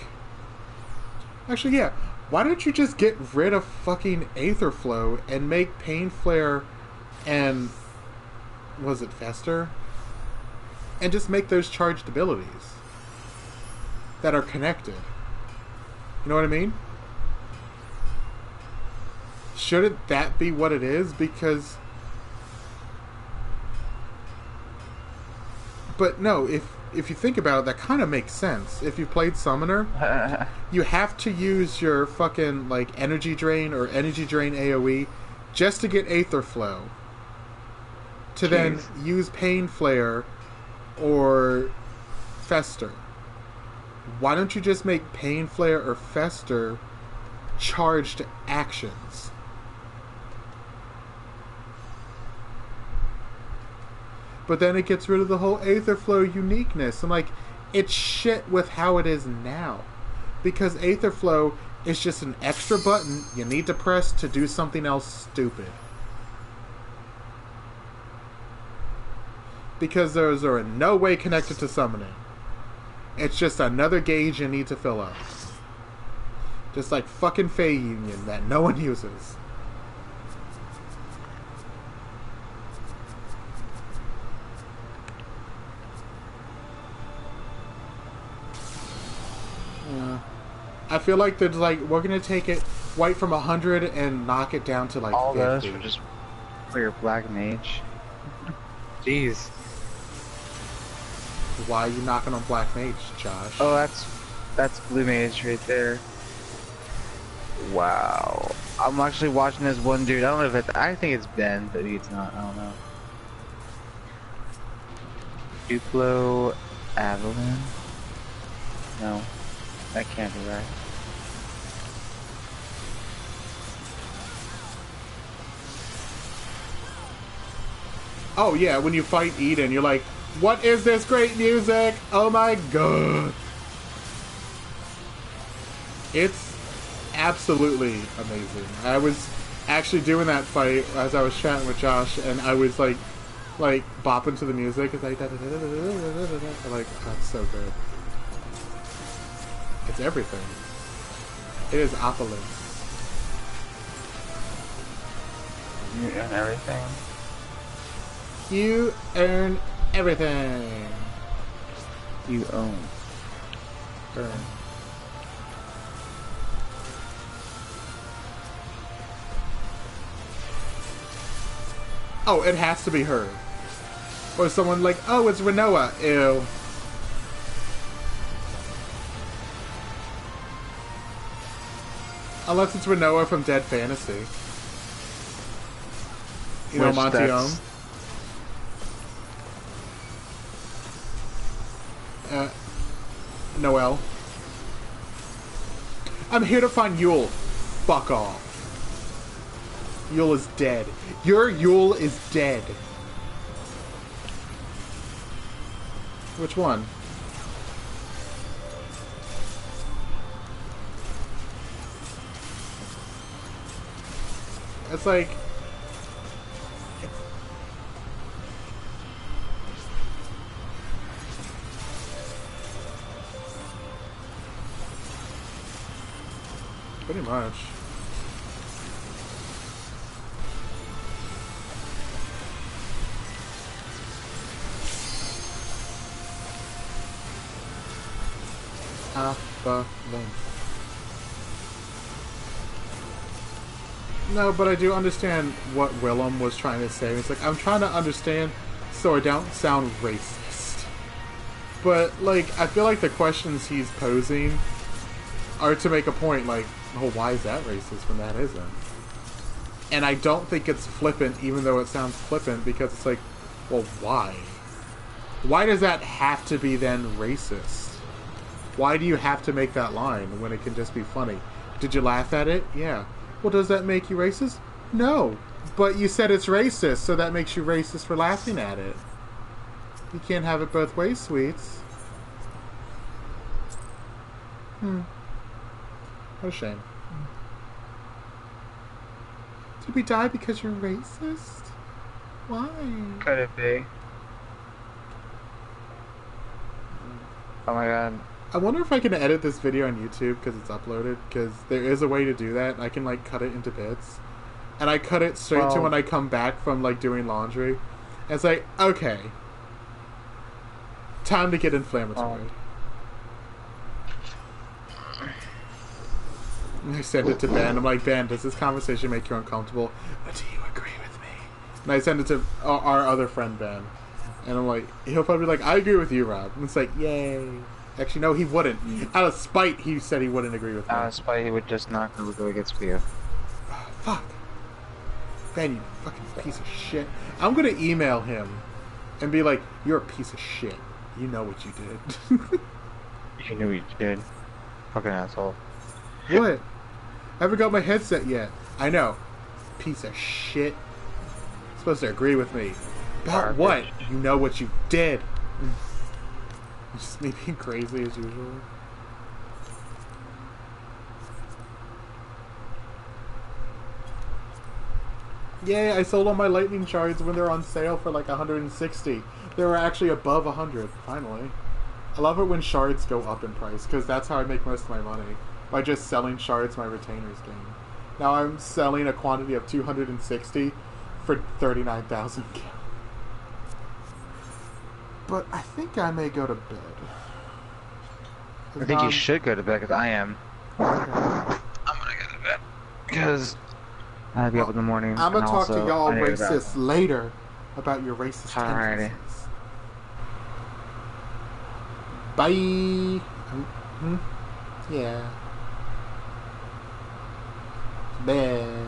Actually, yeah. Why don't you just get rid of fucking Aetherflow and make Pain Flare and... was it Fester? And just make those charged abilities that are connected. You know what I mean? Shouldn't that be what it is? Because... But no, if you think about it, that kind of makes sense. If you played Summoner, you have to use your fucking, like, Energy Drain or Energy Drain AoE just to get Aetherflow. To then use Pain Flare or Fester. Why don't you just make Pain Flare or Fester charged actions? But then it gets rid of the whole Aetherflow uniqueness. I'm like, it's shit with how it is now. Because Aetherflow is just an extra button you need to press to do something else stupid. Because those are in no way connected to summoning. It's just another gauge you need to fill up. Just like fucking Fey Union that no one uses. I feel like they're like, we're gonna take it white from 100 and knock it down to like all 50. those for just for your black mage. Jeez. Why are you knocking on black mage, Josh? Oh, that's blue mage right there. Wow. I'm actually watching this one dude. I don't know if it's. I think it's Ben, but maybe it's not. I don't know. Duplo Avalon. No, that can't be right. Oh yeah, when you fight Eden, you're like, what is this great music? Oh my god. It's absolutely amazing. I was actually doing that fight as I was chatting with Josh, and I was like bopping to the music. It's like, I'm like, oh, it's so good. It's everything. It is opulence. You earn everything. You earn everything. You own. Earn. Oh, it has to be her. Or someone like, oh, it's Renoa. Ew. Unless it's Renoa from Dead Fantasy. You know, Montione. Noelle. I'm here to find Yule. Fuck off. Yule is dead. Your Yule is dead. Which one? It's like... Pretty much. Alpha length. No, but I do understand what Willem was trying to say. It's like, I'm trying to understand so I don't sound racist. But, like, I feel like the questions he's posing are to make a point, like, oh, why is that racist when that isn't? And I don't think it's flippant, even though it sounds flippant, because it's like, well, why? Why does that have to be then racist? Why do you have to make that line when it can just be funny? Did you laugh at it? Yeah. Well, does that make you racist? No. But you said it's racist, so that makes you racist for laughing at it. You can't have it both ways, sweets. What a shame. Did we die because you're racist? Why? Could it be? Oh my god. I wonder if I can edit this video on YouTube because it's uploaded, because there is a way to do that. I can, like, cut it into bits. And I cut it straight to when I come back from, like, doing laundry. And it's like, okay. Time to get inflammatory. And I send it to Ben. I'm like, Ben, does this conversation make you uncomfortable? But do you agree with me? And I send it to our other friend, Ben. And I'm like, he'll probably be like, I agree with you, Rob. And it's like, yay. Actually, no, he wouldn't. Out of spite, he said he wouldn't agree with me. Out of spite, he would just not go against you. Oh, fuck. Ben, you fucking piece of shit. I'm gonna email him and be like, you're a piece of shit. You know what you did. You knew what you did. Fucking asshole. What? I haven't got my headset yet. I know. Piece of shit. You're supposed to agree with me. About what? You know what you did. Just me being crazy as usual. Yay, I sold all my lightning shards when they're on sale for like 160. They were actually above 100, finally. I love it when shards go up in price, because that's how I make most of my money. By just selling shards my retainers gain. Now I'm selling a quantity of 260 for 39,000 cal. But I think I may go to bed. I think you should go to bed, because I am. I'm gonna go to bed. Because I'll be up in the morning. I'm gonna talk to y'all racists later about your racist tendencies. Bye. Yeah. Bye.